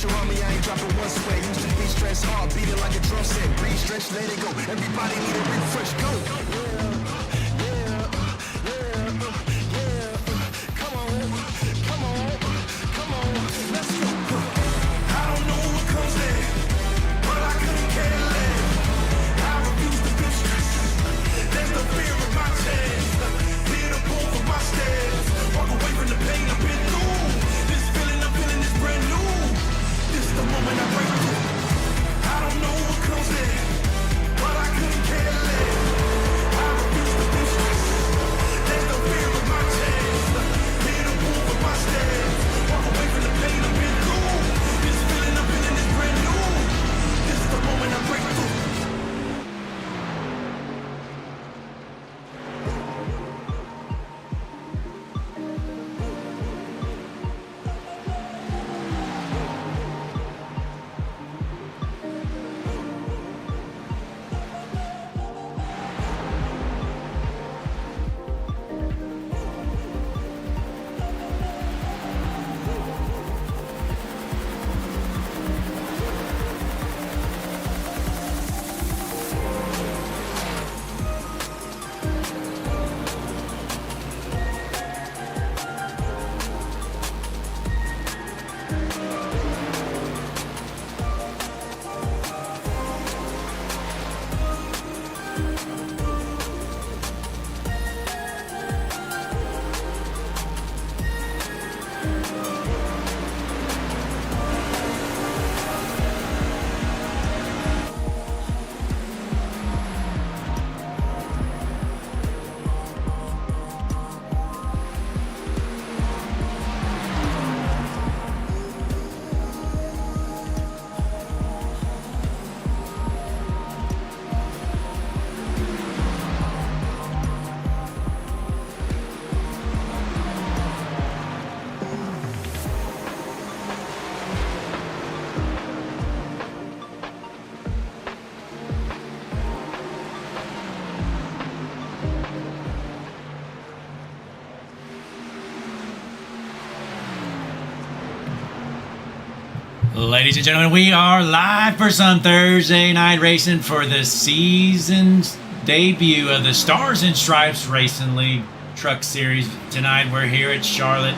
pressure on me, I ain't dropping one sweat. Used to be stressed hard, beating like a drum set. Breathe, stretch, let it go. Everybody need a refresh, go. Come on, let's go. I don't know what comes next, but I couldn't care less. I refuse to feel stress. There's no fear in my chest. Fear to pull from my steps. Walk away from the pain I've been through. This feeling I'm feeling is brand new. This is the moment I break through. I don't know what comes next, but I couldn't care less. I refuse to feel stress. There's no fear in my chest. Fear to pull from my steps. Walk away from the pain I've been through. This feeling I'm feeling is brand new. This is the moment I break through. Ladies and gentlemen, we are live for some Thursday night racing for the season's debut of the Stars and Stripes Racing League Truck Series. Tonight we're here at Charlotte,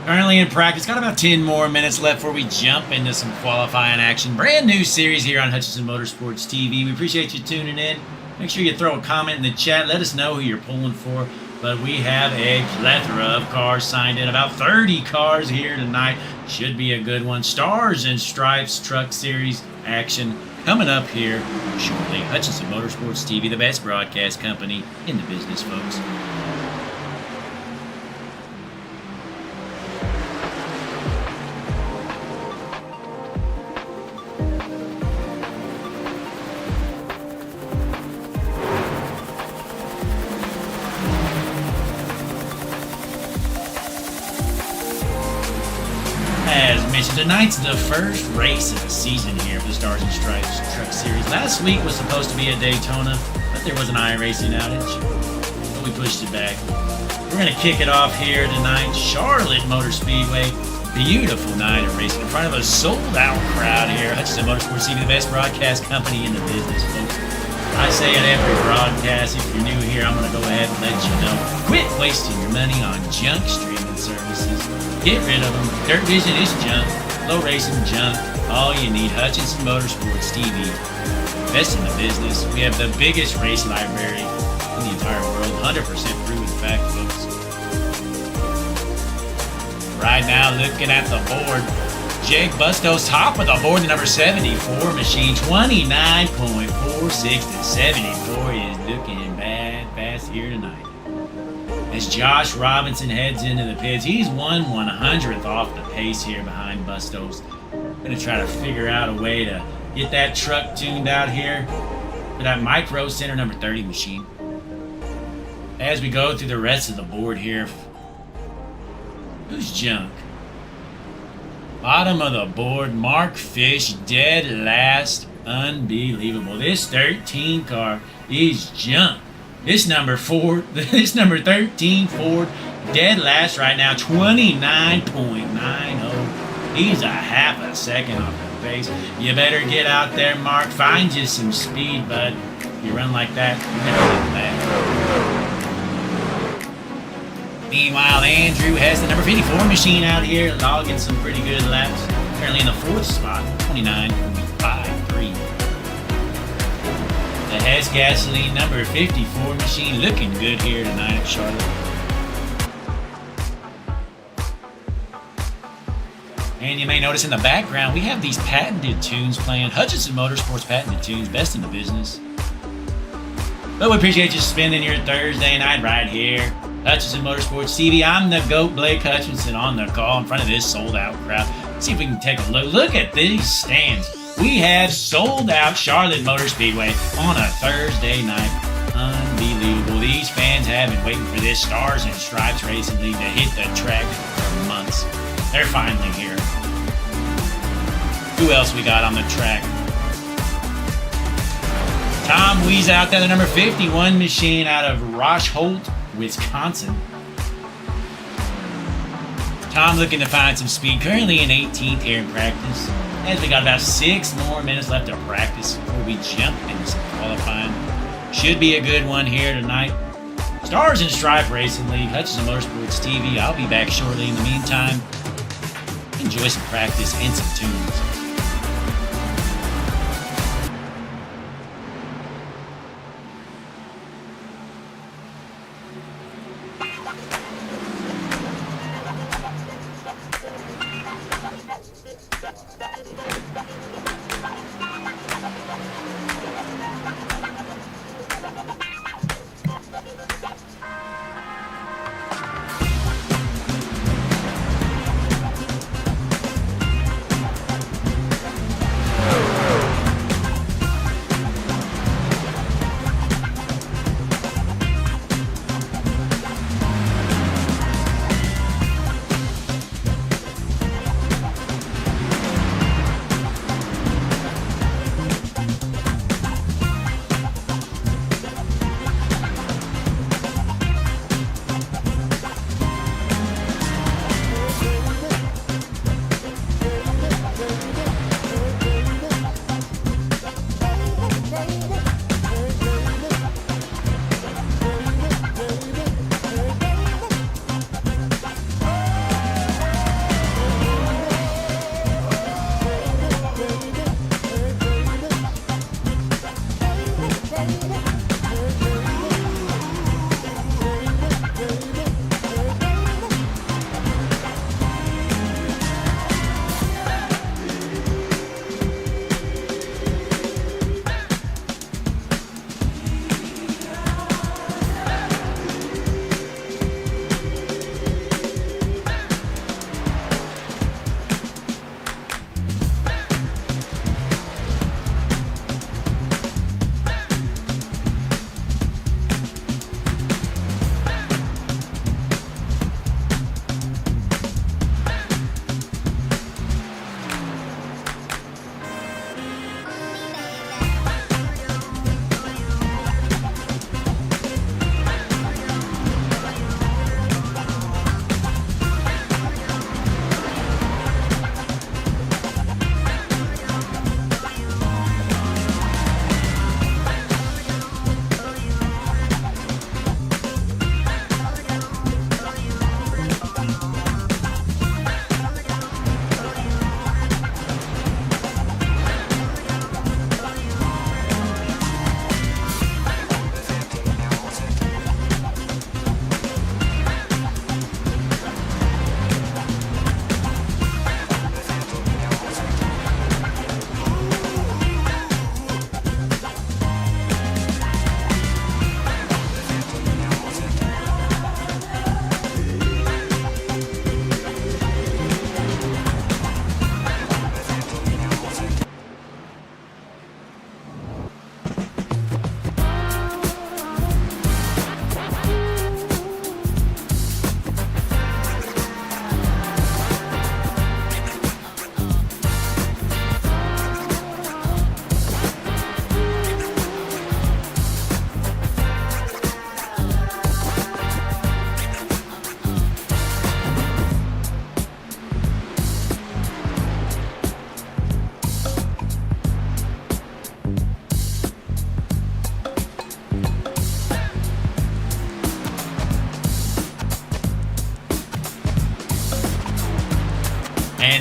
currently in practice. Got about 10 more minutes left before we jump into some qualifying action. Brand new series here on Hutchinson Motorsports TV. We appreciate you tuning in. Make sure you throw a comment in the chat. Let us know who you're pulling for. But we have a plethora of cars signed in. About 30 cars here tonight. Should be a good one. Stars and Stripes Truck Series action coming up here shortly. Hutchinson Motorsports TV, the best broadcast company in the business, folks. Tonight's the first race of the season here for the Stars and Stripes Truck Series. Last week was supposed to be a Daytona, but there was an iRacing outage, so we pushed it back. We're going to kick it off here tonight. Charlotte Motor Speedway. Beautiful night of racing in front of a sold-out crowd here. Hutchinson Motorsports TV, the best broadcast company in the business, folks. I say at every broadcast, if you're new here, I'm going to go ahead and let you know. Quit wasting your money on junk streaming services. Get rid of them. Dirt Vision is junk. Low racing junk. All you need. Hutchinson Motorsports TV. Best in the business. We have the biggest race library in the entire world. 100% proven fact, folks. Right now, looking at the board, Jake Bustos top of the board, the number 74 machine, 29.46 to 74 is looking bad fast here tonight. As Josh Robinson heads into the pits, he's 1/100th off the pace here behind Bustos. Going to try to figure out a way to get that truck tuned out here for that Micro Center number 30 machine. As we go through the rest of the board here, who's junk? Bottom of the board, Mark Fish, dead last. Unbelievable. This 13 car is junk. This number 13 Ford, dead last right now, 29.90. He's a half a second off the pace. You better get out there, Mark. Find you some speed, bud. You run like that, you're gonna get that. Meanwhile, Andrew has the number 54 machine out here, logging some pretty good laps. Currently in the 4th spot, 29.53. The Hess Gasoline number 54 machine looking good here tonight at Charlotte. And you may notice in the background, we have these patented tunes playing. Hutchinson Motorsports patented tunes, best in the business. But we appreciate you spending your Thursday night right here. Hutchinson Motorsports TV. I'm the GOAT, Blake Hutchinson, on the call in front of this sold-out crowd. Let's see if we can take a look. Look at these stands. We have sold-out Charlotte Motor Speedway on a Thursday night. Unbelievable. These fans have been waiting for this Stars and Stripes Racing League to hit the track for months. They're finally here. Who else we got on the track? Tom Wees out there, the number 51 machine out of Rochholt, Wisconsin. Tom looking to find some speed. Currently in 18th here in practice. As we got about 6 more minutes left to practice before we jump into some qualifying. Should be a good one here tonight. Stars and Stripe Racing League, Hutchinson Motorsports TV. I'll be back shortly. In the meantime, enjoy some practice and some tunes.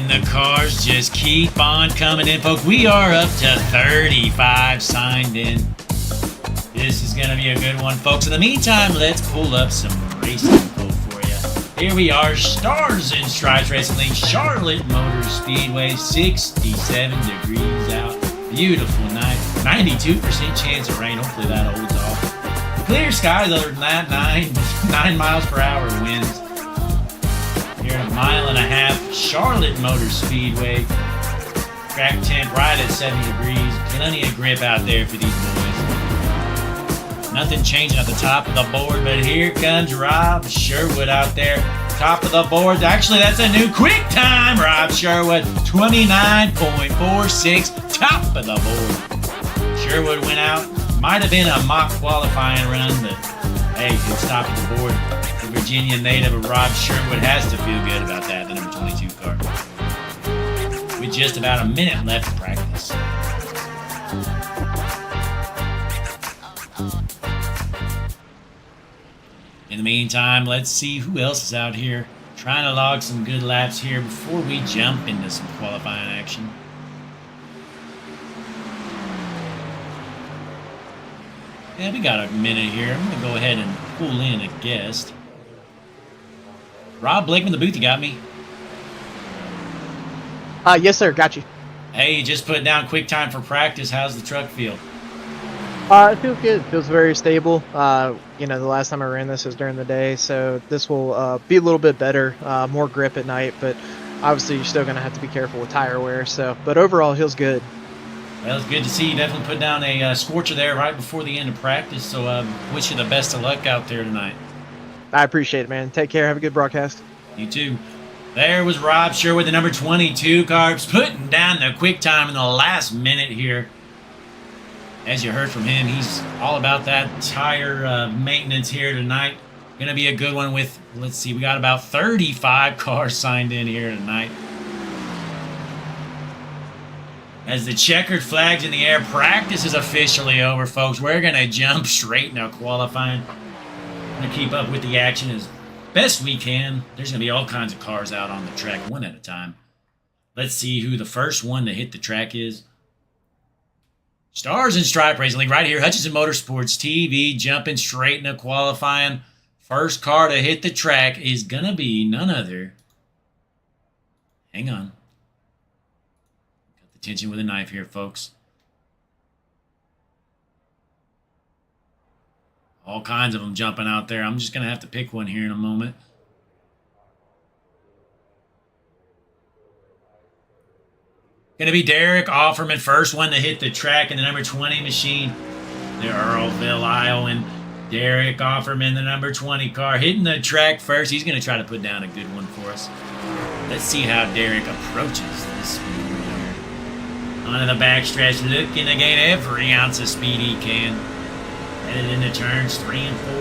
And the cars just keep on coming in, folks. We are up to 35 signed in. This is going to be a good one, folks. In the meantime, let's pull up some racing info for you. Here we are, Stars and Stripes Racing League, Charlotte Motor Speedway, 67 degrees out. Beautiful night. 92% chance of rain. Hopefully that holds off. Clear skies other than that. 9 miles per hour winds. Here at a mile and a half, Charlotte Motor Speedway. Track temp right at 70 degrees. Plenty of grip out there for these boys. Nothing changing at the top of the board, but here comes Rob Sherwood out there. Top of the board. Actually, that's a new quick time. Rob Sherwood, 29.46. Top of the board. Sherwood went out. Might have been a mock qualifying run, but hey, it's top of the board. The Virginia native of Rob Sherwood has to feel good about that, the number 22 car. With just about a minute left to practice. In the meantime, let's see who else is out here trying to log some good laps here before we jump into some qualifying action. Yeah, we got a minute here. I'm going to go ahead and pull in a guest. Rob Blakeman, the booth, you got me? Yes, sir. Got you. Hey, you just put down quick time for practice. How's the truck feel? It feels good. It feels very stable. The last time I ran this was during the day, so this will be a little bit better, more grip at night, but obviously you're still going to have to be careful with tire wear. But overall, it feels good. Well, it's good to see you definitely put down a scorcher there right before the end of practice, so wish you the best of luck out there tonight. I appreciate it, man. Take care. Have a good broadcast. You too. There was Rob Sherwood, the number 22 car, putting down the quick time in the last minute here. As you heard from him, he's all about that tire maintenance here tonight. Going to be a good one with, let's see, we got about 35 cars signed in here tonight. As the checkered flag's in the air, practice is officially over, folks. We're going to jump straight into qualifying. Going to keep up with the action as best we can. There's going to be all kinds of cars out on the track, one at a time. Let's see who the first one to hit the track is. Stars and Stripe Racing League right here. Hutchinson Motorsports TV jumping straight into qualifying. First car to hit the track is going to be none other. Hang on. Got the tension with a knife here, folks. All kinds of them jumping out there. I'm just going to have to pick one here in a moment. Going to be Derek Offerman, first one to hit the track in the number 20 machine. The Earlville, Iowan. Derek Offerman, the number 20 car, hitting the track first. He's going to try to put down a good one for us. Let's see how Derek approaches this speed here. Onto the backstretch, looking to gain every ounce of speed he can. Headed into turns 3 and 4.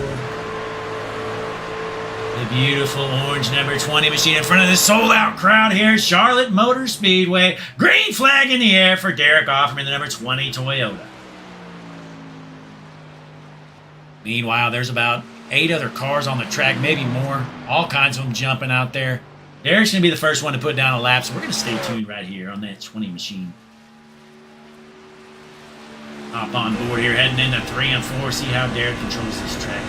The beautiful orange number 20 machine in front of this sold-out crowd here. Charlotte Motor Speedway. Green flag in the air for Derek Offerman, the number 20 Toyota. Meanwhile, there's about 8 other cars on the track, maybe more. All kinds of them jumping out there. Derek's going to be the first one to put down a lap, so we're going to stay tuned right here on that 20 machine. Hop on board here, heading into 3 and 4. See how Derek controls this track.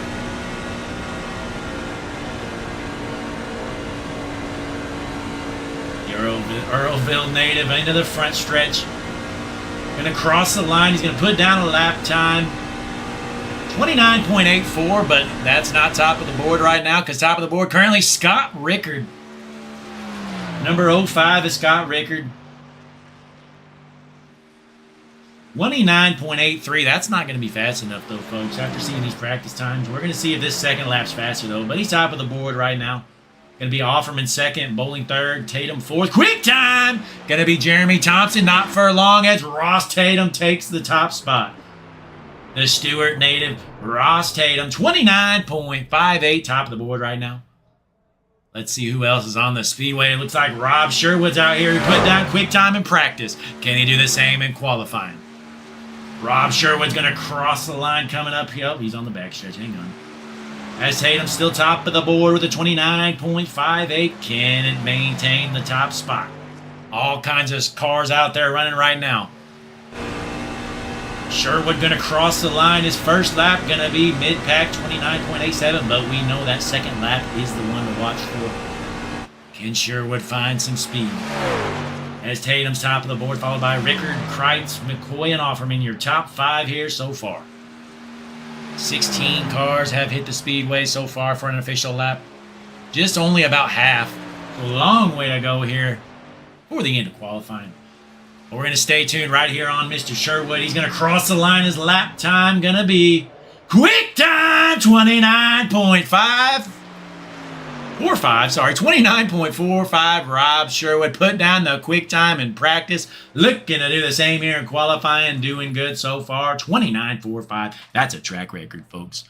Earlville native into the front stretch. Going to cross the line. He's going to put down a lap time. 29.84, but that's not top of the board right now because top of the board currently Scott Rickard. Number 05 is Scott Rickard. 29.83. That's not going to be fast enough, though, folks. After seeing these practice times, we're going to see if this second lap's faster, though. But he's top of the board right now. Going to be Offerman second, Bowling third, Tatum fourth. Quick time! Going to be Jeremy Thompson, not for long, as Ross Tatum takes the top spot. The Stewart native, Ross Tatum, 29.58, top of the board right now. Let's see who else is on the speedway. It looks like Rob Sherwood's out here. He put down quick time in practice. Can he do the same in qualifying? Rob Sherwood's going to cross the line coming up. Yep, he's on the backstretch. Hang on. As Tatum still top of the board with a 29.58. Can it maintain the top spot? All kinds of cars out there running right now. Sherwood going to cross the line. His first lap going to be mid-pack 29.87, but we know that second lap is the one to watch for. Can Sherwood find some speed? As Tatum's top of the board, followed by Rickard, Kreitz, McCoy, and Offerman, your top 5 here so far. 16 cars have hit the Speedway so far for an official lap. Just only about half. A long way to go here for the end of qualifying. But we're going to stay tuned right here on Mr. Sherwood. He's going to cross the line. His lap time going to be quick time 29.45. Rob Sherwood put down the quick time in practice. Looking to do the same here in qualifying. Doing good so far. 29.45. That's a track record, folks.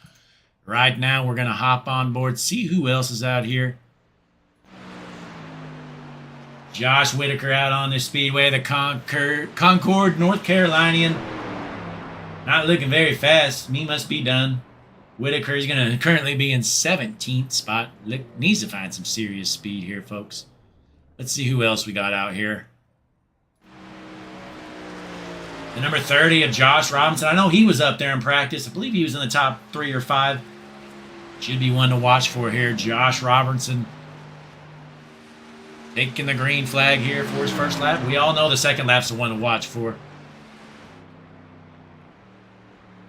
Right now, we're going to hop on board, see who else is out here. Josh Whitaker out on the Speedway, the Concord, North Carolinian. Not looking very fast. Me must be done. Whitaker is going to currently be in 17th spot. Needs to find some serious speed here, folks. Let's see who else we got out here. The number 30 of Josh Robinson. I know he was up there in practice. I believe he was in the top 3 or 5. Should be one to watch for here. Josh Robertson taking the green flag here for his first lap. We all know the second lap's the one to watch for.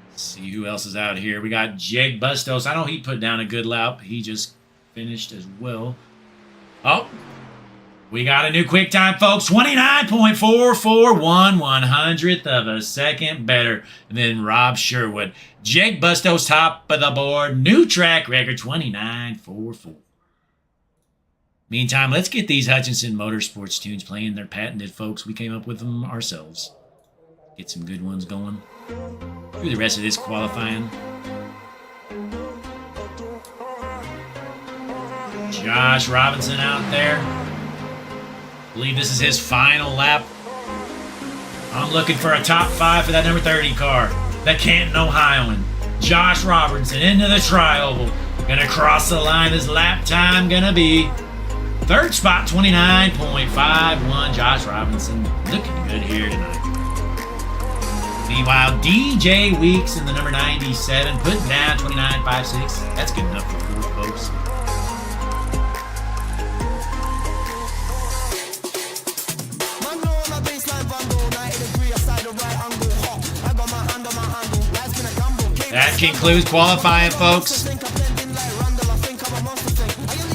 Let's see who else is out here. We got Jake Bustos. I know he put down a good lap. He just finished as well. Oh, we got a new quick time, folks. 29.44, 1/100th of a second better than Rob Sherwood. Jake Bustos top of the board. New track record, 29.44. Meantime, let's get these Hutchinson Motorsports tunes playing. They're patented, folks. We came up with them ourselves. Get some good ones going through the rest of this qualifying. Josh Robinson out there. I believe this is his final lap. I'm looking for a top 5 for that number 30 car. The Canton, Ohioan. Josh Robinson into the tri-oval. Gonna cross the line. His lap time gonna be 3rd spot, 29.51. Josh Robinson looking good here tonight. Meanwhile, DJ Weeks in the number 97, putting down 29.56. That's good enough for 4th, folks. That concludes qualifying, folks.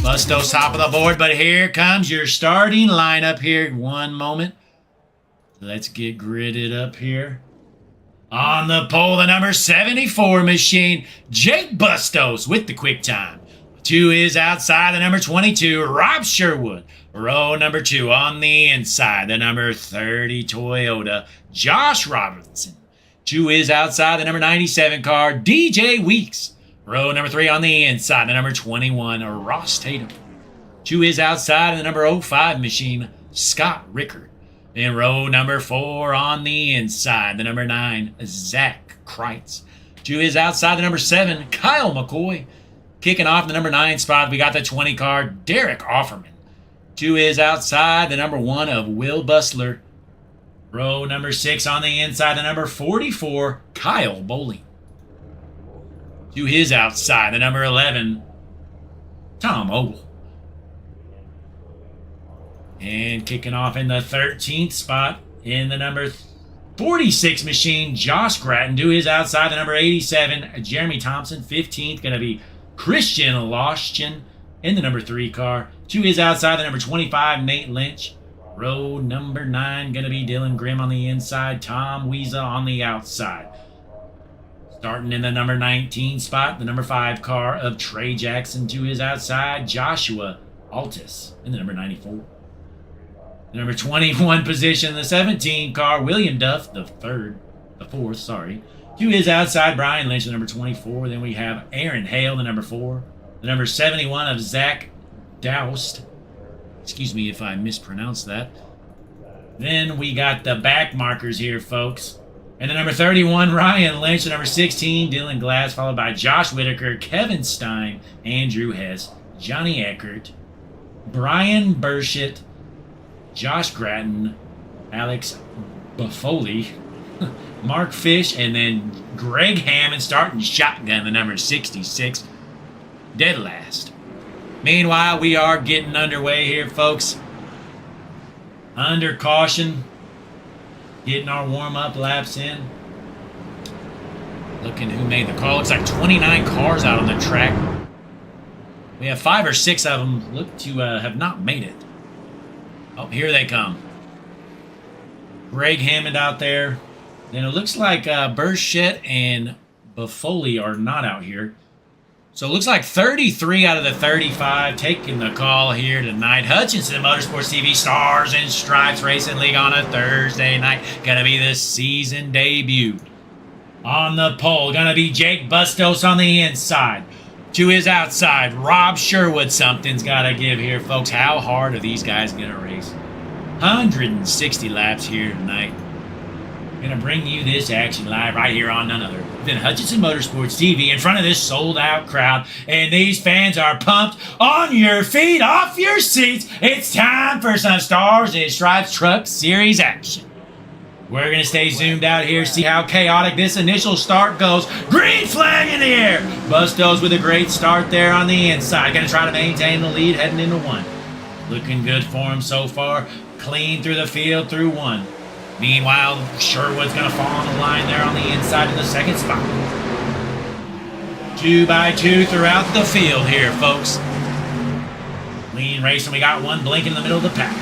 Bustos top of the board, but here comes your starting lineup here. One moment. Let's get gridded up here. On the pole, the number 74 machine, Jake Bustos with the quick time. 2 is outside, the number 22, Rob Sherwood. Row number 2 on the inside, the number 30 Toyota, Josh Robertson. 2 is outside, the number 97 car, DJ Weeks. Row number 3 on the inside, the number 21, Ross Tatum. 2 is outside, the number 05 machine, Scott Rickard. Then row number 4 on the inside, the number 9, Zach Kreitz. 2 is outside, the number 7, Kyle McCoy. Kicking off the number 9 spot, we got the 20 car, Derek Offerman. 2 is outside, the number 1 of Will Bustler. Row number 6 on the inside, the number 44, Kyle Bowling. 2 is outside, the number 11, Tom Ogle. And kicking off in the 13th spot in the number 46 machine, Josh Gratton. 2 is outside, the number 87, Jeremy Thompson. 15th going to be Christian Loschin in the number 3 car. 2 is outside, the number 25, Nate Lynch. Row number 9 going to be Dylan Grimm on the inside, Tom Wiesa on the outside. Starting in the number 19 spot, the number 5 car of Trey Jackson. 2 is outside, Joshua Altus in the number 94. The number 21 position, the 17 car, William Duff, the 4th. 2 is outside, Brian Lynch, the number 24. Then we have Aaron Hale, the number 4. The number 71 of Zach Doust. Excuse me if I mispronounced that. Then we got the back markers here, folks. And the number 31, Ryan Lynch. The number 16, Dylan Glass, followed by Josh Whitaker, Kevin Stein, Andrew Hess, Johnny Eckert, Brian Burchett, Josh Gratton, Alex Buffoli, Mark Fish, and then Greg Hammond starting shotgun, the number 66, dead last. Meanwhile, we are getting underway here, folks. Under caution, getting our warm-up laps in. Looking who made the call. Looks like 29 cars out on the track. We have 5 or 6 of them look to have not made it. Oh, here they come. Greg Hammond out there. Then it looks like Burchett and Buffoli are not out here. So it looks like 33 out of the 35 taking the call here tonight. Hutchinson Motorsports TV Stars and Stripes Racing League on a Thursday night. Gonna be the season debut. On the pole, gonna be Jake Bustos on the inside. To his outside, Rob Sherwood. Something's gotta give here, folks. How hard are these guys gonna race? 160 laps here tonight. Gonna bring you this action live right here on none other than Hutchinson Motorsports TV in front of this sold-out crowd. And these fans are pumped. On your feet, off your seats. It's time for some Stars and Stripes Truck Series action. We're gonna stay zoomed out here, see how chaotic this initial start goes. Green flag in the air. Bustos with a great start there on the inside. Gonna try to maintain the lead heading into 1. Looking good for him so far. Clean through the field through 1. Meanwhile, Sherwood's going to fall on the line there on the inside in the second spot. 2 by 2 throughout the field here, folks. Clean racing. We got one blinking in the middle of the pack.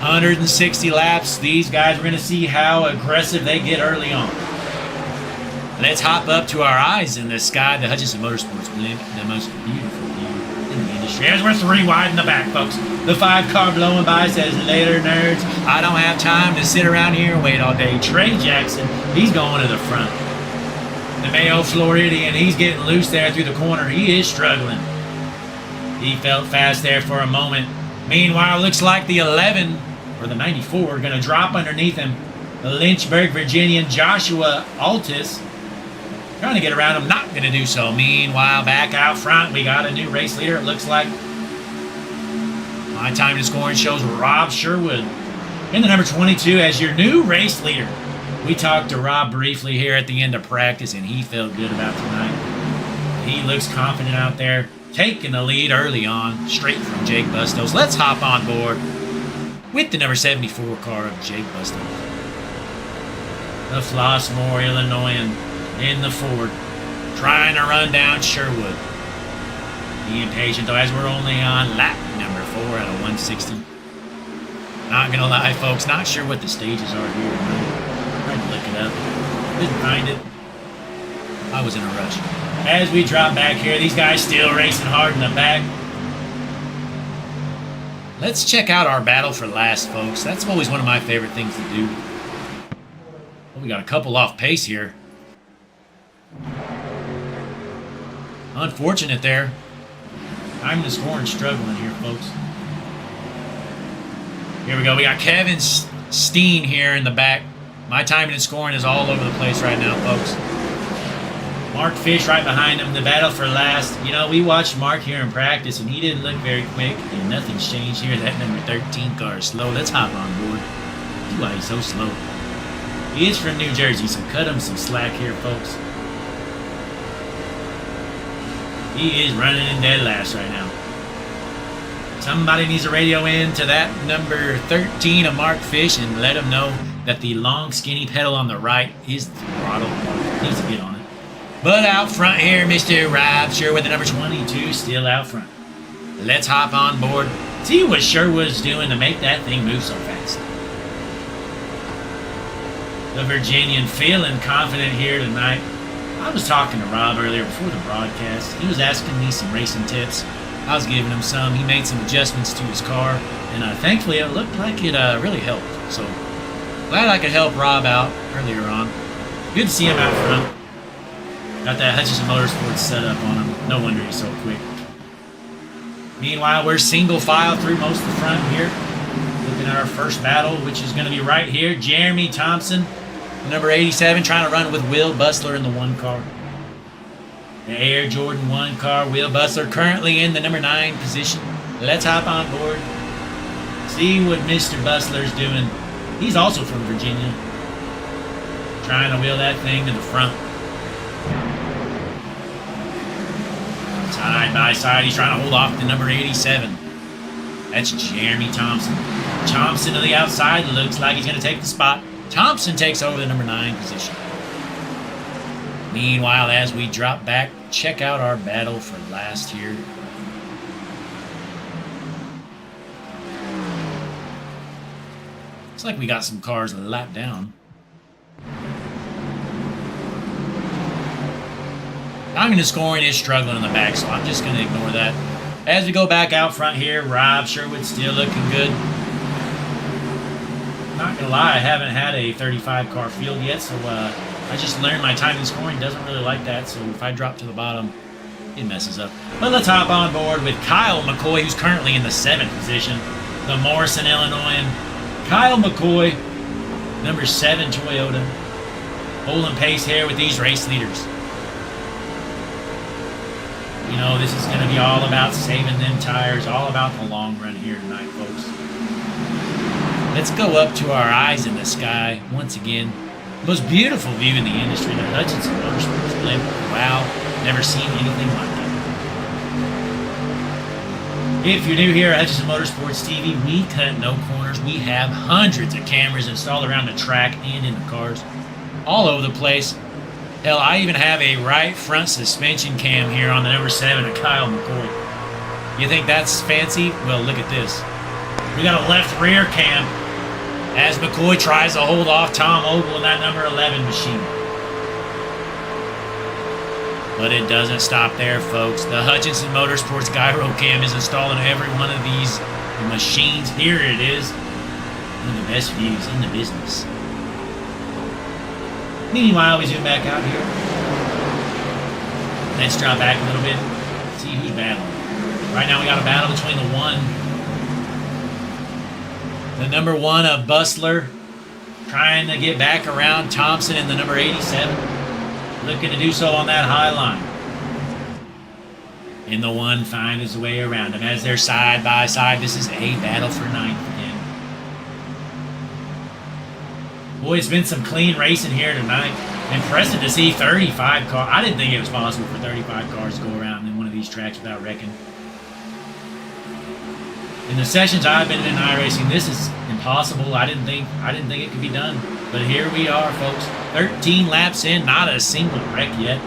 160 laps. These guys, we're going to see how aggressive they get early on. Let's hop up to our eyes in the sky. The Hutchinson Motorsports blimp, the most beautiful view in the industry. As we're 3 wide in the back, folks. The 5 car blowing by says, later, nerds. I don't have time to sit around here and wait all day. Trey Jackson, he's going to the front. The Mayo Floridian, he's getting loose there through the corner. He is struggling. He felt fast there for a moment. Meanwhile, looks like the 11, or the 94, going to drop underneath him. The Lynchburg Virginian Joshua Altis, trying to get around him, not going to do so. Meanwhile, back out front, we got a new race leader, it looks like. My time and scoring shows Rob Sherwood in the number 22 as your new race leader. We talked to Rob briefly here at the end of practice, and he felt good about tonight. He looks confident out there, taking the lead early on, straight from Jake Bustos. Let's hop on board with the number 74 car of Jake Bustos. The Flossmoor, Illinoisan in the Ford, trying to run down Sherwood. Being patient, though, as we're only on lap number 4 out of 160. Not gonna lie, folks, not sure what the stages are here. Tried to look it up. Couldn't find it. I was in a rush. As we drop back here, these guys still racing hard in the back. Let's check out our battle for last, folks. That's always one of my favorite things to do. Well, we got a couple off pace here. Unfortunate there. I'm the scoring struggling here, folks. Here we go. We got Kevin Steen here in the back. My timing and scoring is all over the place right now, folks. Mark Fish right behind him. The battle for last. You know, we watched Mark here in practice, and he didn't look very quick, and nothing's changed here. That number 13 car is slow. Let's hop on board. See why he's so slow. He is from New Jersey, so cut him some slack here, folks. He is running in dead last right now. Somebody needs to radio in to that number 13 of Mark Fish and let him know that the long, skinny pedal on the right is the throttle. Needs to get on it. But out front here, Mr. Rob Sherwood, the number 22, still out front. Let's hop on board. See what Sherwood's doing to make that thing move so fast. The Virginian feeling confident here tonight. I was talking to Rob earlier before the broadcast. He was asking me some racing tips. I was giving him some. He made some adjustments to his car, and thankfully it looked like it really helped. So glad I could help Rob out earlier on. Good to see him out front. Got that Hutchinson Motorsports set up on him. No wonder he's so quick. Meanwhile, we're single file through most of the front here. Looking at our first battle, which is going to be right here. Jeremy Thompson, number 87, trying to run with Will Bustler in the 1 car. The Air Jordan 1 car, Will Bustler currently in the number 9 position. Let's hop on board. See what Mr. Bustler's doing. He's also from Virginia. Trying to wheel that thing to the front. Side by side, he's trying to hold off the number 87. That's Jeremy Thompson. Thompson to the outside. Looks like he's going to take the spot. Thompson takes over the number 9 position. Meanwhile, as we drop back, check out our battle for last here. Looks like we got some cars a lap down. Diamond scoring is struggling in the back, so I'm just going to ignore that. As we go back out front here, Rob Sherwood still looking good. Not going to lie, I haven't had a 35 car field yet, so I just learned my timing scoring doesn't really like that, so if I drop to the bottom, it messes up. But let's hop on board with Kyle McCoy, who's currently in the 7th position. The Morrison, Illinoisan. Kyle McCoy, number 7 Toyota. Holding pace here with these race leaders. You know, this is going to be all about saving them tires, all about the long run here tonight, folks. Let's go up to our eyes in the sky once again. Most beautiful view in the industry, the Hutchinson Motorsports blimp. Wow, never seen anything like it. If you're new here at Hutchinson Motorsports TV, we cut no corners. We have hundreds of cameras installed around the track and in the cars, all over the place. Hell, I even have a right front suspension cam here on the number 7 of Kyle McCoy. You think that's fancy? Well, look at this. We got a left rear cam as McCoy tries to hold off Tom Ogle in that number 11 machine. But it doesn't stop there, folks. The Hutchinson Motorsports gyro cam is installed in every one of these machines. Here it is. One of the best views in the business. Meanwhile, we zoom back out here. Let's drop back a little bit. See who's battling. Right now we got a battle between the number 1 of Bustler, trying to get back around Thompson and the number 87. Looking to do so on that high line. And the 1 finds his way around him as they're side by side. This is a battle for 9th again. Boy, it's been some clean racing here tonight. Impressive to see 35 cars. I didn't think it was possible for 35 cars to go around in one of these tracks without wrecking. In the sessions I've been in iRacing, this is impossible. I didn't think it could be done. But here we are, folks. 13 laps in, not a single wreck yet.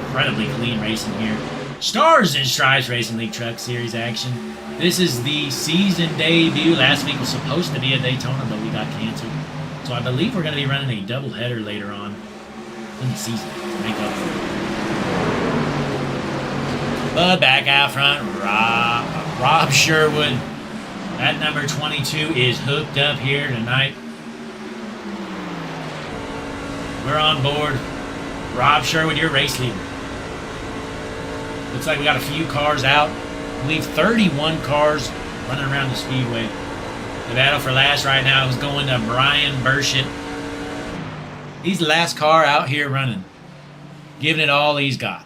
Incredibly clean racing here. Stars and Stripes Racing League Truck Series action. This is the season debut. Last week was supposed to be a Daytona, but we got canceled. So I believe we're going to be running a doubleheader later on in the season to make up for it. But back out front, Rob Sherwood. That number 22 is hooked up here tonight. We're on board. Rob Sherwood, your race leader. Looks like we got a few cars out. I believe 31 cars running around the Speedway. The battle for last right now is going to Brian Burchett. He's the last car out here running. Giving it all he's got.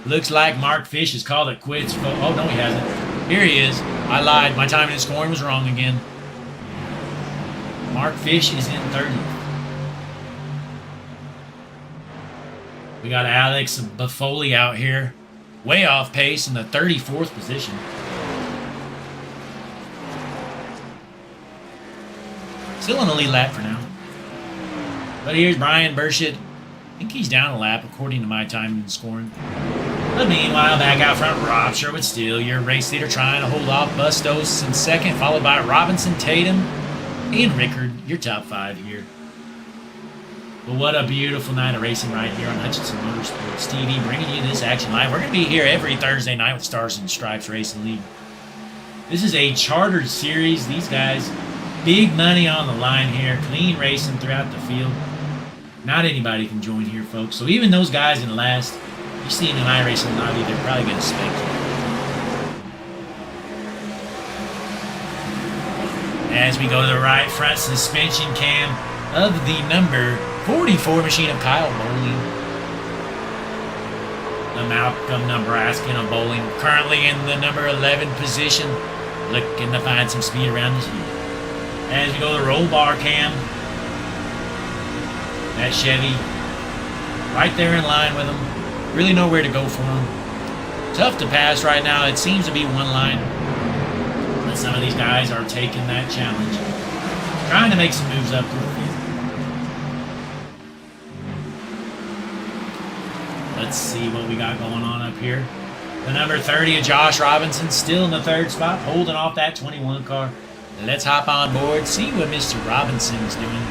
Looks like Mark Fish has called it quits. Oh, no, he hasn't. Here he is. I lied. My timing and scoring was wrong again. Mark Fish is in 30th. We got Alex Buffoli out here. Way off pace in the 34th position. Still on the lead lap for now. But here's Brian Burchett. I think he's down a lap according to my time and scoring. But meanwhile, back out front, Rob Sherwood still your race leader, trying to hold off Bustos in second, followed by Robinson, Tatum, and Rickard, your top 5 here. But what a beautiful night of racing right here on Hutchinson Motorsports TV, bringing you this action live. We're going to be here every Thursday night with Stars and Stripes Racing League. This is a chartered series. These guys, big money on the line here, clean racing throughout the field. Not anybody can join here, folks. So even those guys in last, you see in an iRacing lobby, they're probably going to spec you. As we go to the right front suspension cam of the number 44 machine of Kyle Bowling. the Malcolm, Nebraska of bowling. Currently in the number 11 position. Looking to find some speed around this heat. As we go to the roll bar cam. That Chevy right there in line with him. Really nowhere to go for him. Tough to pass right now. It seems to be one line. But some of these guys are taking that challenge. Trying to make some moves up through the field. Let's see what we got going on up here. The number 30 of Josh Robinson still in the third spot, holding off that 21 car. Let's hop on board, see what Mr. Robinson is doing.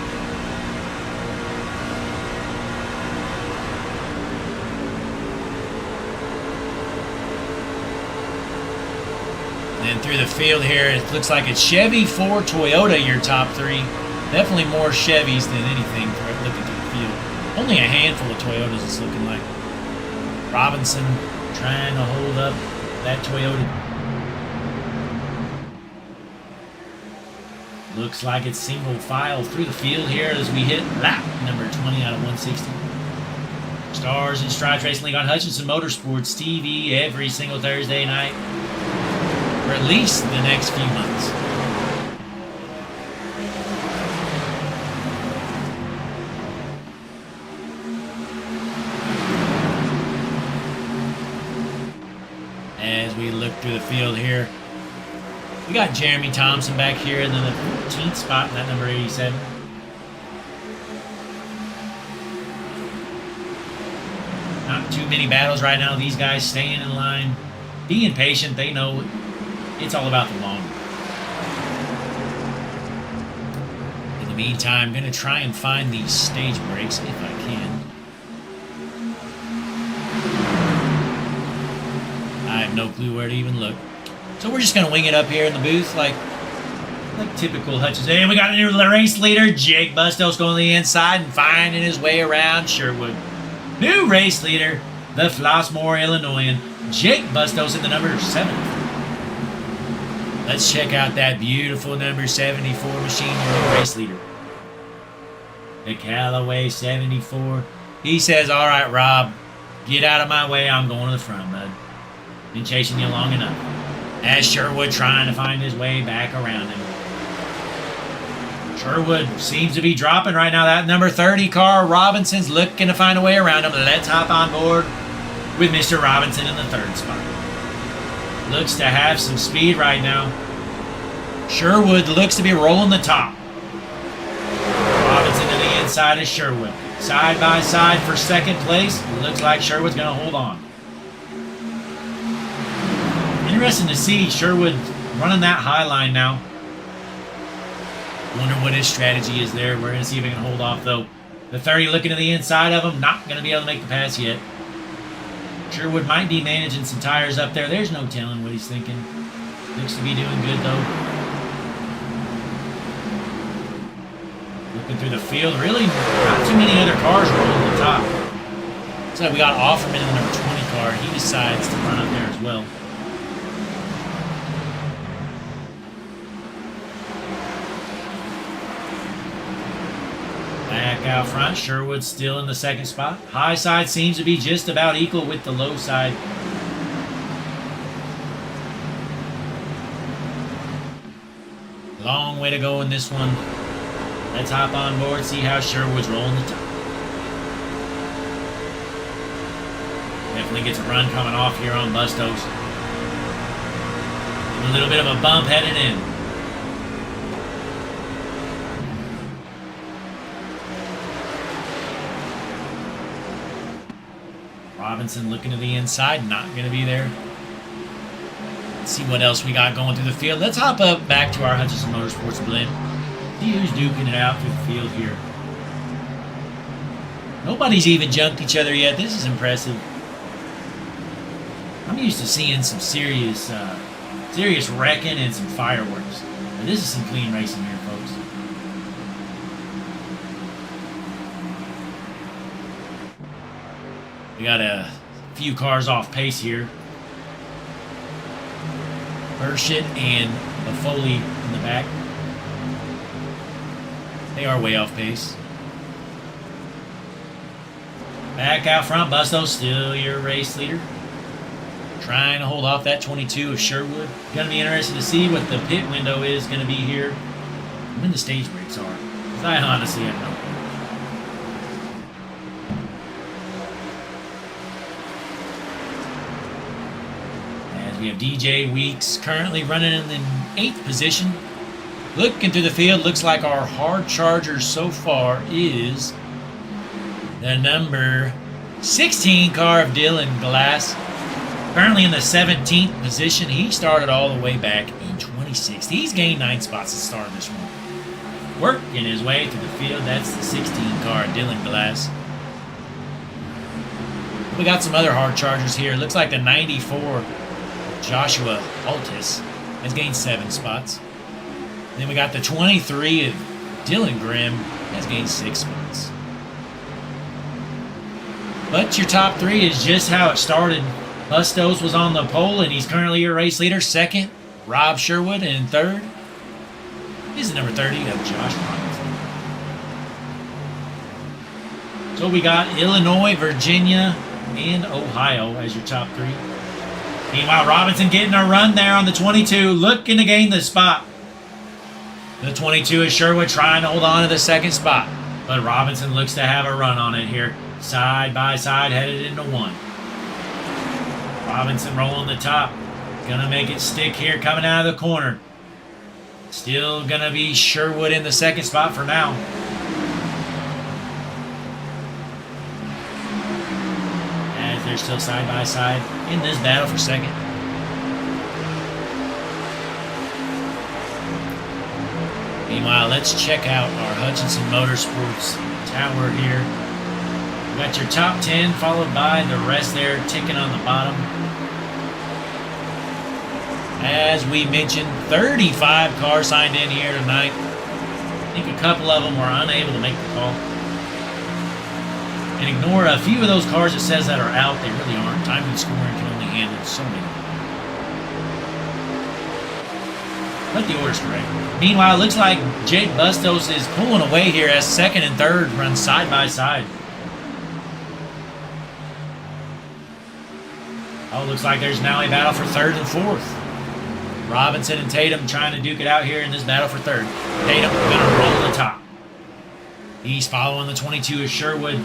And through the field here, it looks like it's Chevy, Ford, Toyota, your top three. Definitely more Chevys than anything looking through the field. Only a handful of Toyotas it's looking like. Robinson trying to hold up that Toyota. Looks like it's single file through the field here as we hit lap number 20 out of 160. Stars and Stripes Racing League on Hutchinson Motorsports TV every single Thursday night for at least the next few months. As we look through the field here, we got Jeremy Thompson back here in the 14th spot in that number 87. Not too many battles right now. These guys staying in line, being patient. They know it's all about the long. In the meantime, I'm going to try and find these stage breaks if I can. I have no clue where to even look. So we're just going to wing it up here in the booth like typical Hutchinson. And we got a new race leader, Jake Bustos, going to the inside and finding his way around Sherwood. New race leader, the Flossmoor, Illinoisan, Jake Bustos in the number 7. Let's check out that beautiful number 74 Machine World race leader. The Callaway 74. He says, all right, Rob, get out of my way. I'm going to the front, bud. Been chasing you long enough. As Sherwood trying to find his way back around him. Sherwood seems to be dropping right now. That number 30 car, Robinson's looking to find a way around him. Let's hop on board with Mr. Robinson in the third spot. Looks to have some speed right now. Sherwood looks to be rolling the top. Robinson to the inside of Sherwood. Side by side for second place. Looks like Sherwood's going to hold on. Interesting to see Sherwood running that high line now. Wonder what his strategy is there. We're going to see if he can hold off, though. The 30 looking to the inside of him. Not going to be able to make the pass yet. Sherwood might be managing some tires up there. There's no telling what he's thinking. Looks to be doing good, though. Looking through the field. Really not too many other cars rolling the top. Looks like we got Offerman in the number 20 car. He decides to run up there as well. Back out front, Sherwood still in the second spot. High side seems to be just about equal with the low side. Long way to go in this one. Let's hop on board, see how Sherwood's rolling the top. Definitely gets a run coming off here on Bustos. A little bit of a bump headed in. Robinson looking to the inside, not going to be there. Let's see what else we got going through the field. Let's hop up back to our Hutchinson Motorsports blend. See who's duking it out through the field here. Nobody's even jumped each other yet. This is impressive. I'm used to seeing some serious wrecking and some fireworks. But this is some clean racing here, folks. We got a few cars off pace here. Burshett and Foley in the back. They are way off pace. Back out front, Busto, still your race leader. Trying to hold off that 22 of Sherwood. Going to be interested to see what the pit window is going to be here. When the stage brakes are. Because I honestly have no clue. As we have DJ Weeks currently running in the 8th position. Looking through the field, looks like our hard charger so far is the number 16 car of Dylan Glass. Currently in the 17th position. He started all the way back in 26th. He's gained 9 spots to start this one. Working his way through the field. That's the 16 car of Dylan Glass. We got some other hard chargers here. Looks like the 94 Joshua Altis has gained 7 spots. Then we got the 23 of Dylan Grimm has gained 6 spots. But your top 3 is just how it started. Bustos was on the pole, and he's currently your race leader. 2nd, Rob Sherwood, and 3rd is the number 30 of Josh Robinson. So we got Illinois, Virginia, and Ohio as your top 3. Meanwhile, Robinson getting a run there on the 22, looking to gain the spot. The 22 is Sherwood trying to hold on to the 2nd spot, but Robinson looks to have a run on it here. Side by side, headed into 1. Robinson rolling the top. Gonna make it stick here coming out of the corner. Still gonna be Sherwood in the 2nd spot for now. As they're still side by side in this battle for 2nd. Meanwhile, let's check out our Hutchinson Motorsports tower here. We got your top 10 followed by the rest there ticking on the bottom. As we mentioned, 35 cars signed in here tonight. I think a couple of them were unable to make the call. And ignore a few of those cars it says that are out. They really aren't. Time and scoring can only handle so many. But the order's correct. Meanwhile, it looks like Jake Bustos is pulling away here as 2nd and 3rd run side by side. Oh, looks like there's now a battle for 3rd and 4th. Robinson and Tatum trying to duke it out here in this battle for 3rd. Tatum gonna roll the top. He's following the 22 of Sherwood.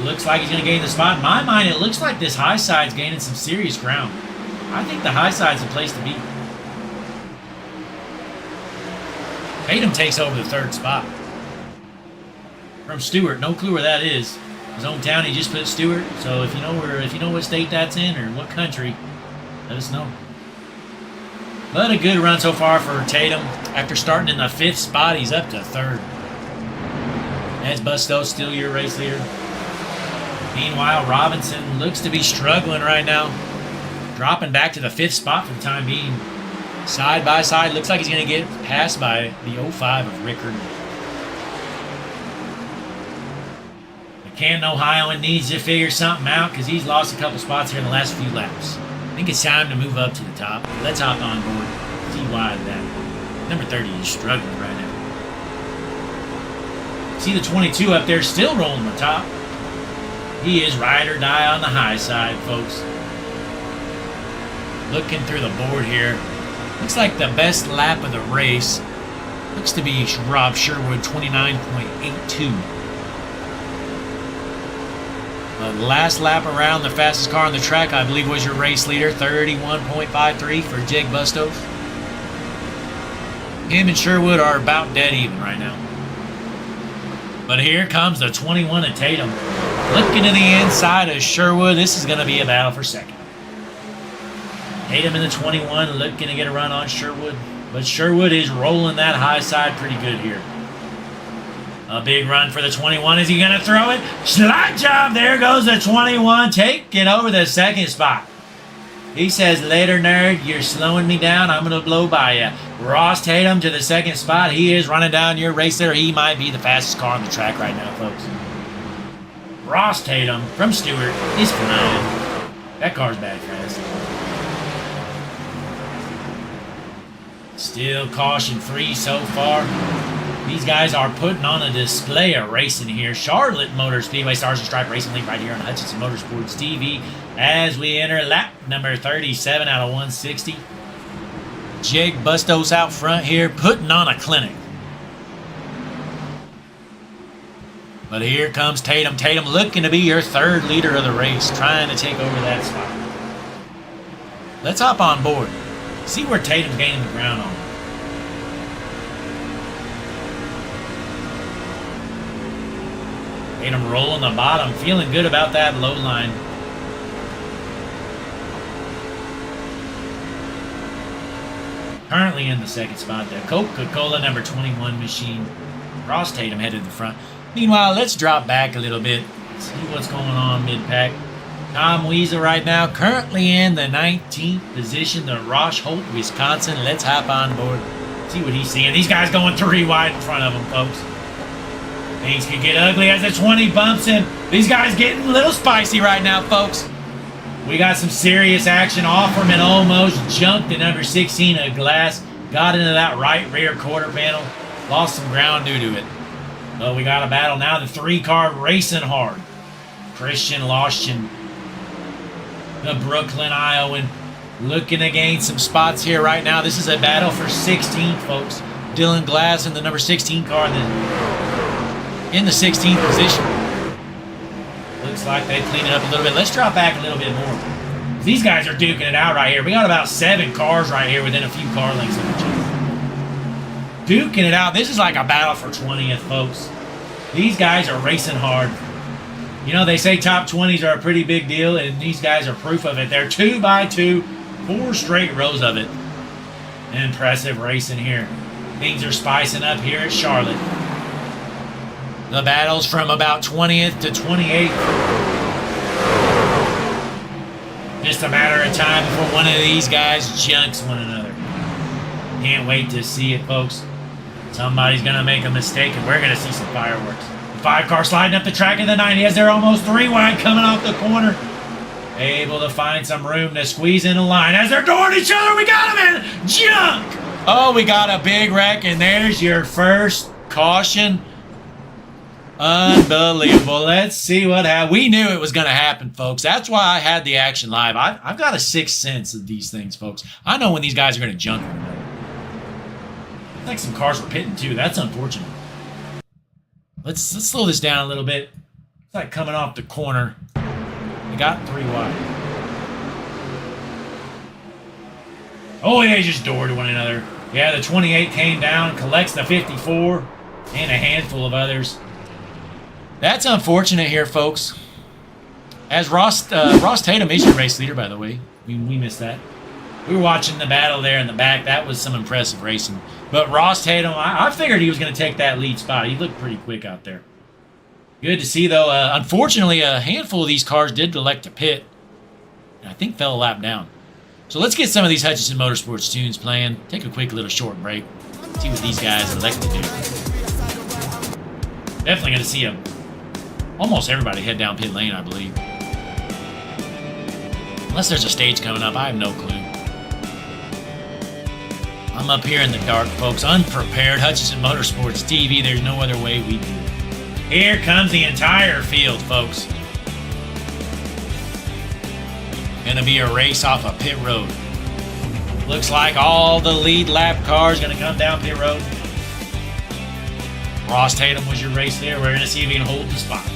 Looks like he's gonna gain the spot. In my mind, it looks like this high side's gaining some serious ground. I think the high side's the place to be. Tatum takes over the 3rd spot. From Stewart, no clue where that is. His hometown, he just put Stewart. So if you know what state that's in or what country, let us know. But a good run so far for Tatum. After starting in the 5th spot, he's up to 3rd. As Bustos still your race leader. Meanwhile, Robinson looks to be struggling right now. Dropping back to the 5th spot for the time being. Side by side, looks like he's going to get passed by the 05 of Rickard. Canton, Ohio needs to figure something out because he's lost a couple spots here in the last few laps. I think it's time to move up to the top. Let's hop on board. See why that. Number 30 is struggling right now. See the 22 up there still rolling the top. He is ride or die on the high side, folks. Looking through the board here. Looks like the best lap of the race looks to be Rob Sherwood, 29.82. The last lap around, the fastest car on the track, I believe, was your race leader, 31.53 for Jake Bustos. Him and Sherwood are about dead even right now. But here comes the 21 of Tatum. Looking to the inside of Sherwood. This is going to be a battle for 2nd. Tatum in the 21 looking to get a run on Sherwood. But Sherwood is rolling that high side pretty good here. A big run for the 21. Is he going to throw it? Slide job. There goes the 21. Taking over the 2nd spot. He says, later, nerd, you're slowing me down. I'm going to blow by you. Ross Tatum to the 2nd spot. He is running down your racer. He might be the fastest car on the track right now, folks. Ross Tatum from Stewart is flying. That car's bad fast. Still caution free so far. These guys are putting on a display of racing here. Charlotte Motor Speedway Stars and Stripe Racing League right here on Hutchinson Motorsports TV as we enter lap number 37 out of 160. Jake Bustos out front here putting on a clinic. But here comes Tatum. Tatum looking to be your third leader of the race, trying to take over that spot. Let's hop on board. See where Tatum's gaining the ground on. Tatum rolling the bottom, feeling good about that low line. Currently in the second spot, the Coca-Cola number 21 machine. Ross Tatum headed to the front. Meanwhile, let's drop back a little bit, see what's going on mid-pack. Tom Weezer right now, currently in the 19th position, the Rosh Holt, Wisconsin. Let's hop on board, see what he's seeing. These guys going 3 wide in front of him, folks. Things could get ugly as the 20 bumps him. These guys getting a little spicy right now, folks. We got some serious action. Offerman almost jumped the number 16 of Glass. Got into that right rear quarter panel. Lost some ground due to it. But we got a battle now. The 3-car racing hard. Christian Loschen, the Brooklyn Iowan, looking to gain some spots here right now. This is a battle for 16th, folks. Dylan Glass in the number 16 car in the 16th position. Looks like they cleaned it up a little bit. Let's drop back a little bit more. These guys are duking it out right here. We got about 7 cars right here within a few car lengths of each other. Duking it out. This is like a battle for 20th, folks. These guys are racing hard. You know, they say top 20s are a pretty big deal, and these guys are proof of it. They're 2 by 2, 4 straight rows of it. Impressive racing here. Things are spicing up here at Charlotte. The battles from about 20th to 28th. Just a matter of time before one of these guys junks one another. Can't wait to see it, folks. Somebody's going to make a mistake, and we're going to see some fireworks. The 5-car sliding up the track in the 90 as they're almost 3 wide coming off the corner. Able to find some room to squeeze in a line as they're going each other. We got him in junk. Oh, we got a big wreck, and there's your first caution. Unbelievable. Let's see what happens. We knew it was going to happen, folks. That's why I had the action live. I've got a 6th sense of these things, folks. I know when these guys are going to junk. I think some cars were pitting too. That's unfortunate. Let's slow this down a little bit. It's like coming off the corner. They got 3 wide. Oh, they just doored one another. Yeah, the 28 came down, collects the 54, and a handful of others. That's unfortunate here, folks. As Ross Tatum is your race leader, by the way. We missed that. We were watching the battle there in the back. That was some impressive racing. But Ross Tatum, I figured he was going to take that lead spot. He looked pretty quick out there. Good to see, though. Unfortunately, a handful of these cars did elect to pit. And I think fell a lap down. So let's get some of these Hutchinson Motorsports tunes playing. Take a quick little short break. See what these guys elect to do. Definitely going to see almost everybody head down pit lane, I believe. Unless there's a stage coming up, I have no clue. I'm up here in the dark, folks. Unprepared. Hutchinson Motorsports TV. There's no other way we do it. Here comes the entire field, folks. Gonna be a race off a pit road. Looks like all the lead lap cars gonna come down pit road. Ross Tatum was your race there. We're gonna see if he can hold the spot.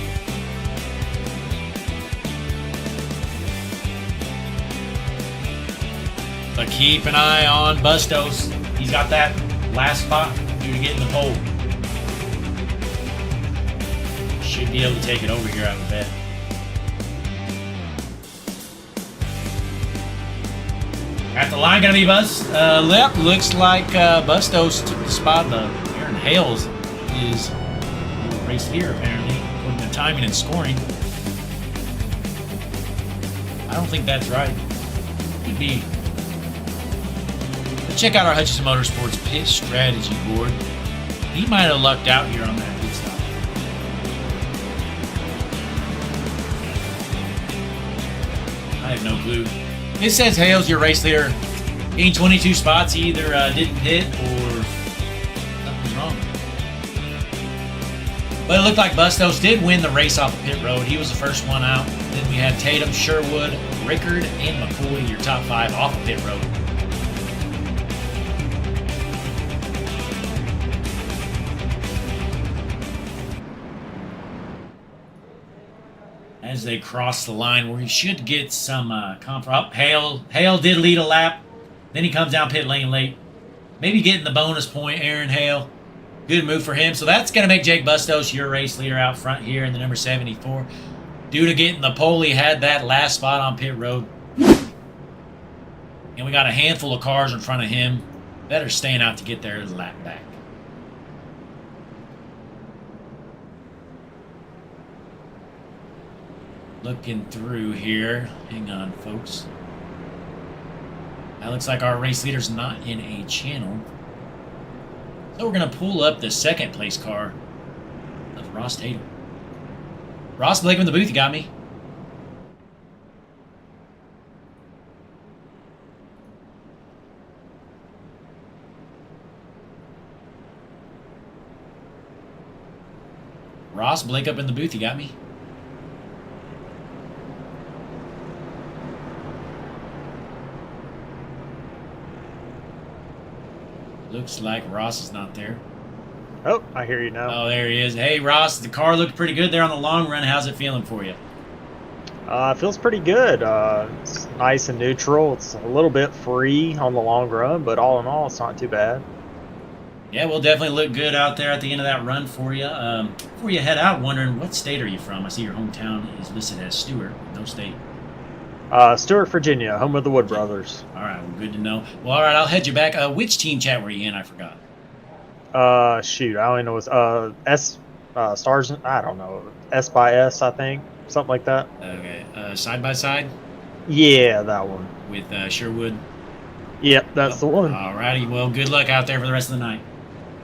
But keep an eye on Bustos. He's got that last spot due to getting the pole. Should be able to take it over here, I would bet. At the line, gonna be Buzz. Looks like Bustos took the spot. Aaron Hales is race here, apparently, according to timing and scoring. I don't think that's right. Could be. Check out our Hutchinson Motorsports pit strategy board. He might have lucked out here on that pit stop. I have no clue. It says Hale's your race leader. Gained 22 spots. He either didn't hit or something's wrong. But it looked like Bustos did win the race off the pit road. He was the first one out. Then we had Tatum, Sherwood, Rickard, and McCoy, your top 5 off the pit road. As they cross the line, where he should get some Hale did lead a lap. Then he comes down pit lane late. Maybe getting the bonus point, Aaron Hale. Good move for him. So that's going to make Jake Bustos your race leader out front here in the number 74. Due to getting the pole, he had that last spot on pit road. And we got a handful of cars in front of him. Better staying out to get their lap back. Looking through here. Hang on, folks. That looks like our race leader's not in a channel. So we're going to pull up the second place car of Ross Tatum. Ross, Blake in the booth, you got me? Ross, Blake up in the booth, you got me? Looks like Ross is not there. Oh, I hear you now. Oh, there he is. Hey, Ross, the car looked pretty good there on the long run. How's it feeling for you? It feels pretty good. It's nice and neutral. It's a little bit free on the long run, but all in all, it's not too bad. Yeah, we'll definitely look good out there at the end of that run for you. Before you head out, wondering what state are you from? I see your hometown is listed as Stewart, no state. Stewart, Virginia, home of the Wood Brothers. All right, well, good to know. Well, all right, I'll head you back. Which team chat were you in? I forgot. Shoot, I only know it's stars. I don't know, S by S, I think, something like that. Okay, side by side Yeah, that one. with Sherwood. Yep, that's the one. All righty, well, good luck out there for the rest of the night.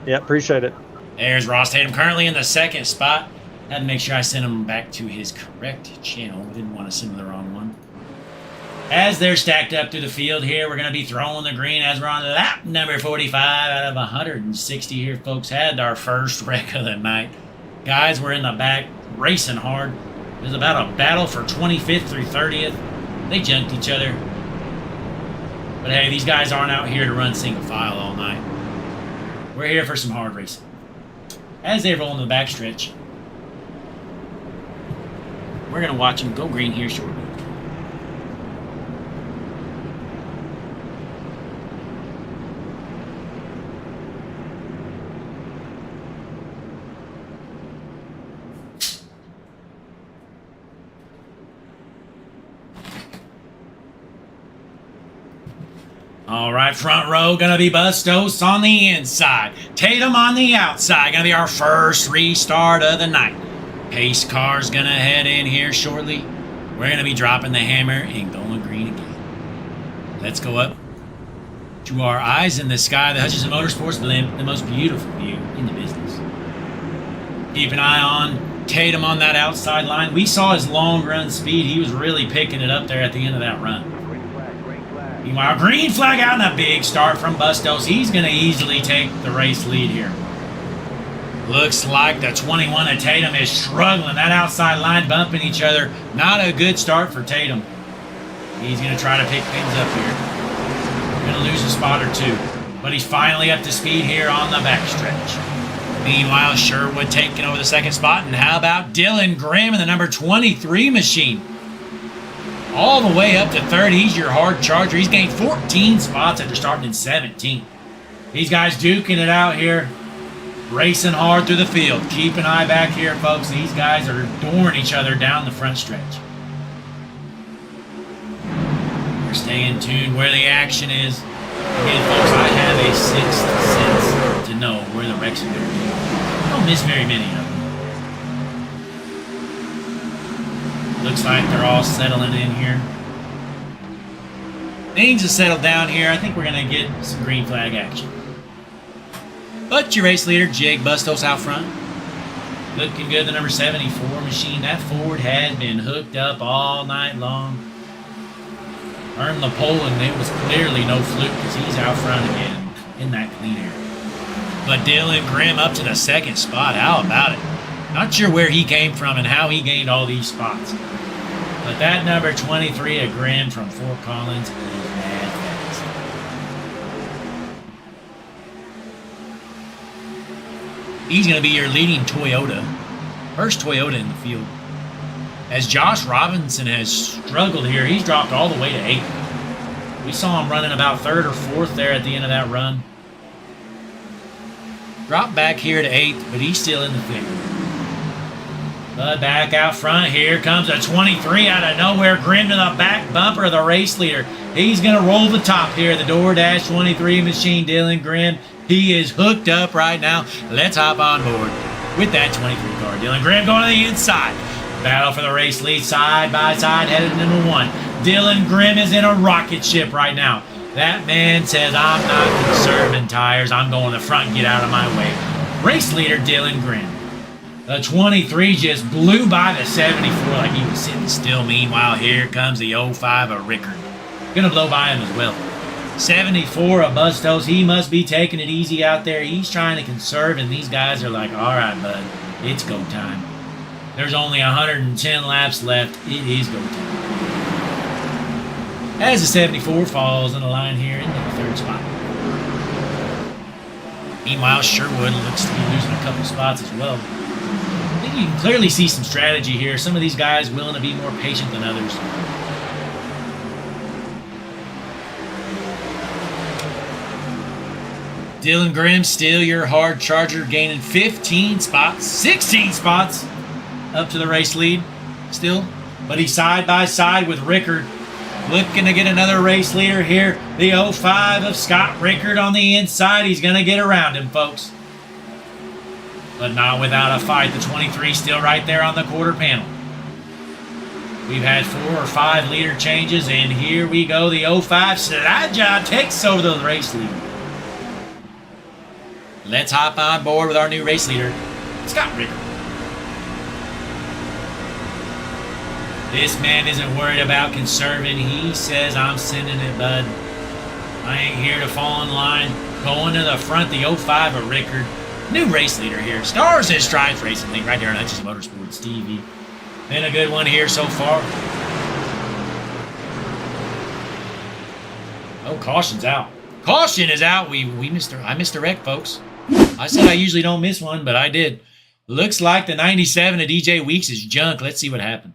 Yep, appreciate it. There's Ross Tatum, currently in the second spot. Had to make sure I sent him back to his correct channel. Didn't want to send him the wrong one. As they're stacked up through the field here, we're going to be throwing the green as we're on lap number 45 out of 160 here, folks. Had our first wreck of the night. Guys were in the back racing hard. It was about a battle for 25th through 30th. They junked each other. But hey, these guys aren't out here to run single file all night. We're here for some hard racing. As they roll in the backstretch, we're going to watch them go green here shortly. All right, front row, going to be Bustos on the inside. Tatum on the outside. Going to be our first restart of the night. Pace car's going to head in here shortly. We're going to be dropping the hammer and going green again. Let's go up to our eyes in the sky. The Hutchinson Motorsports blimp, the most beautiful view in the business. Keep an eye on Tatum on that outside line. We saw his long run speed. He was really picking it up there at the end of that run. Meanwhile, green flag out and a big start from Bustos. He's going to easily take the race lead here. Looks like the 21 of Tatum is struggling. That outside line bumping each other. Not a good start for Tatum. He's going to try to pick things up here. Going to lose a spot or two. But he's finally up to speed here on the backstretch. Meanwhile, Sherwood taking over the second spot. And how about Dylan Graham in the number 23 machine? All the way up to third. He's your hard charger. He's gained 14 spots after starting in 17. These guys duking it out here. Racing hard through the field. Keep an eye back here, folks. These guys are dooring each other down the front stretch. We're staying tuned where the action is. Again, folks, I have a sixth sense to know where the wrecks are going to be. I don't miss very many of them. Looks like they're all settling in here. Things have settled down here. I think we're going to get some green flag action. But your race leader, Jake Bustos, out front. Looking good, the number 74 machine. That Ford had been hooked up all night long. Earned the pole, and it was clearly no fluke because he's out front again in that clean air. But Dylan Grimm up to the second spot. How about it? Not sure where he came from and how he gained all these spots. But that number 23, a Grimm from Fort Collins, is mad fast. He's going to be your leading Toyota. First Toyota in the field. As Josh Robinson has struggled here, he's dropped all the way to 8th. We saw him running about 3rd or 4th there at the end of that run. Dropped back here to 8th, but he's still in the thick. But back out front, here comes a 23 out of nowhere. Grimm to the back bumper of the race leader. He's going to roll the top here. The DoorDash 23 machine, Dylan Grimm. He is hooked up right now. Let's hop on board with that 23 car. Dylan Grimm going to the inside. Battle for the race lead, side by side, headed to number 1. Dylan Grimm is in a rocket ship right now. That man says, I'm not conserving tires. I'm going to the front and get out of my way. Race leader, Dylan Grimm. The 23 just blew by the 74 like he was sitting still. Meanwhile, here comes the 05 of Rickard. Gonna blow by him as well. 74 of Bustos. He must be taking it easy out there. He's trying to conserve, and these guys are like, all right, bud, it's go time. There's only 110 laps left. It is go time. As the 74 falls in the line here in the 3rd spot. Meanwhile, Sherwood looks to be losing a couple spots as well. I think you can clearly see some strategy here. Some of these guys willing to be more patient than others. Dylan Grimm, still your hard charger, gaining 15 spots, 16 spots up to the race lead still. But he's side by side with Rickard. Looking to get another race leader here. The 05 of Scott Rickard on the inside. He's going to get around him, folks. But not without a fight. The 23 still right there on the quarter panel. We've had 4 or 5 leader changes, and here we go. The 05 Sladja takes over the race lead. Let's hop on board with our new race leader, Scott Rickard. This man isn't worried about conserving. He says, I'm sending it, bud. I ain't here to fall in line. Going to the front, the 05 of Rickard. New race leader here. Stars and Stripes Racing League right there on Hutchinson Motorsports TV. Been a good one here so far. Oh, caution's out. Caution is out. I missed a wreck, folks. I said I usually don't miss one, but I did. Looks like the 97 of DJ Weeks is junk. Let's see what happened.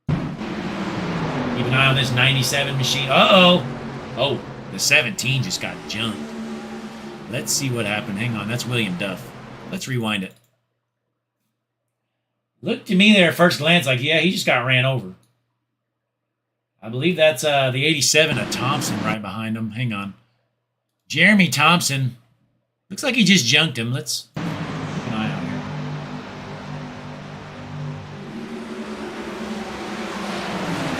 Keep an eye on this 97 machine. Uh-oh. Oh, the 17 just got junked. Let's see what happened. Hang on, that's William Duff. Let's rewind it. Looked to me there at first glance like, yeah, he just got ran over. I believe that's the 87 of Thompson right behind him. Hang on. Jeremy Thompson. Looks like he just junked him. Let's keep an eye out here.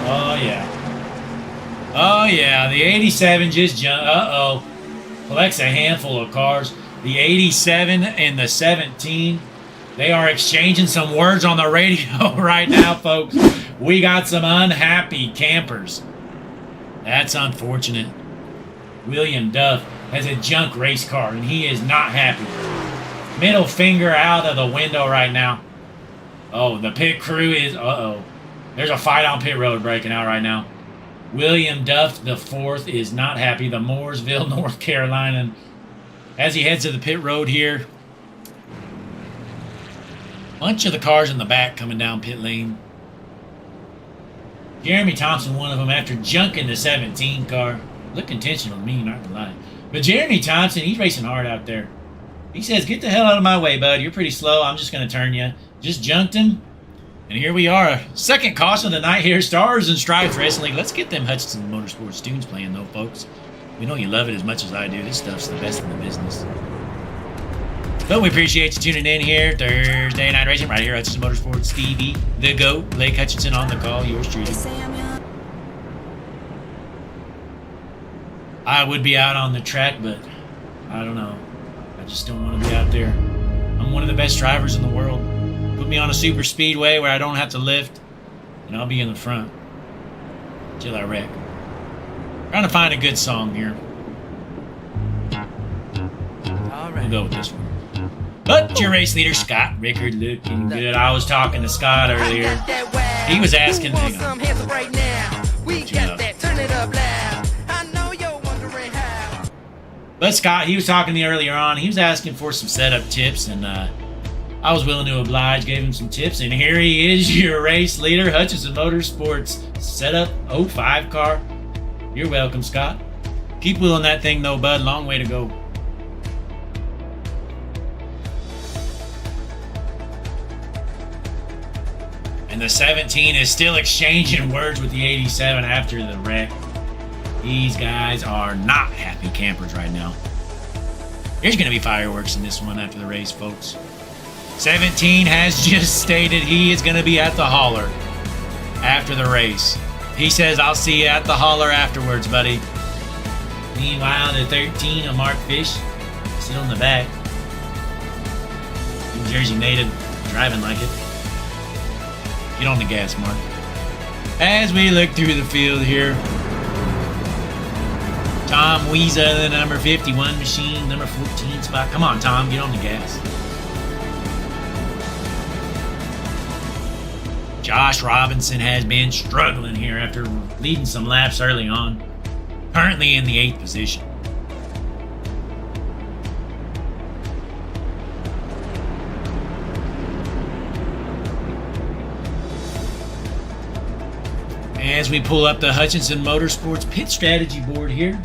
Oh, yeah. Oh, yeah. The 87 just jumped. Uh-oh. Collects a handful of cars. The 87 and the 17. They are exchanging some words on the radio right now, folks. We got some unhappy campers. That's unfortunate. William Duff has a junk race car, and he is not happy. Middle finger out of the window right now. Oh, the pit crew is... Uh-oh. There's a fight on pit road breaking out right now. William Duff, the 4th, is not happy. The Mooresville, North Carolina. As he heads to the pit road here. Bunch of the cars in the back coming down pit lane. Jeremy Thompson, one of them, after junking the 17 car. Look intentional to me, not gonna lie. But Jeremy Thompson, he's racing hard out there. He says, get the hell out of my way, bud. You're pretty slow. I'm just going to turn you. Just junked him. And here we are. Second caution of the night here. Stars and Stripes Racing League. Let's get them Hutchinson Motorsports tunes playing, though, folks. We know you love it as much as I do. This stuff's the best in the business. But we appreciate you tuning in here. Thursday Night Racing right here at Hutchinson Motorsports TV. The GOAT, Blake Hutchinson on the call. Yours truly. I would be out on the track, but I don't know. I just don't want to be out there. I'm one of the best drivers in the world. Put me on a super speedway where I don't have to lift, and I'll be in the front till I wreck. Trying to find a good song here. All right. We'll go with this one. But your race leader, Scott Rickard, looking good. I was talking to Scott earlier. He was asking, hang on. But Scott, he was talking to me earlier on. He was asking for some setup tips, and I was willing to oblige, gave him some tips. And here he is, your race leader, Hutchinson Motorsports Setup 05 car. You're welcome, Scott. Keep wheeling that thing, though, bud. Long way to go. And the 17 is still exchanging words with the 87 after the wreck. These guys are not happy campers right now. There's going to be fireworks in this one after the race, folks. 17 has just stated he is going to be at the hauler after the race. He says, I'll see you at the hauler afterwards, buddy. Meanwhile, the 13 of Mark Fish still in the back. New Jersey native driving like it. Get on the gas, Mark. As we look through the field here, Tom Weeza, the number 51 machine, number 14 spot. Come on, Tom, get on the gas. Josh Robinson has been struggling here after leading some laps early on. Currently in the 8th position. As we pull up the Hutchinson Motorsports pit strategy board here.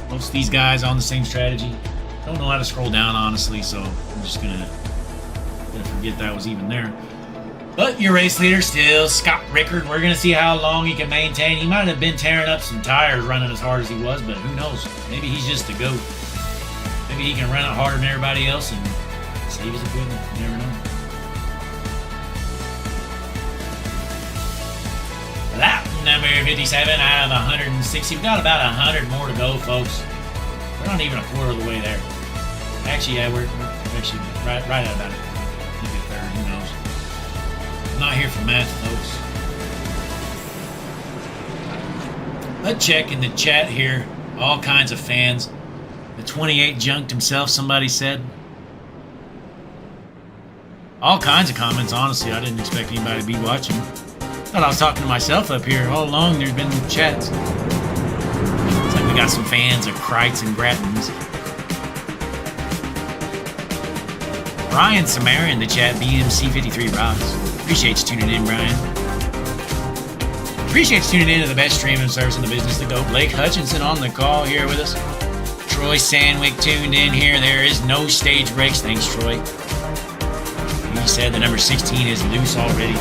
Most of these guys on the same strategy. Don't know how to scroll down, honestly, so I'm just gonna forget that was even there. But your race leader still, Scott Rickard. We're gonna see how long he can maintain. He might have been tearing up some tires running as hard as he was, but who knows? Maybe he's just a goat. Maybe he can run it harder than everybody else and save his equipment. You never know. Lap number 57 out of 160. We've got about 100 more to go, folks. We're not even a quarter of the way there. Actually, yeah, we're actually right at about it. Maybe a third, who knows. I'm not here for math, folks. Let's check in the chat here. All kinds of fans. The 28 junked himself, somebody said. All kinds of comments, honestly. I didn't expect anybody to be watching. Thought I was talking to myself up here. All along there's been chats. Looks like we got some fans of Kreitz and Grattens. Brian Samara in the chat, BMC53 Rocks. Appreciate you tuning in, Brian. Appreciate you tuning in to the best streaming service in the business to go. Blake Hutchinson on the call here with us. Troy Sandwick tuned in here. There is no stage breaks. Thanks, Troy. He said the number 16 is loose already.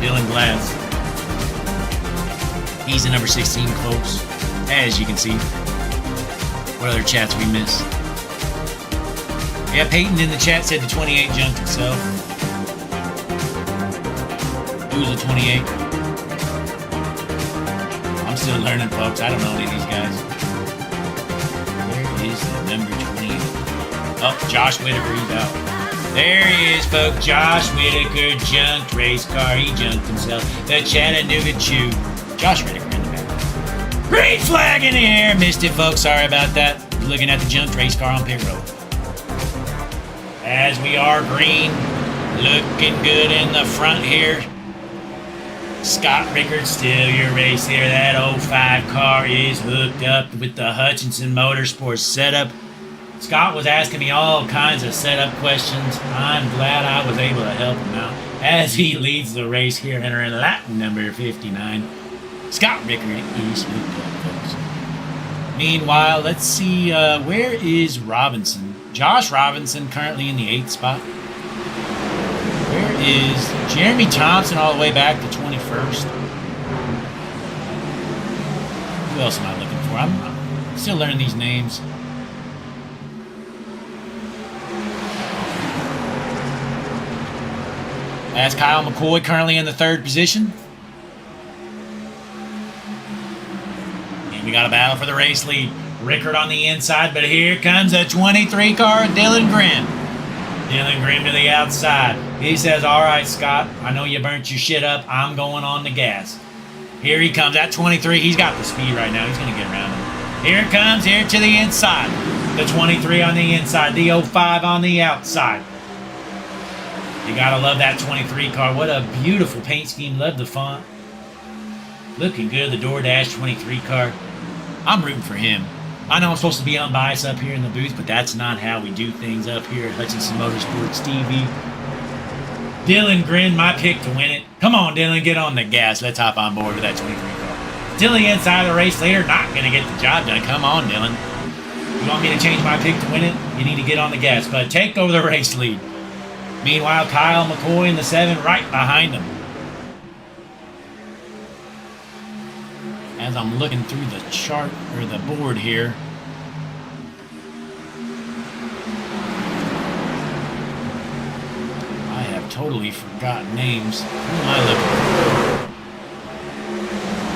Dylan Glass. He's the number 16, folks. As you can see. What other chats we missed? Yeah, Peyton in the chat said the 28 junked himself. Who's the 28? I'm still learning, folks. I don't know any of these guys. Where is the number 28? Oh, Josh Whitaker, he's out. There he is, folks. Josh Whitaker junked race car. He junked himself. The Chattanooga Chew. Josh Whitaker in the back. Green flag in the air. Missed it, folks. Sorry about that. Looking at the junked race car on pit road. As we are green. Looking good in the front here. Scott Rickard still your race here. That 05 car is hooked up with the Hutchinson Motorsports setup. Scott was asking me all kinds of setup questions. I'm glad I was able to help him out as he leads the race here, entering lap number 59. Scott Rickard is hooked up, folks. Meanwhile, let's see, where is Robinson? Josh Robinson currently in the 8th spot. Where is Jeremy Thompson all the way back to 21st? Who else am I looking for? I'm still learning these names. That's Kyle McCoy currently in the 3rd position. And we got a battle for the race lead. Rickard on the inside, but here comes a 23 car, Dylan Grimm. Dylan Grimm to the outside. He says, all right, Scott, I know you burnt your shit up. I'm going on the gas. Here he comes at 23. He's got the speed right now. He's going to get around him. Here it comes, here to the inside. The 23 on the inside, the 05 on the outside. You gotta love that 23 car. What a beautiful paint scheme. Love the font. Looking good, the DoorDash 23 car. I'm rooting for him. I know I'm supposed to be unbiased up here in the booth, but that's not how we do things up here at Hutchinson Motorsports TV. Dylan Grin, my pick to win it. Come on, Dylan, get on the gas. Let's hop on board with that 23 car. Still the inside of the race leader, not going to get the job done. Come on, Dylan. You want me to change my pick to win it? You need to get on the gas, but take over the race lead. Meanwhile, Kyle McCoy in the 7 right behind him. As I'm looking through the chart or the board here, I have totally forgotten names. Who am I looking for?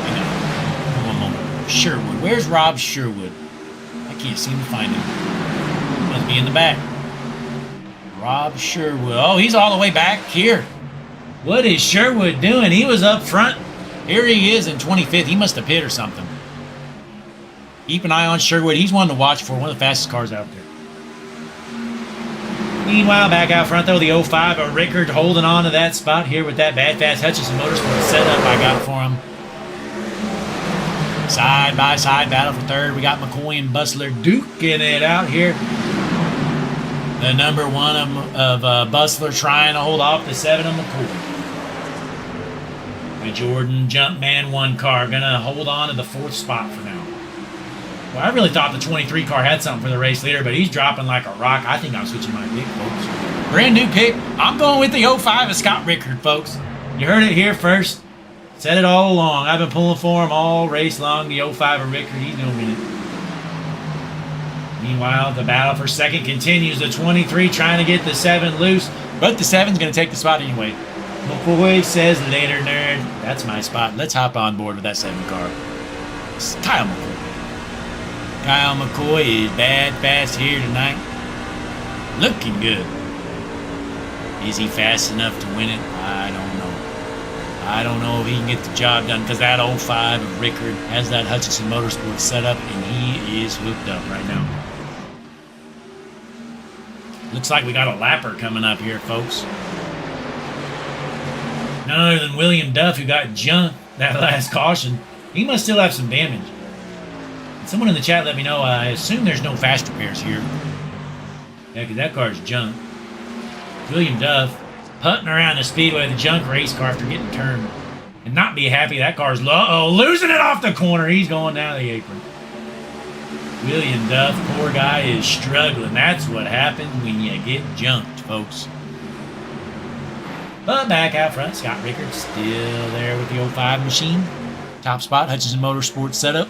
Hang on. One moment. Sherwood. Where's Rob Sherwood? I can't seem to find him. He must be in the back. Rob Sherwood. Oh, he's all the way back here. What is Sherwood doing? He was up front. Here he is in 25th. He must have hit or something. Keep an eye on Sherwood. He's one to watch for. One of the fastest cars out there. Meanwhile, back out front, though, the 05 of Rickard holding on to that spot here with that bad fast Hutchinson Motorsports setup I got for him. Side by side battle for third. We got McCoy and Bustler duking it out here. The number 1 of Bustler trying to hold off the 7 of McCoy. The Jordan Jumpman 1 car gonna hold on to the 4th spot for now. Well, I really thought the 23 car had something for the race leader, but he's dropping like a rock. I think I'm switching my pick, folks. Brand new pick. I'm going with the 05 of Scott Rickard, folks. You heard it here first. Said it all along. I've been pulling for him all race long. The 05 of Rickard, he's gonna win it. Meanwhile, the battle for second continues. The 23 trying to get the 7 loose, but the 7's gonna take the spot anyway. McCoy says later, nerd. That's my spot. Let's hop on board with that 7 car. It's Kyle McCoy. Kyle McCoy is bad fast here tonight. Looking good. Is he fast enough to win it? I don't know. I don't know if he can get the job done because that 05 of Rickard has that Hutchinson Motorsports set up and he is hooked up right now. Looks like we got a lapper coming up here, folks. None other than William Duff, who got junked that last caution. He must still have some damage. Someone in the chat let me know. I assume there's no fast repairs here. Yeah, because that car's junk. William Duff putting around the Speedway, the junk race car after getting turned. And not be happy that car's losing it off the corner. He's going down the apron. William Duff, poor guy, is struggling. That's what happens when you get junked, folks. But back out front, Scott Rickard still there with the 05 machine. Top spot, Hutchinson Motorsports setup.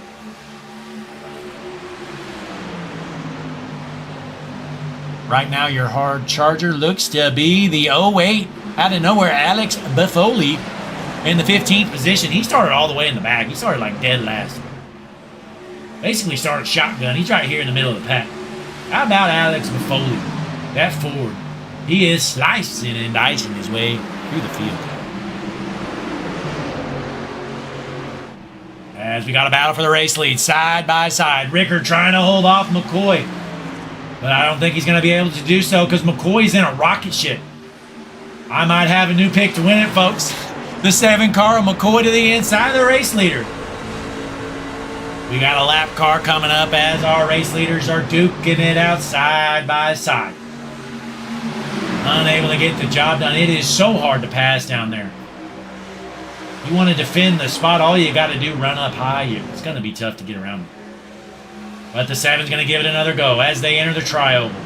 Right now, your hard charger looks to be the 08. Out of nowhere, Alex Buffoli in the 15th position. He started all the way in the back. He started like dead last. Basically started shotgun. He's right here in the middle of the pack. How about Alex Buffoli? That Ford. He is slicing and dicing his way through the field. As we got a battle for the race lead, side by side. Rickard trying to hold off McCoy. But I don't think he's going to be able to do so because McCoy's in a rocket ship. I might have a new pick to win it, folks. The 7 car of McCoy to the inside of the race leader. We got a lap car coming up as our race leaders are duking it out side by side. Unable to get the job done. It is so hard to pass down there. You want to defend the spot, all you got to do, run up high. It's going to be tough to get around. But the 7's going to give it another go as they enter the tri-oval.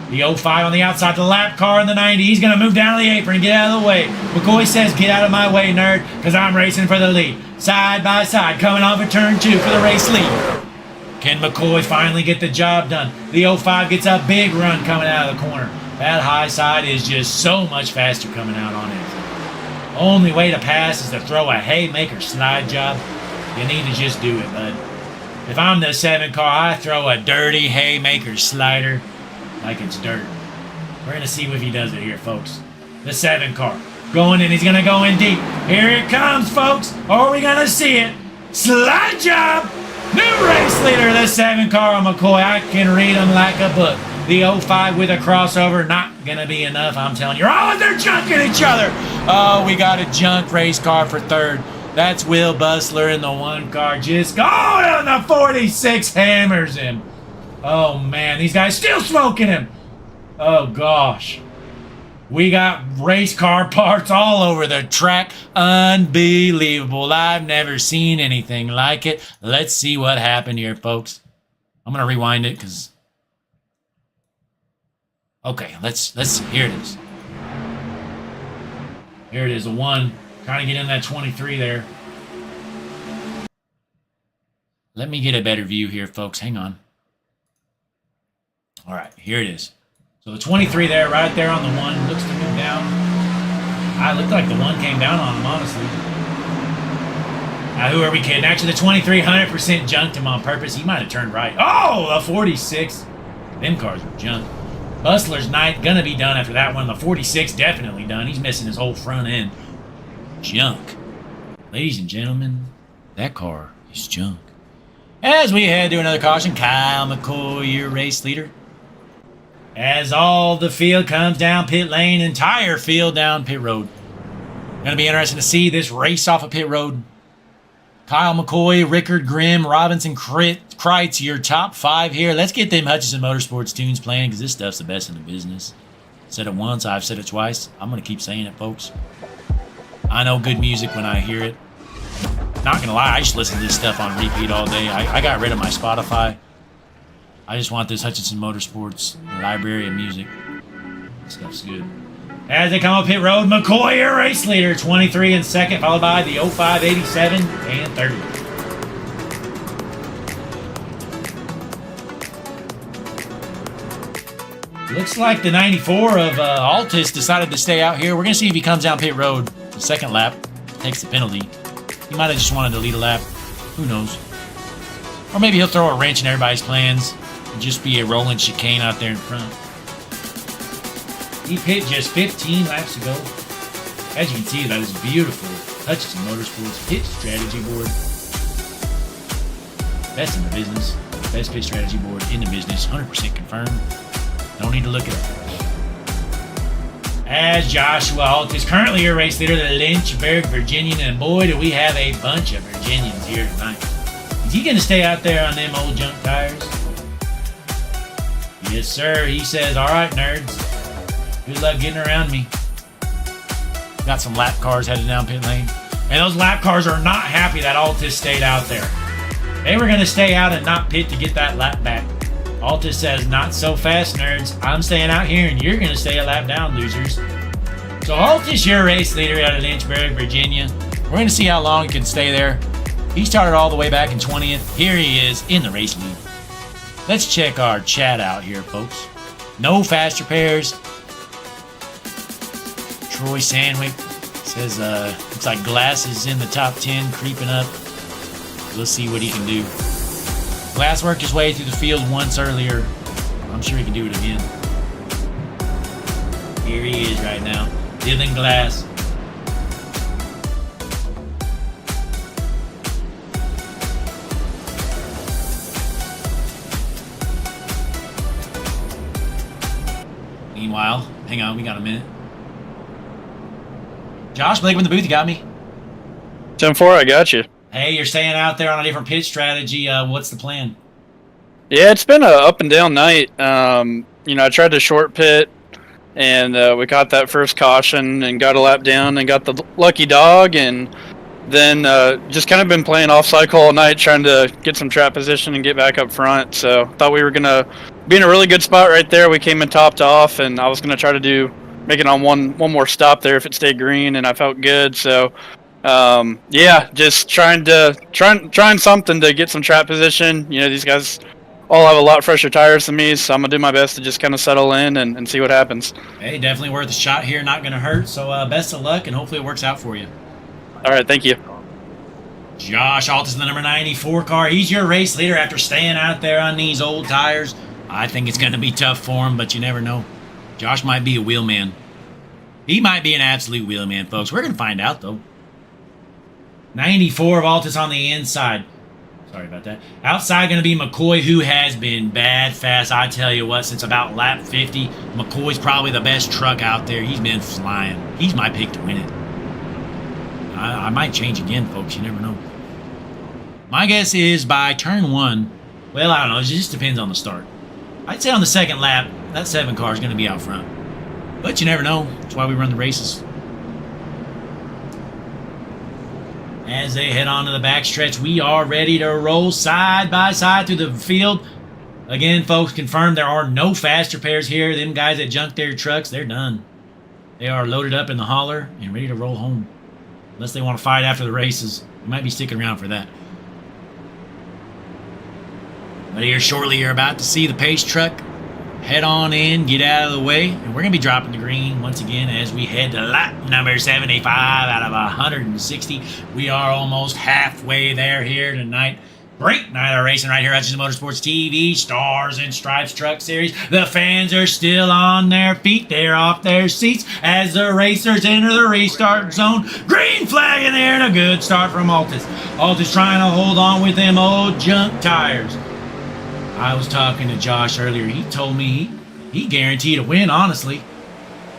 The 05 on the outside, the lap car in the 90. He's going to move down to the apron and get out of the way. McCoy says, get out of my way, nerd, because I'm racing for the lead. Side by side, coming off of turn 2 for the race lead. Can McCoy finally get the job done? The 05 gets a big run coming out of the corner. That high side is just so much faster coming out on it. Only way to pass is to throw a haymaker slide job. You need to just do it, bud. If I'm the 7 car, I throw a dirty haymaker slider like it's dirt. We're going to see if he does it here, folks. The 7 car going in. He's going to go in deep. Here it comes, folks. Are we going to see it? Slide job. New race leader, the 7 car on McCoy. I can read them like a book. The 05 with a crossover, not going to be enough, I'm telling you. Oh, they're junking each other. Oh, we got a junk race car for third. That's Will Bustler in the 1 car. Just going on the 46, hammers him. Oh, man, these guys still smoking him. Oh, gosh. We got race car parts all over the track. Unbelievable. I've never seen anything like it. Let's see what happened here, folks. I'm going to rewind it because... Okay, let's here it is. Here it is, a 1. Trying to get in that 23 there. Let me get a better view here, folks. Hang on. All right, here it is. So the 23 there, right there on the 1, looks to move down. It looked like the 1 came down on him, honestly. Now, who are we kidding? Actually, the 23 100% junked him on purpose. He might have turned right. Oh, the 46. Them cars were junk. Bustler's night gonna be done after that one. The 46 definitely done. He's missing his whole front end. Junk. Ladies and gentlemen, that car is junk. As we head to another caution, Kyle McCoy, your race leader. As all the field comes down pit lane, entire field down pit road. Gonna be interesting to see this race off of pit road. Kyle McCoy, Rickard Grimm, Robinson, Kreitz, your top 5 here. Let's get them Hutchinson Motorsports tunes playing because this stuff's the best in the business. Said it once, I've said it twice. I'm going to keep saying it, folks. I know good music when I hear it. Not going to lie, I just listen to this stuff on repeat all day. I got rid of my Spotify. I just want this Hutchinson Motorsports library of music. This stuff's good. As they come up pit road, McCoy, your race leader, 23 in second, followed by the 05, 87, and 30. Looks like the 94 of Altus decided to stay out here. We're going to see if he comes down pit road the second lap, takes the penalty. He might have just wanted to lead a lap. Who knows? Or maybe he'll throw a wrench in everybody's plans and just be a rolling chicane out there in front. He pit just 15 laps ago. As you can see, that is beautiful. Hutchinson Motorsports pit strategy board. Best in the business. Best pit strategy board in the business. 100% confirmed. Don't need to look it up. As Joshua Alt is currently your race leader, the Lynchburg Virginian, and boy, do we have a bunch of Virginians here tonight. Is he going to stay out there on them old junk tires? Yes, sir. He says, all right, nerds. Good luck getting around me. Got some lap cars headed down pit lane. And those lap cars are not happy that Altus stayed out there. They were going to stay out and not pit to get that lap back. Altus says, not so fast, nerds. I'm staying out here and you're going to stay a lap down, losers. So Altus, your race leader out of Lynchburg, Virginia. We're going to see how long he can stay there. He started all the way back in 20th. Here he is in the race lead. Let's check our chat out here, folks. No fast repairs. Troy Sandwick says, looks like Glass is in the top 10, creeping up. We'll see what he can do. Glass worked his way through the field once earlier. I'm sure he can do it again. Here he is right now. Dylan Glass. Meanwhile, hang on, we got a minute. Josh Blake in the booth, you got me? 10-4, I got you. Hey, you're staying out there on a different pitch strategy. What's the plan? Yeah, it's been a up and down night. I tried to short pit, and we got that first caution and got a lap down and got the lucky dog, and then just kind of been playing off cycle all night, trying to get some trap position and get back up front. So thought we were gonna be in a really good spot right there. We came in topped off, and I was gonna try to make it on one more stop there if it stayed green, and I felt good. So just trying something to get some trap position. These guys all have a lot fresher tires than me, so I'm gonna do my best to just kind of settle in and see what happens. Hey, definitely worth a shot here. Not gonna hurt. So best of luck, and hopefully it works out for you. All right, thank you. Josh Altus in the number 94 car. He's your race leader after staying out there on these old tires. I think it's gonna be tough for him, but you never know. Josh might be a wheelman. He might be an absolute wheelman, folks. We're gonna find out though. 94 of Altus on the inside. Sorry about that. Outside going to be McCoy, who has been bad fast. I tell you what, since about lap 50, McCoy's probably the best truck out there. He's been flying. He's my pick to win it. I might change again, folks. You never know. My guess is by turn 1, well, I don't know. It just depends on the start. I'd say on the second lap, that 7 car is going to be out front. But you never know. That's why we run the races. As they head on to the backstretch, we are ready to roll side by side through the field. Again, folks, confirmed there are no faster pairs here. Them guys that junked their trucks, they're done. They are loaded up in the hauler and ready to roll home. Unless they want to fight after the races. They might be sticking around for that. But here shortly, you're about to see the pace truck head on in, get out of the way, and we're going to be dropping the green once again as we head to lap number 75 out of 160. We are almost halfway there here tonight. Great night of racing right here at Hutchinson Motorsports TV, Stars and Stripes Truck Series. The fans are still on their feet. They're off their seats as the racers enter the restart zone. Green flag in there and a good start from Altus. Altus trying to hold on with them old junk tires. I was talking to Josh earlier. He told me he guaranteed a win, honestly.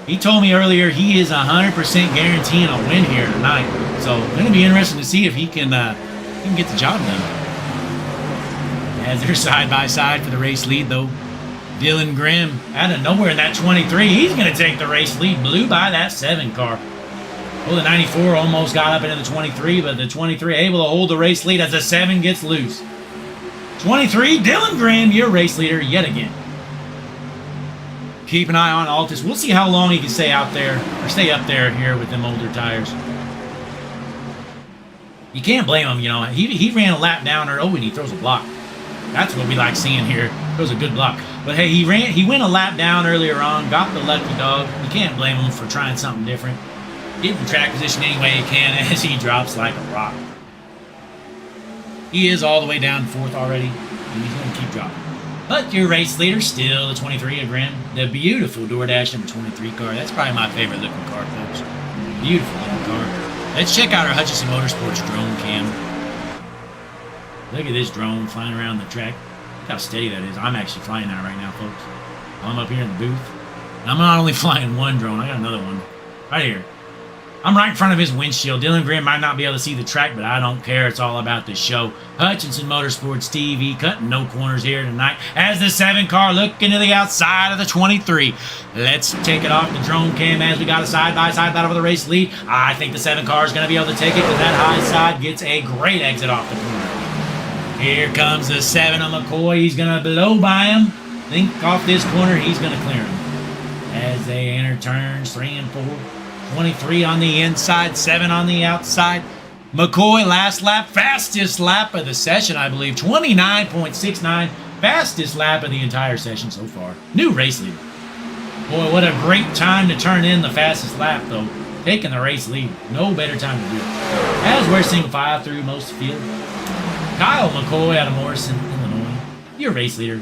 He told me earlier he is 100% guaranteeing a win here tonight. So it's going to be interesting to see if he can get the job done. As they're side by side for the race lead, though. Dylan Grimm out of nowhere in that 23. He's going to take the race lead. Blew by that 7 car. Well, the 94 almost got up into the 23, but the 23 able to hold the race lead as the 7 gets loose. 23, Dylan Grimm, your race leader yet again. Keep an eye on Altus. We'll see how long he can stay out there, or stay up there here with them older tires. You can't blame him, you know. He ran a lap down, and he throws a block. That's what we like seeing here. Throws a good block. But hey, he went a lap down earlier on, got the lucky dog. You can't blame him for trying something different. Get in track position any way he can as he drops like a rock. He is all the way down 4th already, and he's going to keep dropping. But your race leader, still the 23 of Grimm. The beautiful DoorDash number 23 car. That's probably my favorite looking car, folks. Beautiful looking car. Let's check out our Hutchinson Motorsports drone cam. Look at this drone flying around the track. Look how steady that is. I'm actually flying that right now, folks. I'm up here in the booth. And I'm not only flying one drone, I got another one right here. I'm right in front of his windshield. Dylan Grimm might not be able to see the track, but I don't care. It's all about the show. Hutchinson Motorsports TV cutting no corners here tonight as the 7 car looking to the outside of the 23. Let's take it off the drone cam as we got a side-by-side battle for the race lead. I think the 7 car is going to be able to take it because that high side gets a great exit off the corner. Here comes the 7 of McCoy. He's going to blow by him. Think off this corner. He's going to clear him as they enter turns 3 and 4. 23 on the inside, 7 on the outside. McCoy, last lap, fastest lap of the session, I believe. 29.69, fastest lap of the entire session so far. New race leader. Boy, what a great time to turn in the fastest lap, though. Taking the race lead. No better time to do it. As we're single file through most of the field. Kyle McCoy out of Morrison, Illinois. Your race leader.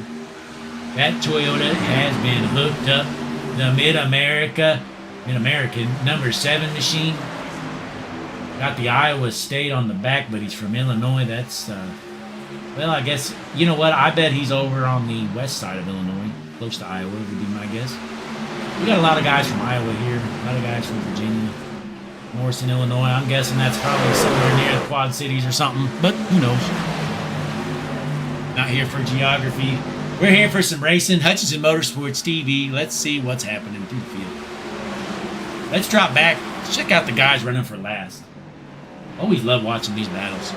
That Toyota has been hooked up. The Mid-American number 7 machine. Got the Iowa State on the back, but he's from Illinois. That's, well, I guess, you know what? I bet he's over on the west side of Illinois, close to Iowa would be my guess. We got a lot of guys from Iowa here, a lot of guys from Virginia, Morrison, Illinois. I'm guessing that's probably somewhere near the Quad Cities or something, but who knows? Not here for geography. We're here for some racing. Hutchinson Motorsports TV. Let's see what's happening through the field. Let's drop back. Let's check out the guys running for last. Always love watching these battles.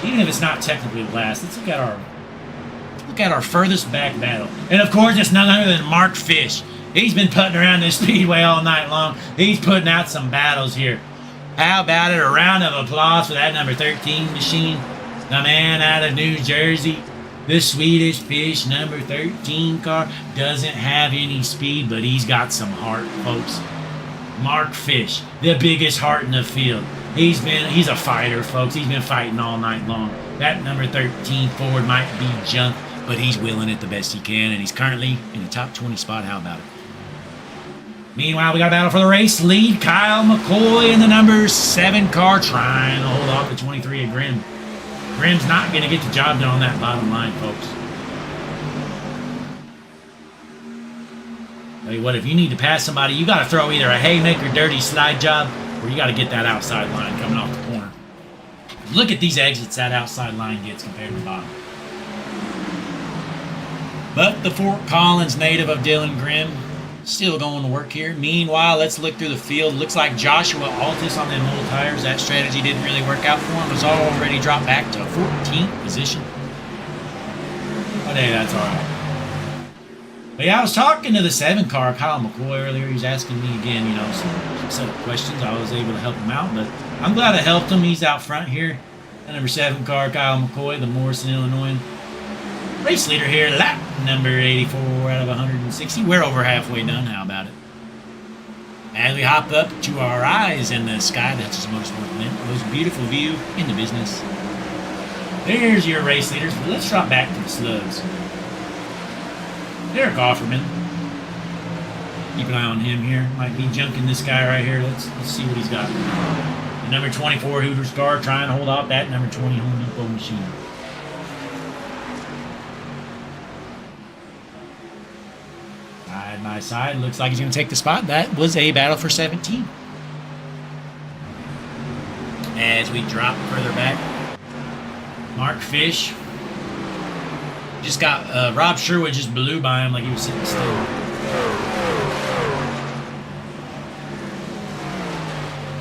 Even if it's not technically last, let's look at our furthest back battle. And of course, it's none other than Mark Fish. He's been putting around this Speedway all night long. He's putting out some battles here. How about it? A round of applause for that number 13 machine. The man out of New Jersey. The Swedish Fish number 13 car doesn't have any speed, but he's got some heart, folks. Mark Fish, the biggest heart in the field. He's a fighter, folks. He's been fighting all night long. That number 13 Ford might be junk, but he's willing it the best he can, and he's currently in the top 20 spot. How about it? Meanwhile, we got a battle for the race lead. Kyle McCoy in the number 7 car trying to hold off the 23 of Grimm. Grimm's not going to get the job done on that bottom line, folks. Tell you what, if you need to pass somebody, you got to throw either a haymaker dirty slide job or you got to get that outside line coming off the corner. Look at these exits that outside line gets compared to the bottom. But the Fort Collins native of Dylan Grimm still going to work here. Meanwhile, let's look through the field. Looks like Joshua Altus on them old tires. That strategy didn't really work out for him. Was already dropped back to 14th position. But hey, that's all right. But yeah, I was talking to the 7 car, Kyle McCoy, earlier. He was asking me again, you know, some set of questions. I was able to help him out, but I'm glad I helped him. He's out front here. The number 7 car, Kyle McCoy, the Morrison, Illinois race leader here, lap number 84 out of 160. We're over halfway done. How about it? As we hop up to our eyes in the sky, that's just Motorsports. Most beautiful view in the business. There's your race leaders. But let's drop back to the slugs. Derek Offerman. Keep an eye on him here. Might be junking this guy right here. Let's see what he's got. The number 24 Hooters car trying to hold off that number 20 Home Depot machine. Side by side, looks like he's going to take the spot. That was a battle for 17. As we drop further back, Mark Fish just got Rob Sherwood just blew by him like he was sitting still.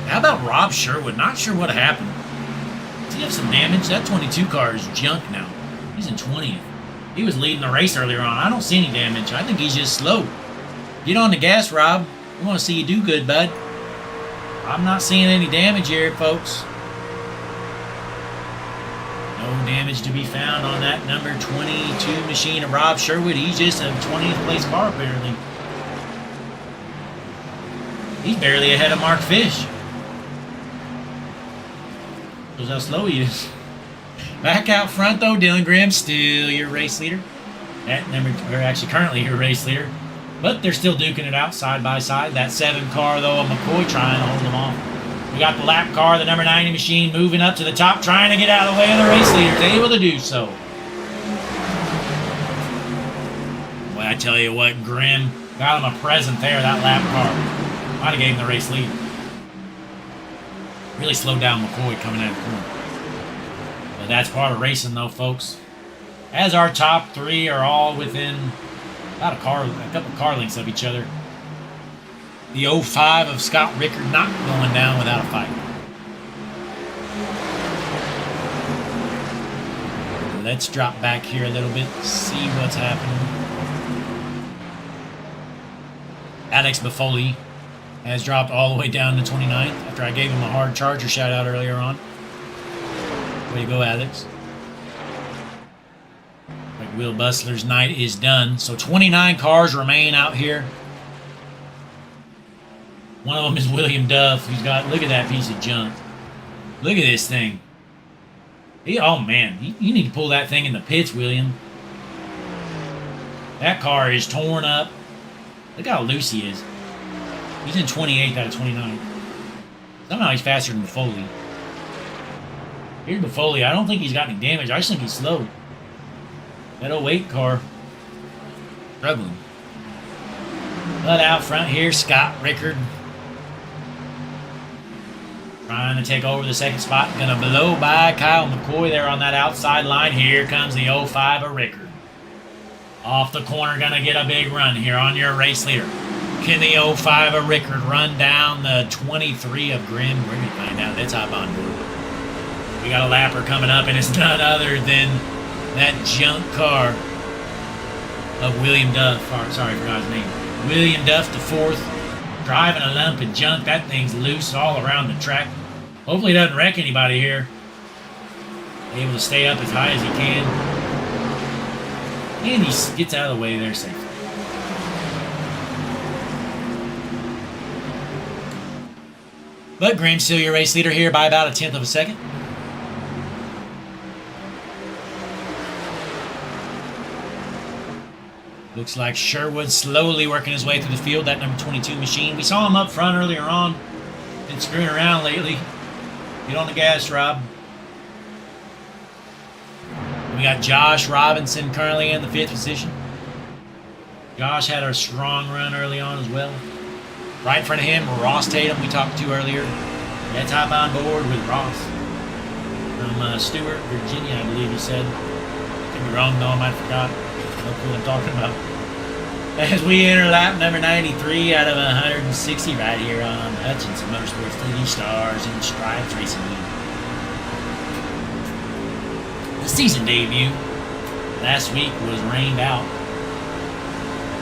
How about Rob Sherwood? Not sure what happened. Does he have some damage? That 22 car is junk now. He's in 20th. He was leading the race earlier on. I don't see any damage. I think he's just slow. Get on the gas, Rob. We want to see you do good, bud. I'm not seeing any damage here, folks. No damage to be found on that number 22 machine of Rob Sherwood. He's just a 20th place car, apparently. He's barely ahead of Mark Fish. Shows how slow he is. Back out front, though, Dylan Grimm, still your race leader. At number, or actually currently your race leader. But they're still duking it out side by side. That 7 car, though, of McCoy trying to hold them off. We got the lap car, the number 90 machine, moving up to the top, trying to get out of the way of the race leaders. Able to do so. Boy, I tell you what, Grimm got him a present there, that lap car. Might have gave him the race lead. Really slowed down McCoy coming out of the corner. But that's part of racing, though, folks. As our top 3 are all within about a couple car lengths of each other. The 05 of Scott Rickard not going down without a fight. Let's drop back here a little bit, see what's happening. Alex Buffoli has dropped all the way down to 29th after I gave him a hard Charger shout out earlier on. Way to go, Alex. Like Will Bustler's night is done. So 29 cars remain out here. One of them is William Duff, who's got, look at that piece of junk. Look at this thing. Oh man, you need to pull that thing in the pits, William. That car is torn up. Look how loose he is. He's in 28th out of 29. Somehow he's faster than Buffoli. Here's Buffoli. I don't think he's got any damage. I just think he's slow. That 08 car. Struggling. But out front here, Scott Rickard. Trying to take over the second spot. Gonna blow by Kyle McCoy there on that outside line. Here comes the 05 of Rickard. Off the corner, gonna get a big run here on your race leader. Can the 05 of Rickard run down the 23 of Grimm? We're gonna find out. Let's hop on board. We got a lapper coming up, and it's none other than that junk car of William Duff. Sorry, I forgot his name. William Duff, the 4th. Driving a lump of junk. That thing's loose all around the track. Hopefully he doesn't wreck anybody here. Able to stay up as high as he can. And he gets out of the way there safely. But Grimm's still your race leader here by about a 10th of a second. Looks like Sherwood slowly working his way through the field, that number 22 machine. We saw him up front earlier on. Been screwing around lately. Get on the gas, Rob. We got Josh Robinson currently in the 5th position. Josh had a strong run early on as well. Right in front of him, Ross Tatum, we talked to earlier. Let's hop on board with Ross. From Stewart, Virginia, I believe he said. Could be wrong though, I might have forgot. Know who I'm talking about. As we enter lap number 93 out of 160 right here on Hutchinson Motorsports TV Stars and Stripes Racing League. The season debut last week was rained out.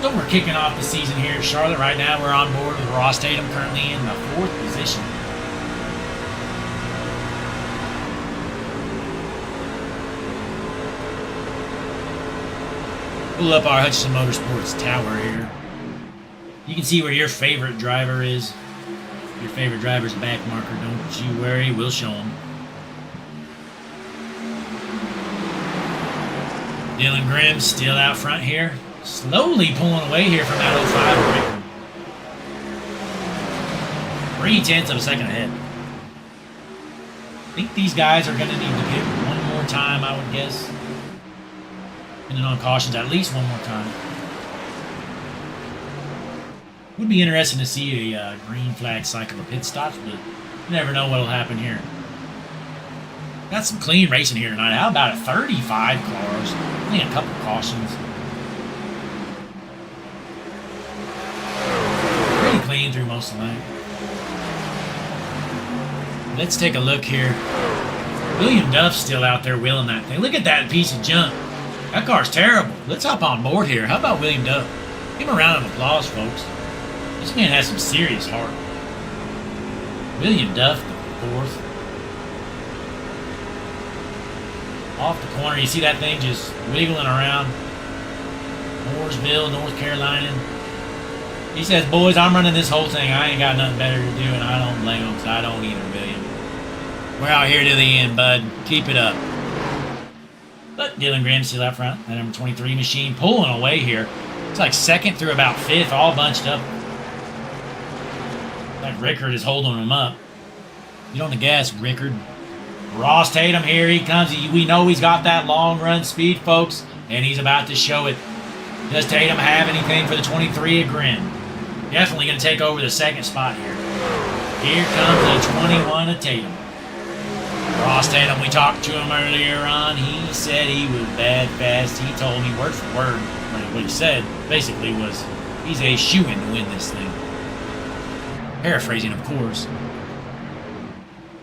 So we're kicking off the season here in Charlotte. Right now we're on board with Ross Tatum, currently in the 4th position. Pull up our Hutchinson Motorsports tower here. You can see where your favorite driver is. Your favorite driver's back marker, don't you worry, we'll show him. Dylan Grimm still out front here. Slowly pulling away here from that 05 Rickard. 3/10 of a second ahead. I think these guys are going to need to get one more time, I would guess. Depending on cautions, at least one more time. Would be interesting to see a green flag cycle of pit stops, but you never know what will happen here. Got some clean racing here tonight. How about 35 cars? Only a couple cautions. Pretty clean through most of the night. Let's take a look here. William Duff's still out there wheeling that thing. Look at that piece of junk. That car's terrible. Let's hop on board here. How about William Duff? Give him a round of applause, folks. This man has some serious heart. William Duff, the 4th. Off the corner, you see that thing just wiggling around. Mooresville, North Carolina. He says, boys, I'm running this whole thing. I ain't got nothing better to do, and I don't blame him, because I don't either, William. We're out here to the end, bud. Keep it up. But Dylan Grimm still out front. That number 23 machine pulling away here. It's like 2nd through about 5th, all bunched up. Like Rickard is holding him up. Get on the gas, Rickard. Ross Tatum, here he comes. We know he's got that long run speed, folks, and he's about to show it. Does Tatum have anything for the 23 at Grimm? Definitely going to take over the 2nd spot here. Here comes the 21 of Tatum. Ross Tatum, we talked to him earlier on. He said he was bad fast. He told me word for word what he said basically was he's a shoo-in to win this thing. Paraphrasing, of course.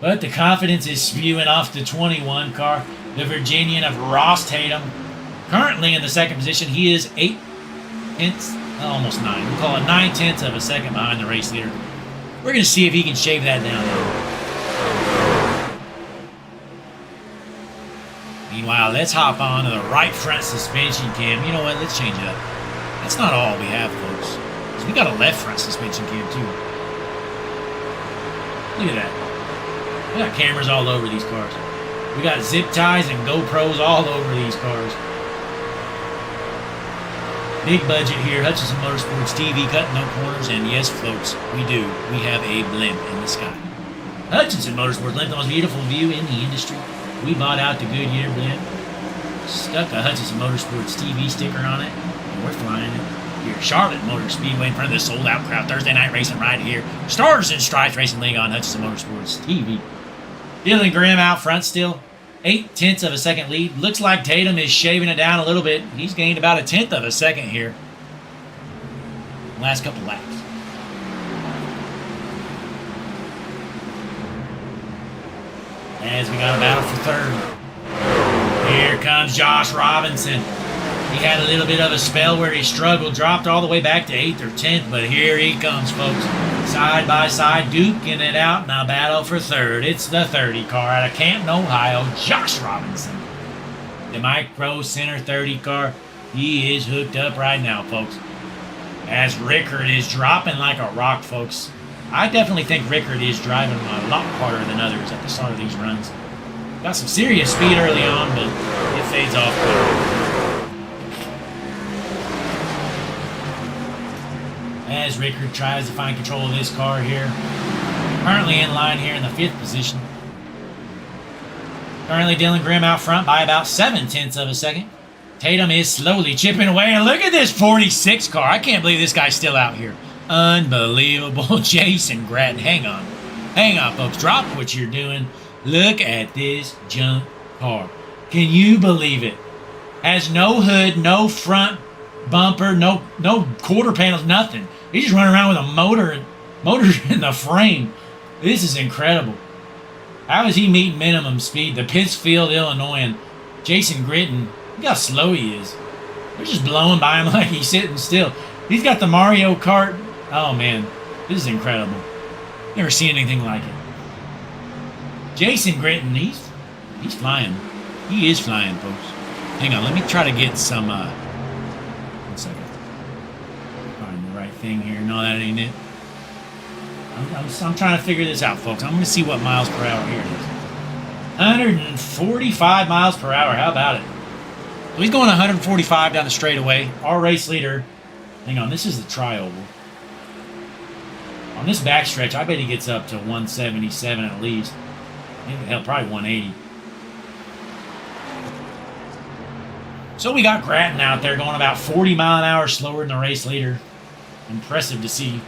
But the confidence is spewing off the 21 car. The Virginian of Ross Tatum. Currently in the 2nd position. He is 8/10, almost 9. We'll call it 9/10 of a second behind the race leader. We're going to see if he can shave that down. Meanwhile, let's hop on to the right front suspension cam. You know what? Let's change it up. That's not all we have, folks. 'Cause we got a left front suspension cam, too. Look at that. We got cameras all over these cars. We got zip ties and GoPros all over these cars. Big budget here. Hutchinson Motorsports TV, cutting no corners. And yes, folks, we do. We have a blimp in the sky. Hutchinson Motorsports, blimp, the most beautiful view in the industry. We bought out the Goodyear blimp, stuck a Hutchinson Motorsports TV sticker on it, and we're flying it here. Charlotte Motor Speedway in front of this sold-out crowd. Thursday night racing right here. Stars and Stripes Racing League on Hutchinson Motorsports TV. Dylan Grimm out front still. 8/10 of a second lead. Looks like Tatum is shaving it down a little bit. He's gained about 1/10 of a second here. Last couple laps. As we got a battle for 3rd. Here comes Josh Robinson. He had a little bit of a spell where he struggled, dropped all the way back to 8th or 10th, but here he comes, folks. Side by side, duking it out in a battle for 3rd. It's the 30 car out of Canton, Ohio, Josh Robinson. The Micro Center 30 car, he is hooked up right now, folks. As Rickard is dropping like a rock, folks. I definitely think Rickard is driving a lot harder than others at the start of these runs. Got some serious speed early on, but it fades off quickly. As Rickard tries to find control of this car here. Currently in line here in the 5th position. Currently, Dylan Grimm out front by about 7/10 of a second. Tatum is slowly chipping away. And look at this 46 car. I can't believe this guy's still out here. Unbelievable. Jason Gratton. Hang on. Hang on, folks. Drop what you're doing. Look at this junk car. Can you believe it? Has no hood, no front bumper, no quarter panels, nothing. He's just running around with a motor in the frame. This is incredible. How is he meeting minimum speed? The Pittsfield, Illinois, and Jason Gritton. Look how slow he is. They're just blowing by him like he's sitting still. He's got the Mario Kart. Oh, man. This is incredible. Never seen anything like it. Jason Gritton, he's flying. He is flying, folks. Hang on, let me try to get some, 1 second. Find the right thing here. No, that ain't it. I'm trying to figure this out, folks. I'm going to see what miles per hour here it is. 145 miles per hour. How about it? So he's going 145 down the straightaway. Our race leader. Hang on, this is the tri-oval. On this backstretch, I bet he gets up to 177 at least. Maybe, hell, probably 180. So we got Gratton out there going about 40 mile an hour slower than the race leader. Impressive to see.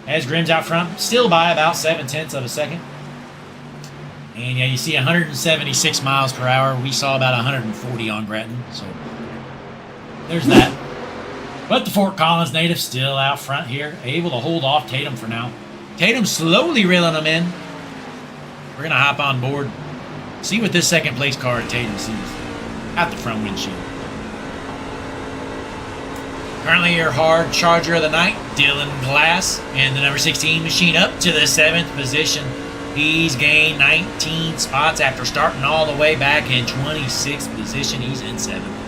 As Grimm's out front, still by about 7/10 of a second. And yeah, you see 176 miles per hour. We saw about 140 on Gratton. So there's that. But the Fort Collins native still out front here, able to hold off Tatum for now. Tatum slowly reeling them in. We're going to hop on board. See what this second place car at Tatum sees. Out the front windshield. Currently your hard charger of the night, Dylan Glass, and the number 16 machine up to the 7th position. He's gained 19 spots after starting all the way back in 26th position. He's in 7th.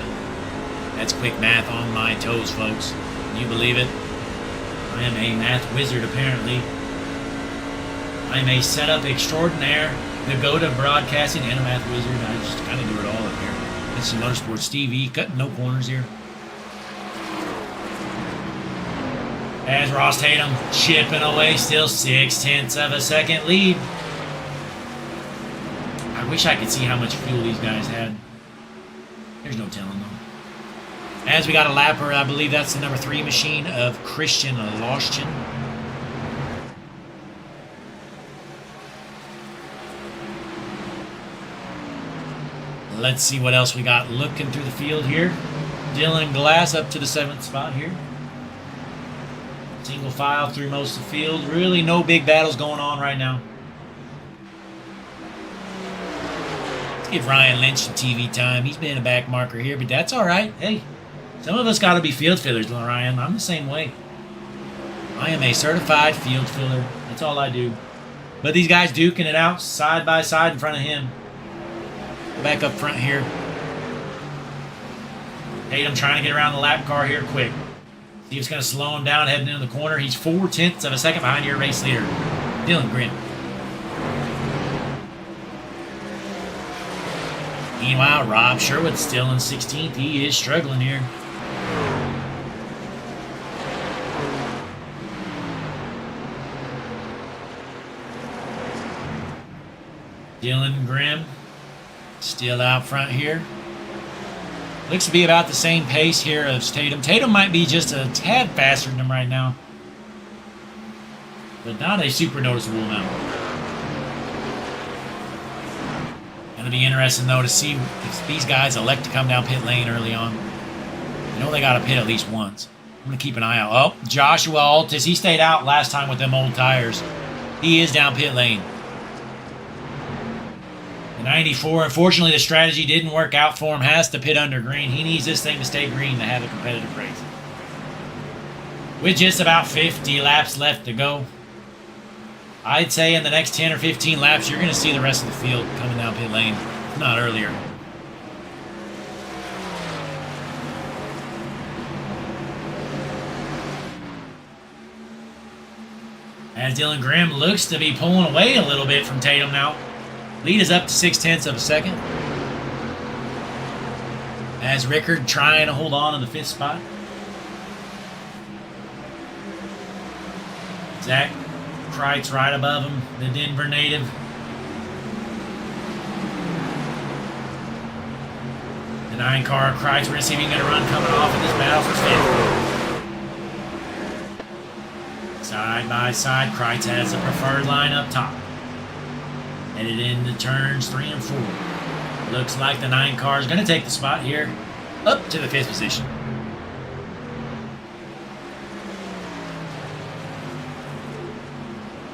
That's quick math on my toes, folks. Can you believe it? I am a math wizard, apparently. I am a setup extraordinaire, the go-to broadcasting and a math wizard. I just kind of do it all up here. This is Motorsports TV, cutting no corners here. As Ross Tatum chipping away, still 6/10 of a second lead. I wish I could see how much fuel these guys had. There's no telling though. As we got a lapper, I believe that's the number 3 machine of Christian Loschin. Let's see what else we got looking through the field here. Dylan Glass up to the 7th spot here. Single file through most of the field. Really no big battles going on right now. Let's give Ryan Lynch some TV time. He's been a back marker here, but that's all right. Hey, some of us got to be field fillers, Ryan. I'm the same way. I am a certified field filler. That's all I do. But these guys duking it out side by side in front of him. Back up front here. Tatum trying to get around the lap car here quick. See if it's going to slow him down heading into the corner. He's 4/10 of a second behind your race leader, Dylan Grimm. Meanwhile, Rob Sherwood's still in 16th. He is struggling here. Dylan Grimm still out front here. Looks to be about the same pace here as Tatum. Tatum might be just a tad faster than him right now, but not a super noticeable amount. Going to be interesting, though, to see if these guys elect to come down pit lane early on. I know they got to pit at least once. I'm going to keep an eye out. Oh, Joshua Altis, he stayed out last time with them old tires. He is down pit lane. 94, unfortunately, the strategy didn't work out for him. Has to pit under green. He needs this thing to stay green to have a competitive race. With just about 50 laps left to go, I'd say in the next 10 or 15 laps, you're going to see the rest of the field coming down pit lane, if not earlier. As Dylan Grimm looks to be pulling away a little bit from Tatum now. Lead is up to 6/10 of a second. As Rickard trying to hold on to the 5th spot. Zach Kreitz right above him, the Denver native. The 9 car, Kreitz. We're going to see if he can get a run coming off in this battle for 5th. Side by side, Kreitz has the preferred line up top. Headed into turns 3 and 4. Looks like the 9 car is going to take the spot here up to the 5th position.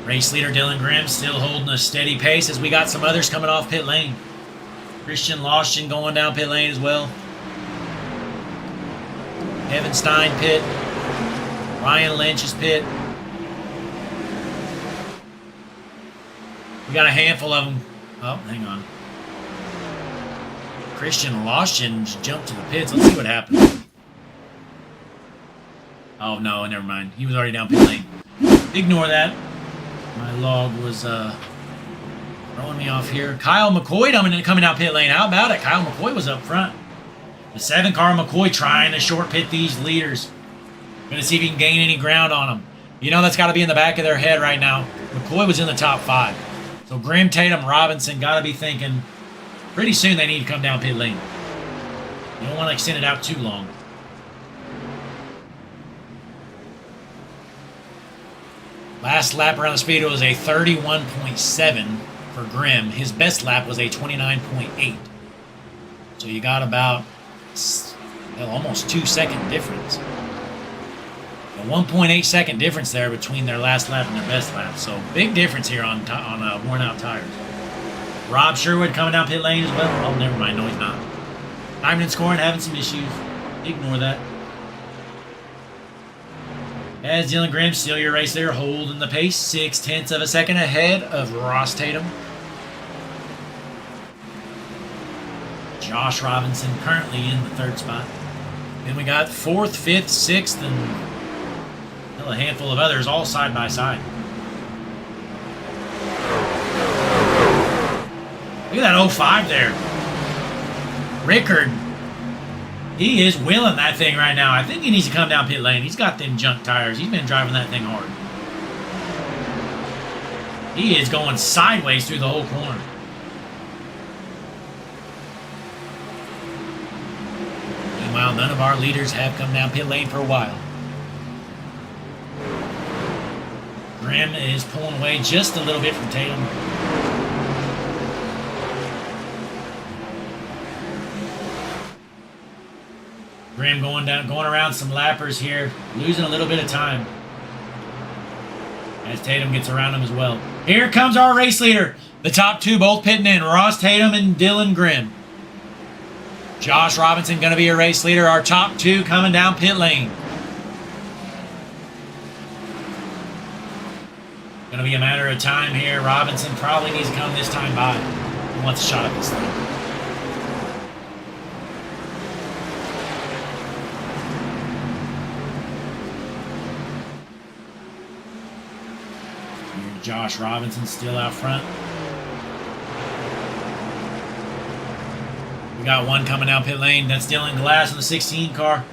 Race leader Dylan Grimm still holding a steady pace as we got some others coming off pit lane. Christian Loschen going down pit lane as well. Kevin Stein pit. Ryan Lynch is pit. We got a handful of them. Oh, hang on. Christian Loschen jumped to the pits. Let's see what happened. Oh, no, never mind. He was already down pit lane. Ignore that. My log was throwing me off here. Kyle McCoy coming down pit lane. How about it? Kyle McCoy was up front. The 7 car McCoy trying to short pit these leaders. Going to see if he can gain any ground on them. You know that's got to be in the back of their head right now. McCoy was in the top 5. So Grimm, Tatum, Robinson got to be thinking pretty soon they need to come down pit lane. You don't want to extend it out too long. Last lap around the Speedway was a 31.7 for Grimm. His best lap was a 29.8. So you got about almost 2-second difference. A 1.8 second difference there between their last lap and their best lap. So big difference here on worn out tires. Rob Sherwood coming down pit lane as well. Oh, never mind. No, he's not. Timing and scoring having some issues. Ignore that. As Dylan Grimm, still your race there, holding the pace, 0.6 of a second ahead of Ross Tatum. Josh Robinson currently in the 3rd spot. Then we got 4th, 5th, 6th, and a handful of others all side by side. Look at that 05 there. Rickard. He is willing that thing right now. I think he needs to come down pit lane. He's got them junk tires. He's been driving that thing hard. He is going sideways through the whole corner. Meanwhile, none of our leaders have come down pit lane for a while. Grimm is pulling away just a little bit from Tatum. Grimm going around some lappers here, losing a little bit of time as Tatum gets around him as well. Here comes our race leader. The top 2 both pitting in, Ross Tatum and Dylan Grimm. Josh Robinson going to be a race leader. Our top 2 coming down pit lane. Going to be a matter of time here. Robinson probably needs to come this time by. He wants a shot at this thing. Josh Robinson still out front. We got one coming down pit lane. That's Dylan Glass in the 16 car.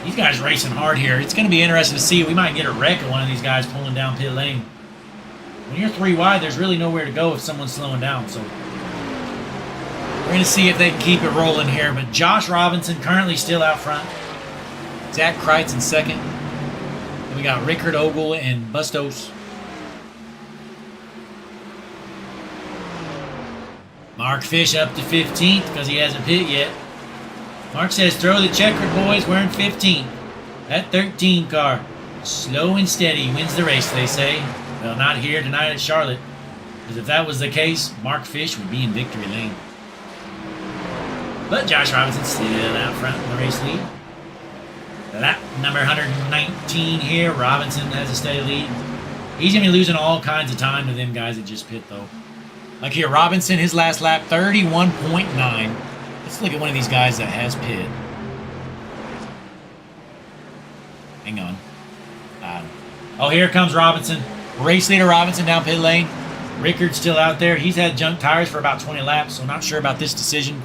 These guys racing hard here. It's going to be interesting to see. We might get a wreck of one of these guys pulling down pit lane. When you're 3 wide, there's really nowhere to go if someone's slowing down. So we're going to see if they can keep it rolling here. But Josh Robinson currently still out front. Zach Kreitz in 2nd. We got Rickard Ogle and Bustos. Mark Fish up to 15th because he hasn't pit yet. Mark says, throw the checkered boys, we're in 15th. That 13 car, slow and steady, wins the race, they say. Well, not here tonight at Charlotte. Because if that was the case, Mark Fish would be in victory lane. But Josh Robinson still out front in the race lead. Lap number 119 here. Robinson has a steady lead. He's going to be losing all kinds of time to them guys that just pit, though. Like here, Robinson, his last lap, 31.9. Let's look at one of these guys that has pit. Hang on. Oh, here comes Robinson. Race leader Robinson down pit lane. Rickard's still out there. He's had junk tires for about 20 laps, so not sure about this decision.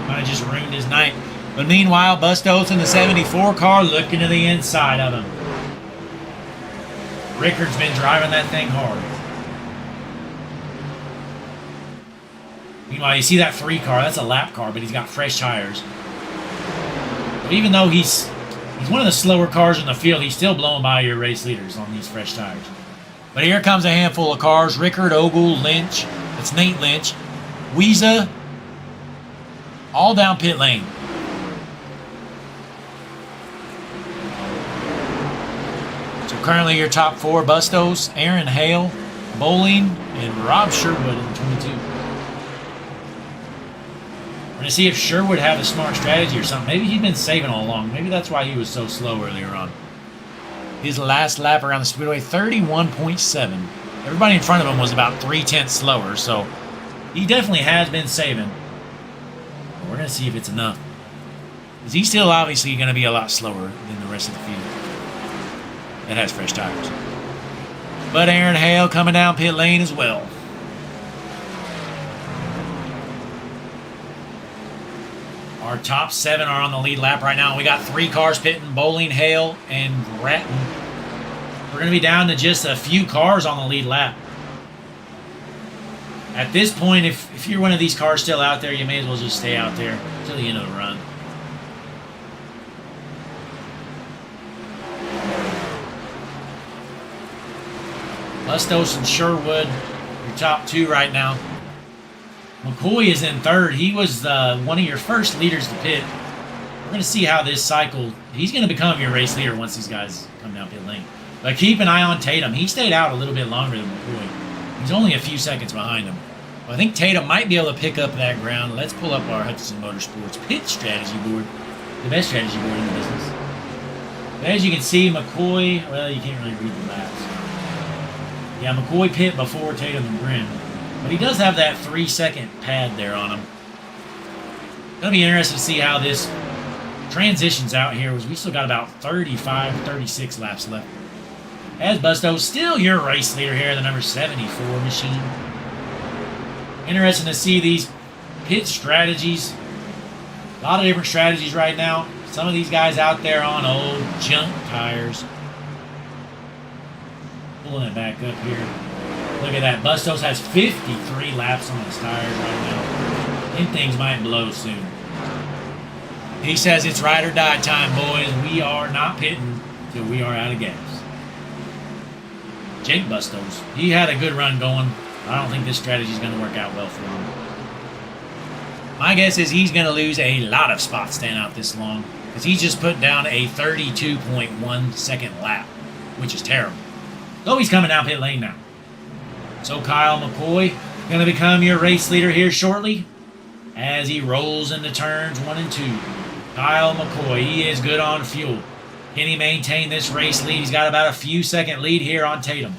Might have just ruined his night. But meanwhile, Bustos in the 74 car looking to the inside of him. Rickard's been driving that thing hard. Meanwhile, you see that 3 car, that's a lap car, but he's got fresh tires. But even though he's one of the slower cars in the field, he's still blowing by your race leaders on these fresh tires. But here comes a handful of cars. Rickard, Ogle, Lynch. That's Nate Lynch. Weeza. All down pit lane. So currently your top 4, Bustos, Aaron Hale, Bowling, and Rob Sherwood in the 22. We're going to see if Sherwood had a smart strategy or something. Maybe he'd been saving all along. Maybe that's why he was so slow earlier on. His last lap around the Speedway, 31.7. Everybody in front of him was about 3/10 slower, so he definitely has been saving. But we're going to see if it's enough. Because he's still obviously going to be a lot slower than the rest of the field. That has fresh tires. But Aaron Hale coming down pit lane as well. Our top 7 are on the lead lap right now. We got 3 cars pitting, Bowling, Hale, and Grattan. We're going to be down to just a few cars on the lead lap. At this point, if you're one of these cars still out there, you may as well just stay out there until the end of the run. Bustos and Sherwood, your top 2 right now. McCoy is in 3rd. He was one of your first leaders to pit. We're going to see how this cycle... He's going to become your race leader once these guys come down pit lane. But keep an eye on Tatum. He stayed out a little bit longer than McCoy. He's only a few seconds behind him. Well, I think Tatum might be able to pick up that ground. Let's pull up our Hutchinson Motorsports pit strategy board. The best strategy board in the business. But as you can see, McCoy... Well, you can't really read the laps. Yeah, McCoy pit before Tatum and Grimm. But he does have that 3-second pad there on him. It'll be interesting to see how this transitions out here. We still got about 35, 36 laps left. As Bustos, still your race leader here, the number 74 machine. Interesting to see these pit strategies. A lot of different strategies right now. Some of these guys out there on old junk tires. Pulling it back up here. Look at that. Bustos has 53 laps on his tires right now. Them things might blow soon. He says it's ride or die time, boys. We are not pitting till we are out of gas. Jake Bustos, he had a good run going. I don't think this strategy is going to work out well for him. My guess is he's going to lose a lot of spots staying out this long because he's just put down a 32.1 second lap, which is terrible. So he's coming down pit lane now. So Kyle McCoy going to become your race leader here shortly as he rolls into turns 1 and 2. Kyle McCoy, he is good on fuel. Can he maintain this race lead? He's got about a few second lead here on Tatum.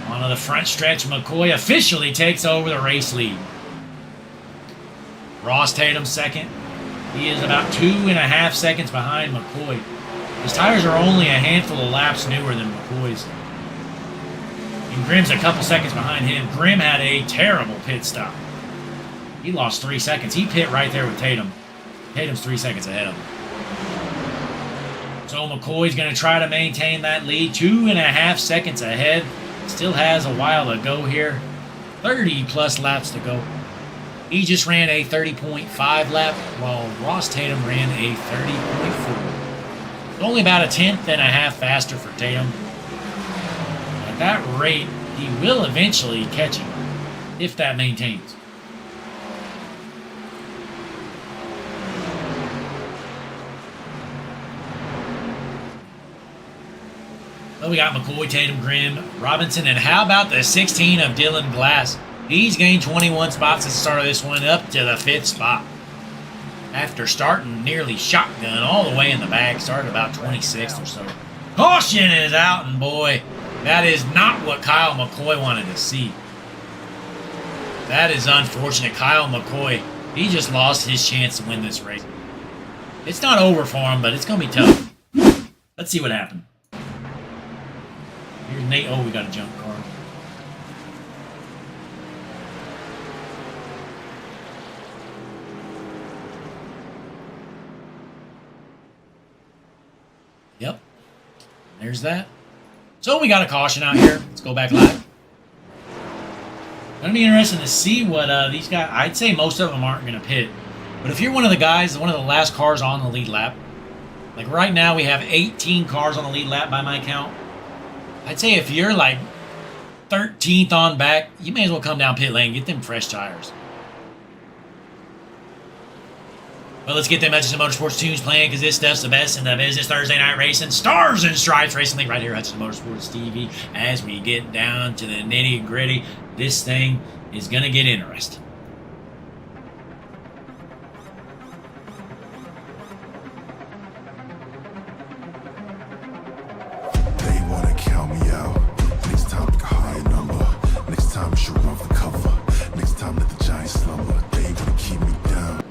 On the front stretch, McCoy officially takes over the race lead. Ross Tatum second. He is about 2.5 seconds behind McCoy. His tires are only a handful of laps newer than McCoy's. And Grimm's a couple seconds behind him. Grimm had a terrible pit stop. He lost 3 seconds. He pit right there with Tatum. Tatum's 3 seconds ahead of him. So McCoy's going to try to maintain that lead. 2.5 seconds ahead. Still has a while to go here. 30 plus laps to go. He just ran a 30.5 lap while Ross Tatum ran a 30.4. Only about a 10.5 faster for Tatum. At that rate, he will eventually catch him if that maintains. So we got McCoy, Tatum, Grimm, Robinson, and how about the 16 of Dylan Glass? He's gained 21 spots at the start of this one, up to the 5th spot. After starting nearly shotgun all the way in the back, started about 26th or so. Caution is out, and boy, that is not what Kyle McCoy wanted to see. That is unfortunate. Kyle McCoy, he just lost his chance to win this race. It's not over for him, but it's going to be tough. Let's see what happened. Here's Nate. Oh, we got a jump car. Yep. There's that. So we got a caution out here. Let's go back live. Gonna be interesting to see what these guys. I'd say most of them aren't gonna pit, but if you're one of the guys, one of the last cars on the lead lap, like right now we have 18 cars on the lead lap by my count. I'd say if you're like 13th on back, you may as well come down pit lane, get them fresh tires. Well, let's get them Hutchinson Motorsports tunes playing because this stuff's the best in the business. Thursday night racing, Stars and Stripes Racing League right here, Hutchinson Motorsports TV. As we get down to the nitty gritty, this thing is going to get interesting. They wanna count me out. Next time pick a higher number. Next time shoot off the cover. Next time let the giants slumber. They wanna keep me down.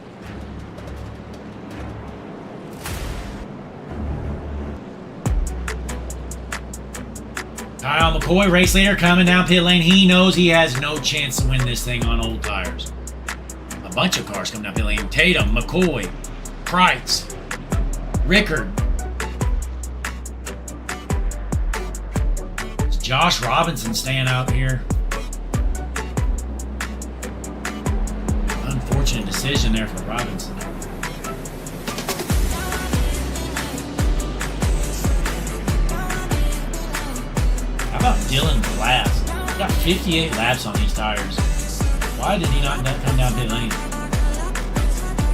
Kyle McCoy, race leader, coming down pit lane. He knows he has no chance to win this thing on old tires. A bunch of cars coming down pit lane. Tatum, McCoy, Kreitz, Rickard. It's Josh Robinson staying out here. Unfortunate decision there for Robinson. How about Dylan Glass? He's got 58 laps on these tires. Why did he not come down pit lane?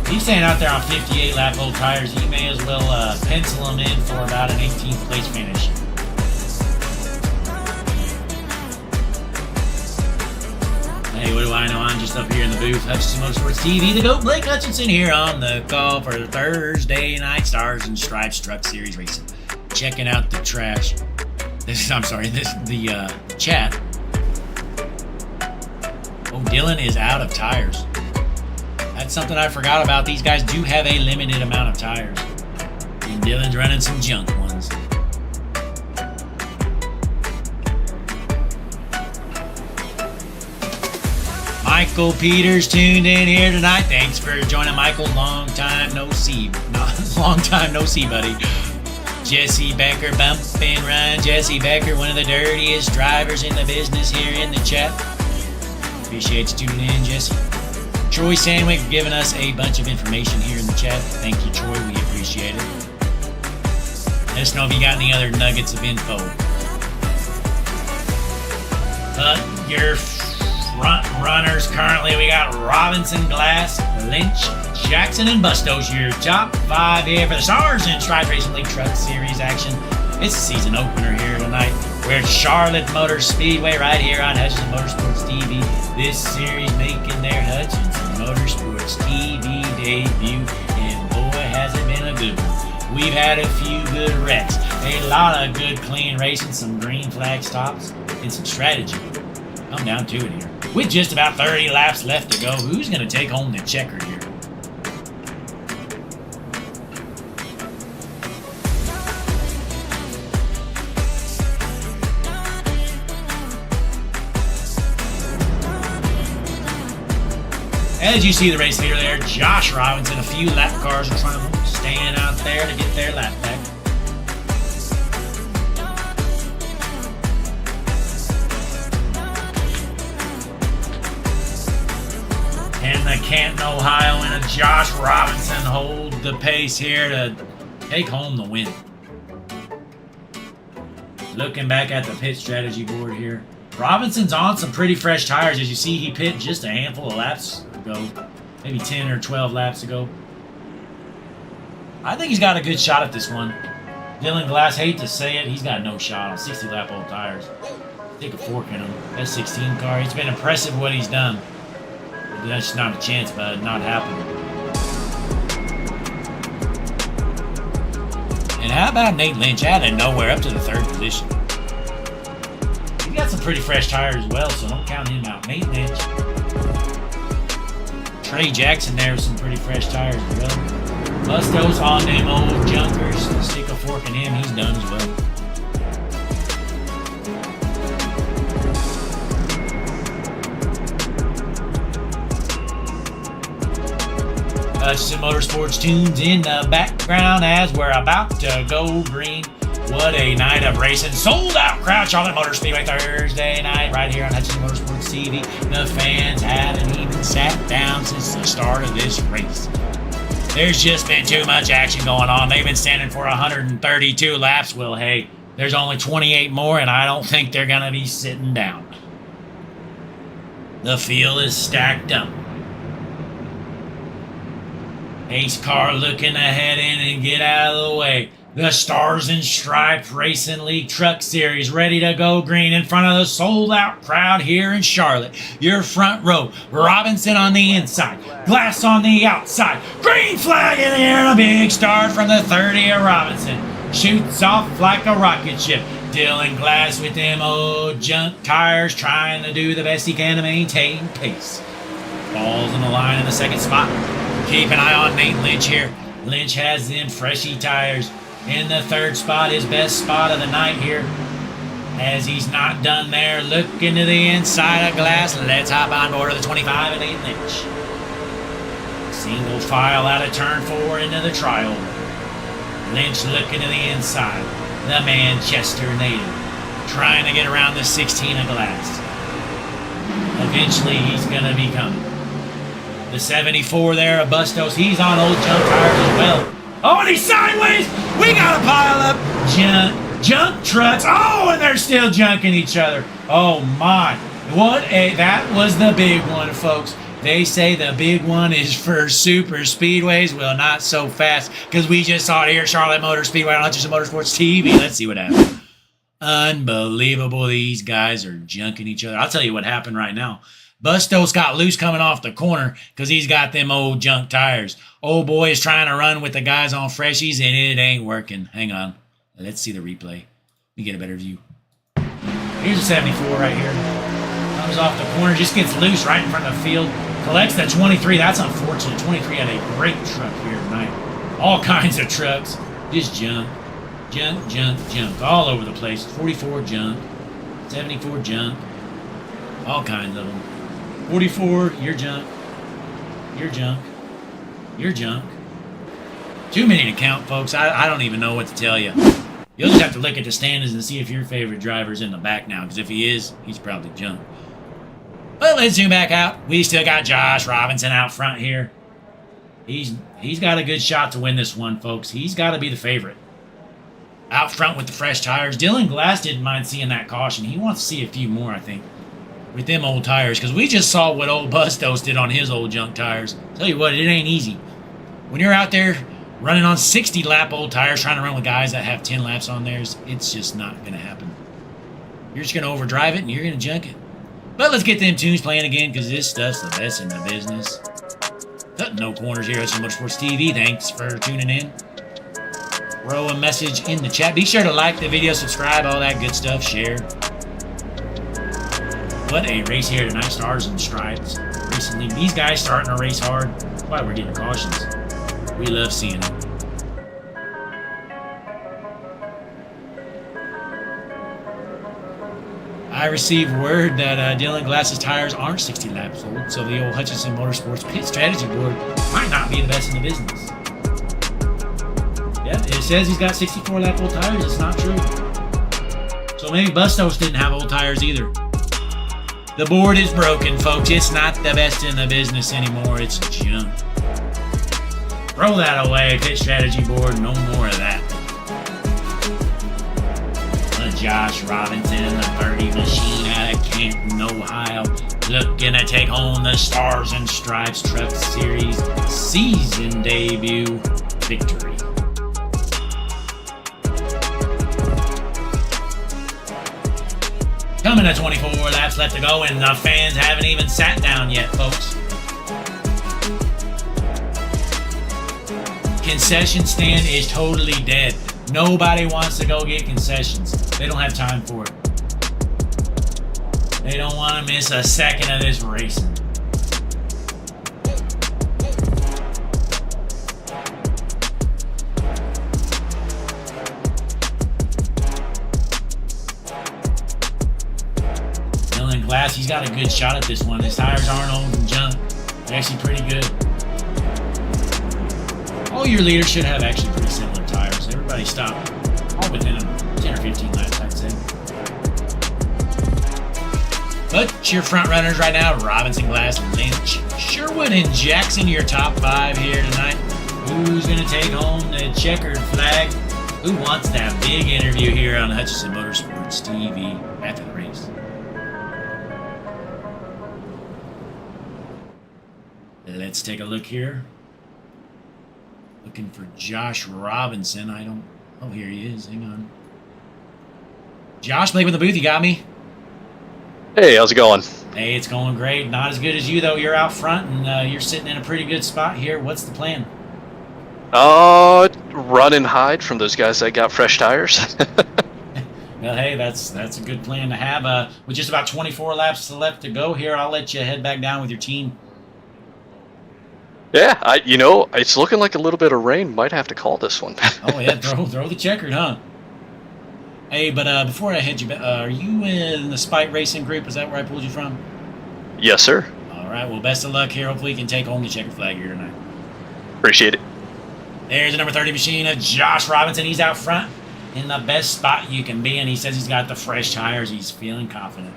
He's staying out there on 58 lap old tires. He may as well pencil him in for about an 18th place finish. Hey, what do I know? I'm just up here in the booth. Hutchinson Motorsports TV. The GOAT Blake Hutchinson here on the call for Thursday night Stars and Stripes Truck Series Racing. Checking out the trash. The chat. Oh, Dylan is out of tires. That's something I forgot about. These guys do have a limited amount of tires. And Dylan's running some junk ones. Michael Peters tuned in here tonight. Thanks for joining, Michael. Long time no see, buddy. Jesse Becker, bump and run. Jesse Becker, one of the dirtiest drivers in the business here in the chat. Appreciate you tuning in, Jesse. Troy Sandwick giving us a bunch of information here in the chat. Thank you, Troy. We appreciate it. Let us know if you got any other nuggets of info. Your front runners currently, we got Robinson, Glass, Lynch, Jackson, and Bustos. Your top 5 here for the Stars and Stripes Racing League Truck Series action. It's a season opener here tonight. We're at Charlotte Motor Speedway right here on Hutchinson Motorsports TV. This series making their Hutchinson Motorsports TV debut, and boy, has it been a good one. We've had a few good wrecks, a lot of good clean racing, some green flag stops, and some strategy. Come down to it here. With just about 30 laps left to go, who's going to take home the checker here? As you see the race leader there, Josh Robinson, a few lap cars in front of him, staying out there to get their lap back. In the Canton, Ohio, and a Josh Robinson hold the pace here to take home the win. Looking back at the pit strategy board here, Robinson's on some pretty fresh tires. As you see, he pit just a handful of laps ago, maybe 10 or 12 laps ago. I think he's got a good shot at this one. Dylan Glass, hate to say it, he's got no shot on 60 lap old tires. Take a fork in him. That 16 car, it's been impressive what he's done. But that's just not a chance, bud. Not happening. And how about Nate Lynch out of nowhere up to the 3rd position? He got some pretty fresh tires as well, so don't count him out. Nate Lynch. Trey Jackson there with some pretty fresh tires as well. Bustos on them old junkers. Stick a fork in him, he's done as well. Hutchinson Motorsports tunes in the background as we're about to go green. What a night of racing. Sold out crowd, Charlotte Motor Speedway Thursday night right here on Hutchinson Motorsports TV. The fans haven't even sat down since the start of this race. There's just been too much action going on. They've been standing for 132 laps. Well, hey, there's only 28 more, and I don't think they're going to be sitting down. The field is stacked up. Ace car looking ahead in and get out of the way. The Stars and Stripes Racing League Truck Series ready to go green in front of the sold-out crowd here in Charlotte. Your front row, Robinson on the inside, Glass on the outside, green flag in the air, and a big start from the 30 of Robinson. Shoots off like a rocket ship. Dylan Glass with them old junk tires trying to do the best he can to maintain pace. Falls on the line in the second spot. Keep an eye on Nate Lynch here. Lynch has them freshy tires. In the third spot, his best spot of the night here. As he's not done there, looking to the inside of Glass. Let's hop on board of the 25 and 8 Lynch. Single file out of turn 4 into the trial. Lynch looking to the inside. The Manchester native. Trying to get around the 16 of Glass. Eventually, he's going to be coming. The 74 there of Bustos. He's on old junk tires as well. Oh, and he's sideways. We got to pile up junk trucks. Oh, and they're still junking each other. Oh, my. That was the big one, folks. They say the big one is for super speedways. Well, not so fast, because we just saw it here at Charlotte Motor Speedway on Hutchinson Motorsports TV. Let's see what happened. Unbelievable. These guys are junking each other. I'll tell you what happened right now. Bustos got loose coming off the corner because he's got them old junk tires. Old boy is trying to run with the guys on freshies, and it ain't working. Hang on. Let's see the replay. Let me get a better view. Here's a 74 right here. Comes off the corner, just gets loose right in front of the field. Collects that 23. That's unfortunate. 23 had a great truck here tonight. All kinds of trucks. Just junk. Junk, junk, junk. All over the place. 44 junk. 74 junk. All kinds of them. 44, you're junk. You're junk. You're junk. Too many to count, folks. I don't even know what to tell you. You'll just have to look at the standings and see if your favorite driver's in the back now, because if he is, he's probably junk. But let's zoom back out. We still got Josh Robinson out front here. He's got a good shot to win this one, folks. He's got to be the favorite. Out front with the fresh tires. Dylan Glass didn't mind seeing that caution. He wants to see a few more, I think, with them old tires, because we just saw what old Bustos did on his old junk tires. Tell you what, it ain't easy. When you're out there running on 60-lap old tires, trying to run with guys that have 10 laps on theirs, it's just not going to happen. You're just going to overdrive it, and you're going to junk it. But let's get them tunes playing again, because this stuff's the best in the business. No corners here at Motorsports TV. Thanks for tuning in. Throw a message in the chat. Be sure to like the video, subscribe, all that good stuff, share. What a race here tonight. Stars and Stripes. Recently, these guys starting to race hard. That's why we're getting cautions. We love seeing it. I received word that Dylan Glass's tires aren't 60 laps old, so the old Hutchinson Motorsports pit strategy board might not be the best in the business. Yeah, it says he's got 64 lap old tires. It's not true. So maybe Bustos didn't have old tires either. The board is broken, folks. It's not the best in the business anymore. It's junk. Throw that away. Pit strategy board. No more of that. Josh Robinson, the 30 machine out of Canton, Ohio, looking to take home the Stars and Stripes Truck Series season debut victory. Coming to 24 laps left to go, and the fans haven't even sat down yet, folks. Concession stand is totally dead. Nobody wants to go get concessions. They don't have time for it. They don't want to miss a second of this racing. Dylan Glass, he's got a good shot at this one. His tires aren't old and junk. They're actually pretty good. All your leaders should have actually pretty similar tires. Everybody stop all within them. 15 laps, I'd say. But your front runners right now, Robinson, Glass, Lynch, Sherwood, and Jackson, your top 5 here tonight. Who's going to take home the checkered flag? Who wants that big interview here on Hutchinson Motorsports TV after the race? Let's take a look here. Looking for Josh Robinson. Oh, here he is. Hang on. Josh, Blake with the booth. You got me? Hey, how's it going? Hey, it's going great. Not as good as you, though. You're out front, and you're sitting in a pretty good spot here. What's the plan? Run and hide from those guys that got fresh tires. Well, hey, that's a good plan to have. With just about 24 laps left to go here, I'll let you head back down with your team. Yeah, it's looking like a little bit of rain. Might have to call this one. Oh, yeah, throw the checkered, huh? Hey, but before I head you back, are you in the Spike Racing group? Is that where I pulled you from? Yes, sir. All right, well, best of luck here. Hopefully you can take home the checkered flag here tonight. Appreciate it. There's the number 30 machine of Josh Robinson. He's out front in the best spot you can be, and he says he's got the fresh tires. He's feeling confident.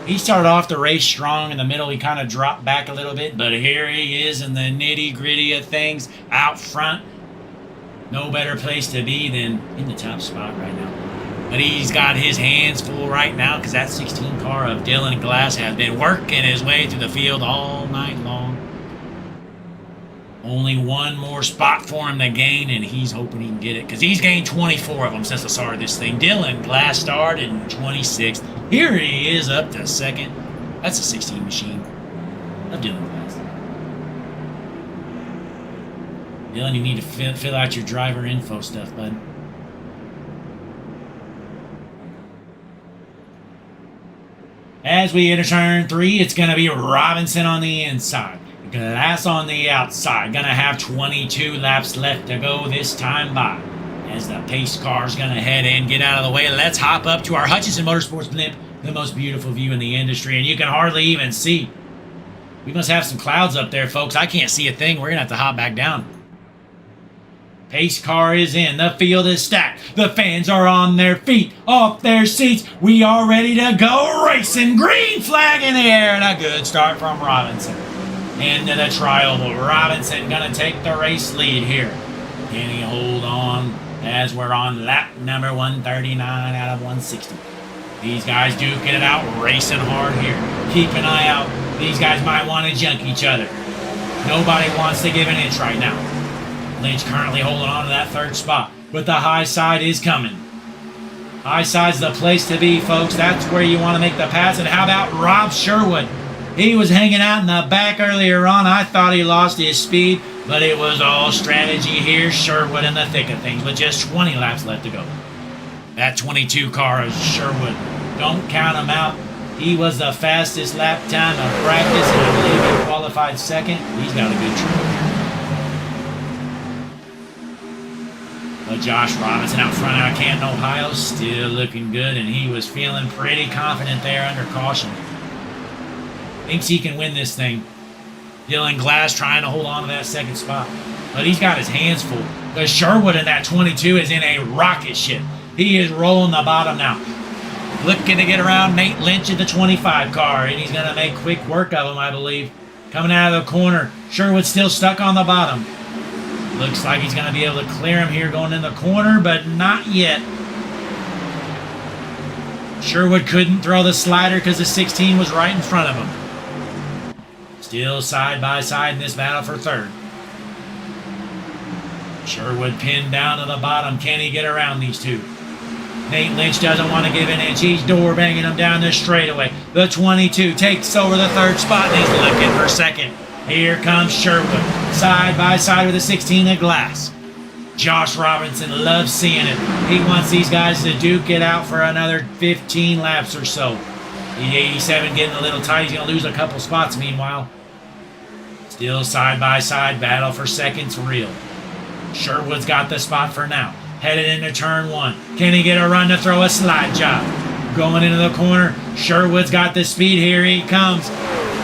He started off the race strong in the middle. He kind of dropped back a little bit, but here he is in the nitty-gritty of things out front. No better place to be than in the top spot right now. But he's got his hands full right now because that 16 car of Dylan Glass has been working his way through the field all night long. Only one more spot for him to gain, and he's hoping he can get it because he's gained 24 of them since the start of this thing. Dylan Glass started in 26th. Here he is up to second. That's a 16 machine of Dylan Glass. Dylan, you need to fill out your driver info stuff, bud. As we enter turn 3, it's going to be Robinson on the inside. Glass on the outside. Going to have 22 laps left to go this time by. As the pace car's going to head in, get out of the way. Let's hop up to our Hutchinson Motorsports blimp. The most beautiful view in the industry, and you can hardly even see. We must have some clouds up there, folks. I can't see a thing. We're going to have to hop back down. Pace car is in. The field is stacked. The fans are on their feet, off their seats. We are ready to go racing. Green flag in the air, and a good start from Robinson. Into the trial. Robinson going to take the race lead here. Can he hold on as we're on lap number 139 out of 160? These guys duking it out, racing hard here. Keep an eye out. These guys might want to junk each other. Nobody wants to give an inch right now. Lynch currently holding on to that third spot, but the high side is coming. High side's the place to be, folks. That's where you want to make the pass. And how about Rob Sherwood? He was hanging out in the back earlier on. I thought he lost his speed, but it was all strategy here. Sherwood in the thick of things with just 20 laps left to go. That 22 car is Sherwood. Don't count him out. He was the fastest lap time of practice, and I believe he qualified second. He's got a good truck. But Josh Robinson out front out of Canton, Ohio, still looking good, and he was feeling pretty confident there under caution. Thinks he can win this thing. Dylan Glass trying to hold on to that second spot. But he's got his hands full. Because Sherwood in that 22 is in a rocket ship. He is rolling the bottom now. Looking to get around Nate Lynch in the 25 car, and he's going to make quick work of him, I believe. Coming out of the corner, Sherwood still stuck on the bottom. Looks like he's going to be able to clear him here going in the corner, but not yet. Sherwood couldn't throw the slider because the 16 was right in front of him. Still side by side in this battle for third. Sherwood pinned down to the bottom. Can he get around these two? Nate Lynch doesn't want to give an inch. He's door banging him down the straightaway. The 22 takes over the third spot, and he's looking for second. Here comes Sherwood, side by side with the 16 of Glass. Josh Robinson loves seeing it. He wants these guys to duke it out for another 15 laps or so. The 87 getting a little tight. He's going to lose a couple spots meanwhile. Still side by side battle for second's real. Sherwood's got the spot for now. Headed into turn 1. Can he get a run to throw a slide job? Going into the corner. Sherwood's got the speed. Here he comes.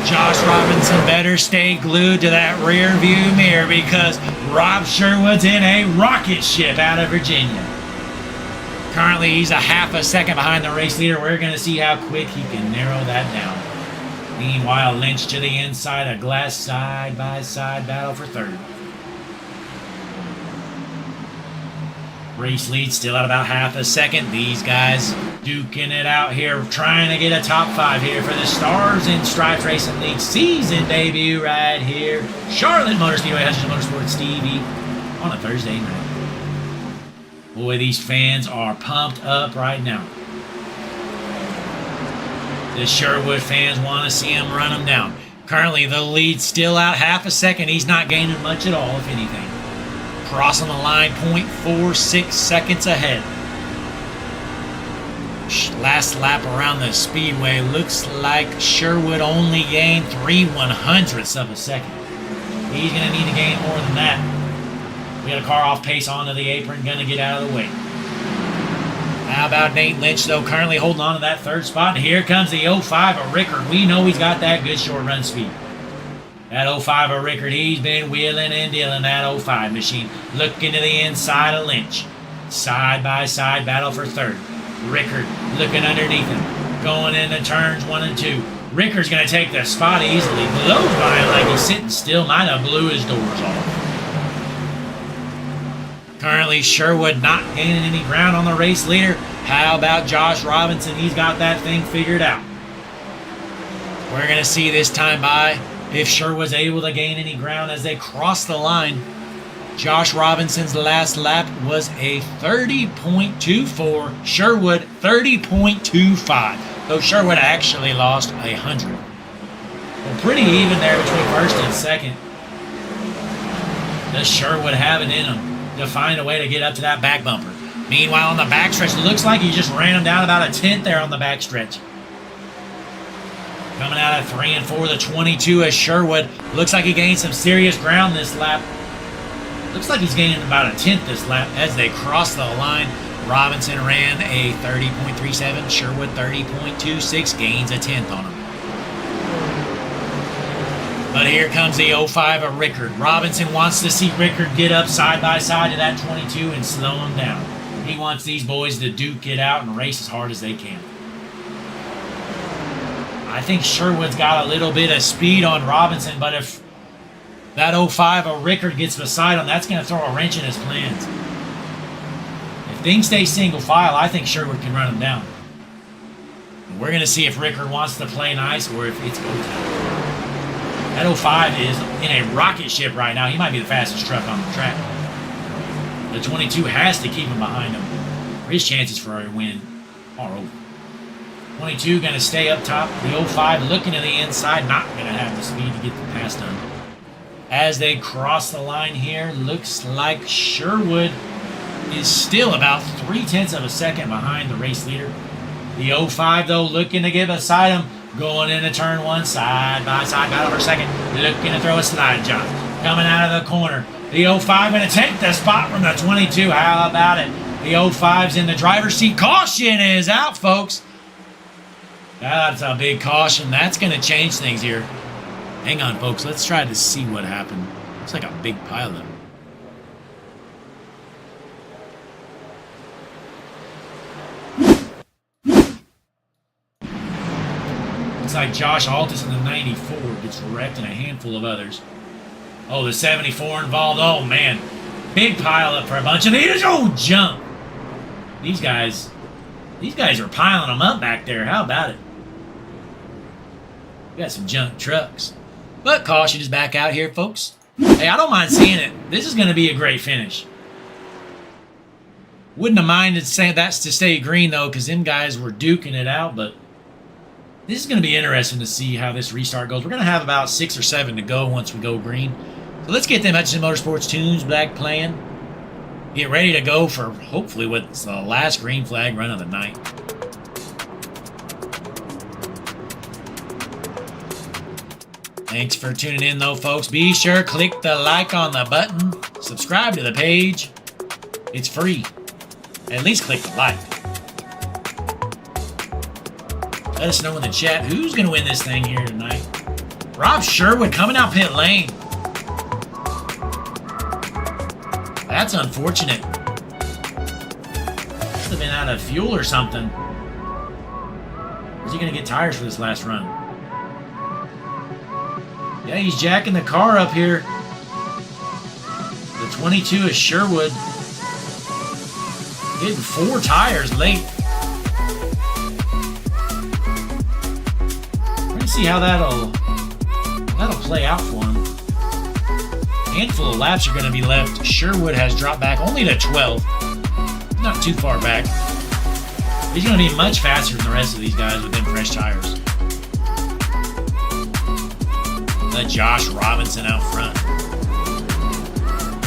Josh Robinson better stay glued to that rear view mirror because Rob Sherwood's in a rocket ship out of Virginia. Currently, he's a half a second behind the race leader. We're going to see how quick he can narrow that down. Meanwhile, Lynch to the inside, a glass side-by-side battle for third. Race lead still at about half a second. These guys duking it out here, trying to get a top 5 here for the Stars and Stripes Racing League season debut right here. Charlotte Motor Speedway, Hutchinson Motorsports Stevie on a Thursday night. Boy, these fans are pumped up right now. The Sherwood fans want to see him run them down. Currently, the lead still out half a second. He's not gaining much at all, if anything. Crossing the line, 0.46 seconds ahead. Last lap around the Speedway. Looks like Sherwood only gained 3/100ths of a second. He's going to need to gain more than that. We got a car off pace onto the apron, going to get out of the way. How about Nate Lynch, though, currently holding on to that third spot. And here comes the 05 of Rickard. We know he's got that good short run speed. That 05 of Rickard, he's been wheeling and dealing that 05 machine. Looking to the inside of Lynch. Side-by-side battle for third. Rickard looking underneath him. Going into turns 1 and 2. Rickard's going to take the spot easily. Blows by him like he's sitting still. Might have blew his doors off. Currently, Sherwood not gaining any ground on the race leader. How about Josh Robinson? He's got that thing figured out. We're going to see this time by if Sherwood's able to gain any ground as they cross the line. Josh Robinson's last lap was a 30.24. Sherwood 30.25. Though Sherwood actually lost 100. Well, pretty even there between first and second. Does Sherwood have it in him to find a way to get up to that back bumper? Meanwhile, on the backstretch, it looks like he just ran him down about a 10th there on the backstretch. Coming out of 3 and 4, the 22 as Sherwood. Looks like he gained some serious ground this lap. Looks like he's gaining about a 10th this lap as they cross the line. Robinson ran a 30.37. Sherwood 30.26. Gains a 10th on him. But here comes the 05 of Rickard. Robinson wants to see Rickard get up side by side to that 22 and slow him down. He wants these boys to duke it out and race as hard as they can. I think Sherwood's got a little bit of speed on Robinson, but if that 05 of Rickard gets beside him, that's going to throw a wrench in his plans. If things stay single file, I think Sherwood can run him down. And we're going to see if Rickard wants to play nice or if it's go time. That 05 is in a rocket ship right now. He might be the fastest truck on the track. The 22 has to keep him behind him. His chances for a win are over. 22 going to stay up top. The 05 looking to the inside, not going to have the speed to get the pass done. As they cross the line here, looks like Sherwood is still about 0.3 of a second behind the race leader. The 05, though, looking to get beside him. Going into turn 1, side-by-side battle for second. Looking to throw a slide jump. Coming out of the corner. The 05 going to take the spot from the 22. How about it? The 05's in the driver's seat. Caution is out, folks. That's a big caution. That's going to change things here. Hang on, folks. Let's try to see what happened. Looks like a big pileup. Looks like Josh Altus in the 94 gets wrecked and a handful of others. Oh, the 74 involved. Oh, man. Big pileup for a bunch of these. Oh, jump. These guys are piling them up back there. How about it? We got some junk trucks. But caution is back out here, folks. Hey, I don't mind seeing it. This is going to be a great finish. Wouldn't have minded saying that's to stay green, though, because them guys were duking it out. But this is going to be interesting to see how this restart goes. We're going to have about 6 or 7 to go once we go green. So let's get them Hutchinson Motorsports tunes back playing. Get ready to go for hopefully what's the last green flag run of the night. Thanks for tuning in, though, folks. Be sure to click the like on the button. Subscribe to the page. It's free. At least click the like. Let us know in the chat who's going to win this thing here tonight. Rob Sherwood coming out pit lane. That's unfortunate. Could have been out out of fuel or something. Is he going to get tires for this last run? Yeah, he's jacking the car up here. The 22 is Sherwood. Getting 4 tires late. We're going to see how that'll play out for him. A handful of laps are going to be left. Sherwood has dropped back only to 12. Not too far back. He's going to be much faster than the rest of these guys with them fresh tires. Let Josh Robinson out front.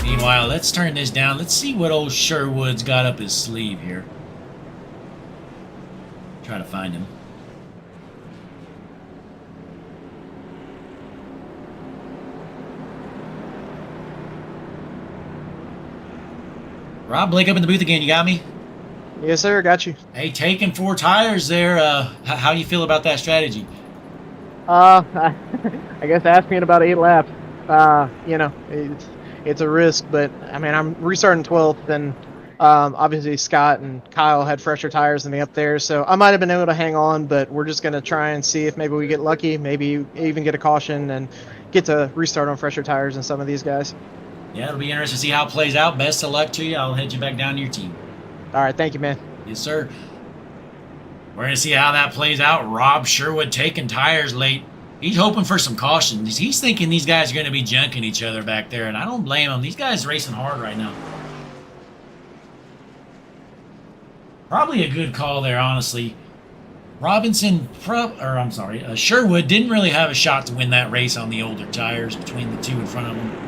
Meanwhile, let's turn this down. Let's see what old Sherwood's got up his sleeve here. Try to find him. Rob, Blake up in the booth again. You got me? Yes, sir. Got you. Hey, taking 4 tires there. How you feel about that strategy? I guess ask me in about 8 laps. You know, it's a risk, but I mean, I'm restarting 12th, and obviously Scott and Kyle had fresher tires than me up there, so I might have been able to hang on, but we're just going to try and see if maybe we get lucky, maybe even get a caution and get to restart on fresher tires than some of these guys. Yeah, it'll be interesting to see how it plays out. Best of luck to you. I'll head you back down to your team. All right, thank you, man. Yes, sir. We're going to see how that plays out. Rob Sherwood taking tires late. He's hoping for some caution. He's thinking these guys are going to be junking each other back there, and I don't blame him. These guys are racing hard right now. Probably a good call there, honestly. Sherwood didn't really have a shot to win that race on the older tires between the two in front of him.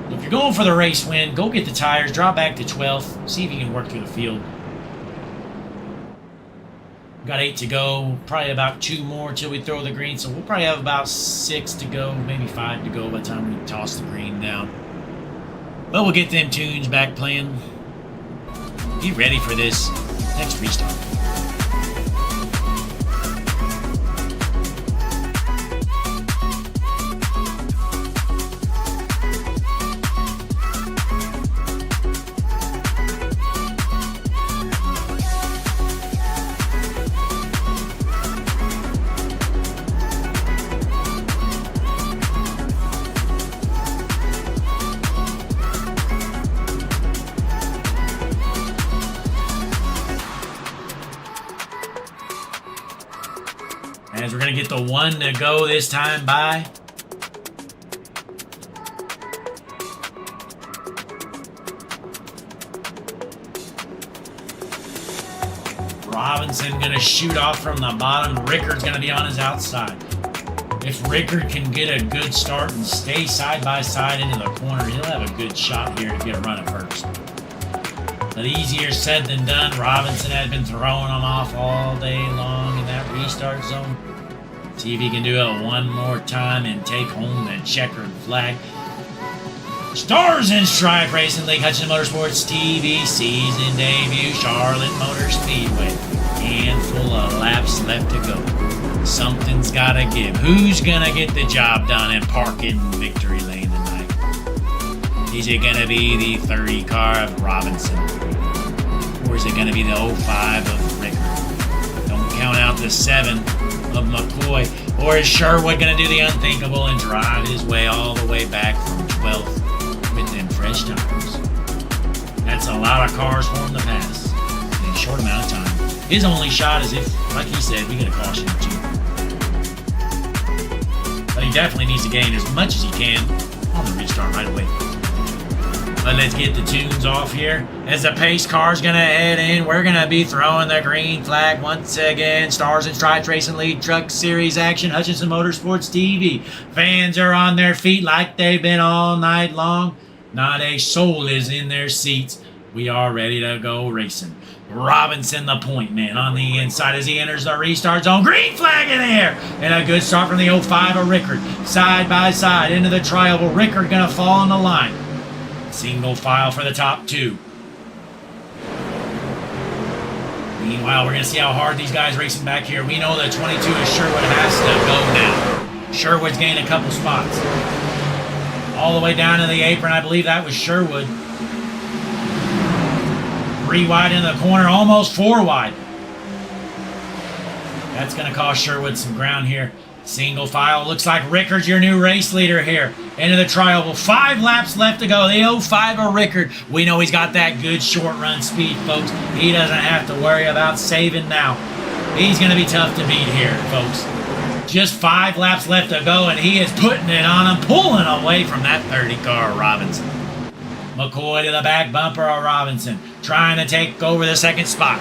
If you're going for the race win, go get the tires, drop back to 12th, see if you can work through the field. Got 8 to go, probably about 2 more till we throw the green, so we'll probably have about 6 to go, maybe 5 to go by the time we toss the green down. But we'll get them tunes back playing. Be ready for this next restart. As we're going to get the 1 to go this time by. Robinson going to shoot off from the bottom. Rickard's going to be on his outside. If Rickard can get a good start and stay side by side into the corner, he'll have a good shot here to get a run at first. But easier said than done. Robinson has been throwing them off all day long in that restart zone. See if he can do it one more time and take home the checkered flag. Stars in Stripe Racing League, Hutchinson Motorsports TV season debut, Charlotte Motor Speedway. Handful of laps left to go. Something's gotta give. Who's gonna get the job done and park in victory lane tonight? Is it gonna be the 30 car of Robinson? Or is it gonna be the 05 of Rickard? Don't count out the 7 of McCoy. Or is Sherwood going to do the unthinkable and drive his way all the way back from 12th with them fresh tires? That's a lot of cars for him to pass in a short amount of time. His only shot is if, like he said, we get a caution or 2. But he definitely needs to gain as much as he can on the restart right away. But let's get the tunes off here. As the pace car's going to head in, we're going to be throwing the green flag once again. Stars and Stripes Racing League Truck Series action, Hutchinson Motorsports TV. Fans are on their feet like they've been all night long. Not a soul is in their seats. We are ready to go racing. Robinson, the point man, on the inside as he enters the restart zone. Green flag in the air. And a good start from the 05 of Rickard. Side by side into the trial. Rickard going to fall on the line. Single file for the top 2. Meanwhile, we're going to see how hard these guys racing back here. We know that 22 is Sherwood has to go now. Sherwood's gained a couple spots. All the way down to the apron, I believe that was Sherwood. 3 wide into the corner, almost 4 wide. That's going to cost Sherwood some ground here. Single file. Looks like Rickard's your new race leader here. Into the trioval. 5 laps left to go. The 05 of Rickard. We know he's got that good short run speed, folks. He doesn't have to worry about saving now. He's going to be tough to beat here, folks. Just 5 laps left to go, and he is putting it on him, pulling away from that 30 car of Robinson. McCoy to the back bumper of Robinson, trying to take over the second spot.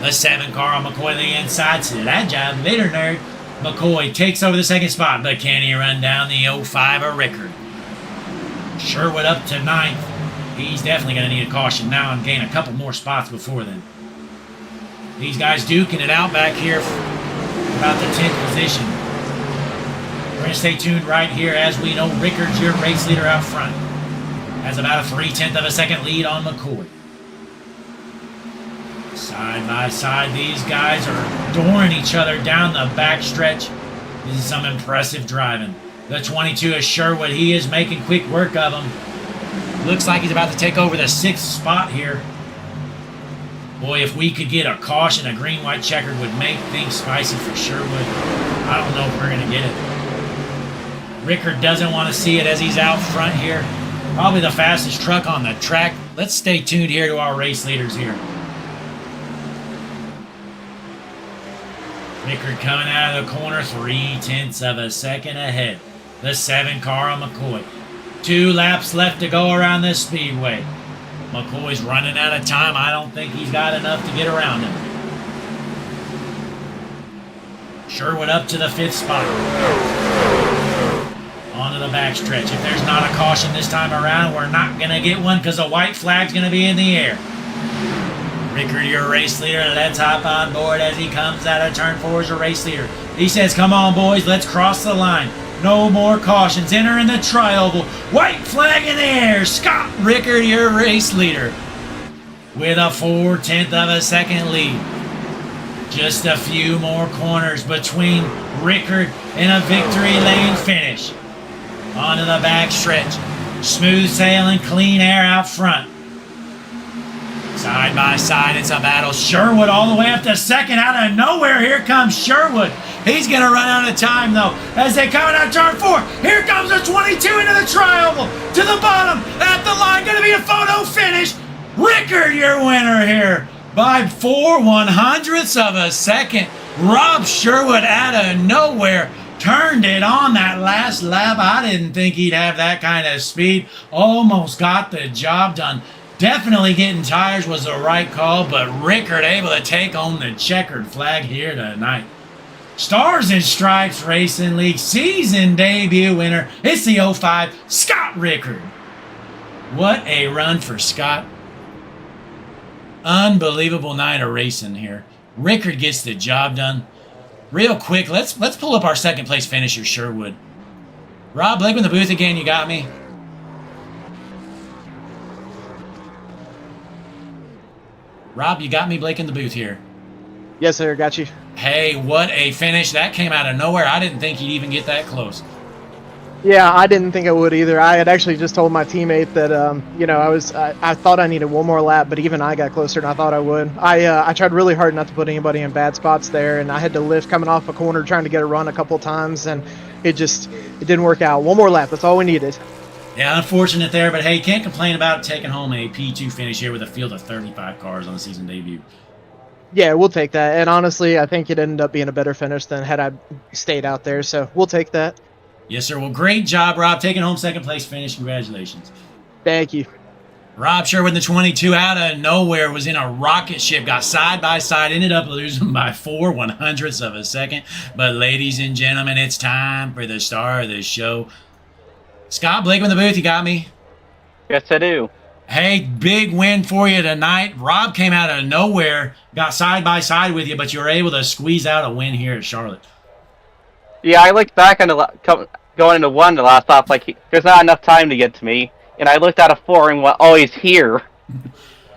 The 7 car on McCoy to the inside. So that job, later nerd. McCoy takes over the second spot, but can he run down the 05 of Rickard? Sherwood up to 9th. He's definitely going to need a caution now and gain a couple more spots before then. These guys duking it out back here for about the 10th position. We're going to stay tuned right here. As we know, Rickard's your race leader out front. Has about a 3/10 of a second lead on McCoy. Side by side, these guys are dooring each other down the back stretch. This is some impressive driving. The 22 is Sherwood. He is making quick work of him. Looks like he's about to take over the 6th spot here. Boy, if we could get a caution, a green-white checkered would make things spicy for Sherwood. I don't know if we're going to get it. Rickard doesn't want to see it as he's out front here. Probably the fastest truck on the track. Let's stay tuned here to our race leaders here. Rickard coming out of the corner, 3/10 of a second ahead. The 7 car on McCoy. 2 laps left to go around this speedway. McCoy's running out of time. I don't think he's got enough to get around him. Sherwood up to the 5th spot. Onto the backstretch. If there's not a caution this time around, we're not going to get one because the white flag's going to be in the air. Rickard, your race leader, let's hop on board as he comes out of turn 4 as a race leader. He says, come on, boys, let's cross the line. No more cautions. Entering the trioval. White flag in the air. Scott Rickard, your race leader, with a 4/10 of a second lead. Just a few more corners between Rickard and a victory lane finish. Onto the back stretch. Smooth sailing, clean air out front. Side by side, it's a battle. Sherwood all the way up to 2nd. Out of nowhere, here comes Sherwood. He's going to run out of time, though, as they come out of turn 4. Here comes the 22 into the trioval. To the bottom, at the line, going to be a photo finish. Rickard, your winner here by 4/100ths of a second. Rob Sherwood out of nowhere turned it on that last lap. I didn't think he'd have that kind of speed. Almost got the job done. Definitely getting tires was the right call, but Rickard able to take on the checkered flag here tonight. Stars and Stripes Racing League season debut winner. It's the 05 Scott Rickard. What a run for Scott. Unbelievable night of racing here. Rickard gets the job done. Real quick, let's pull up our 2nd place finisher, Sherwood. Rob Blake in the booth again, you got me? Rob, you got me, Blake, in the booth here. Yes, sir. Got you. Hey, what a finish. That came out of nowhere. I didn't think he'd even get that close. Yeah, I didn't think I would either. I had actually just told my teammate that, I thought I needed one more lap, but even I got closer than I thought I would. I tried really hard not to put anybody in bad spots there, and I had to lift coming off a corner trying to get a run a couple times, and it didn't work out. One more lap. That's all we needed. Yeah, unfortunate there, but hey, can't complain about taking home a P2 finish here with a field of 35 cars on the season debut. Yeah, we'll take that. And honestly, I think it ended up being a better finish than had I stayed out there, so we'll take that. Yes, sir. Well, great job, Rob. Taking home 2nd place finish. Congratulations. Thank you. Rob Sherwood, the 22, out of nowhere, was in a rocket ship, got side by side, ended up losing by 4/100ths of a second. But ladies and gentlemen, it's time for the star of the show. Scott Blake in the booth, you got me? Yes, I do. Hey, big win for you tonight. Rob came out of nowhere, got side by side with you, but you were able to squeeze out a win here at Charlotte. Yeah, I looked back on going into 1 the last lap, there's not enough time to get to me. And I looked at a 4 and went, oh, he's here.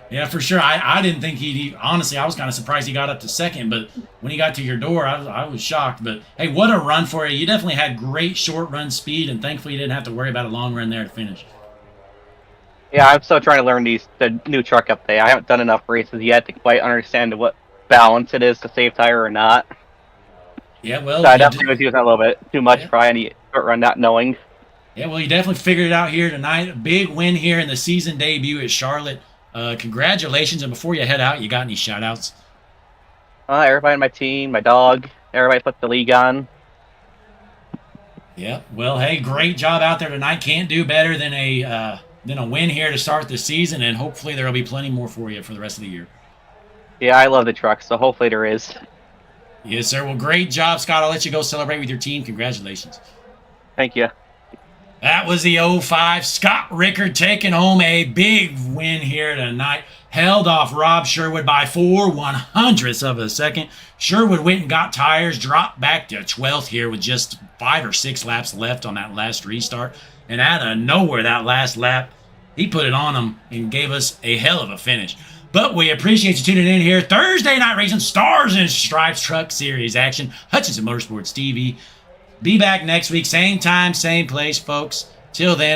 Yeah, for sure. I didn't think honestly, I was kind of surprised he got up to 2nd, but when he got to your door, I was shocked. But hey, what a run for you. You definitely had great short run speed, and thankfully you didn't have to worry about a long run there to finish. Yeah, I'm still trying to learn the new truck update. I haven't done enough races yet to quite understand what balance it is to save tire or not. Yeah, well, So I definitely was using that a little bit too much for any short run, not knowing. Yeah, well, you definitely figured it out here tonight. A big win here in the season debut at Charlotte. Congratulations. And before you head out, you got any shout-outs? Everybody on my team, my dog, everybody put the league on. Yeah, well, hey, great job out there tonight. Can't do better than a win here to start the season, and hopefully there will be plenty more for you for the rest of the year. Yeah, I love the truck, so hopefully there is. Yes, sir. Well, great job, Scott. I'll let you go celebrate with your team. Congratulations. Thank you. That was the 05. Scott Rickard taking home a big win here tonight. Held off Rob Sherwood by 4/100ths of a second. Sherwood went and got tires, dropped back to 12th here with just 5 or 6 laps left on that last restart. And out of nowhere, that last lap, he put it on him and gave us a hell of a finish. But we appreciate you tuning in here. Thursday night racing, Stars and Stripes Truck Series action. Hutchinson Motorsports TV. Be back next week, same time, same place, folks. Till then,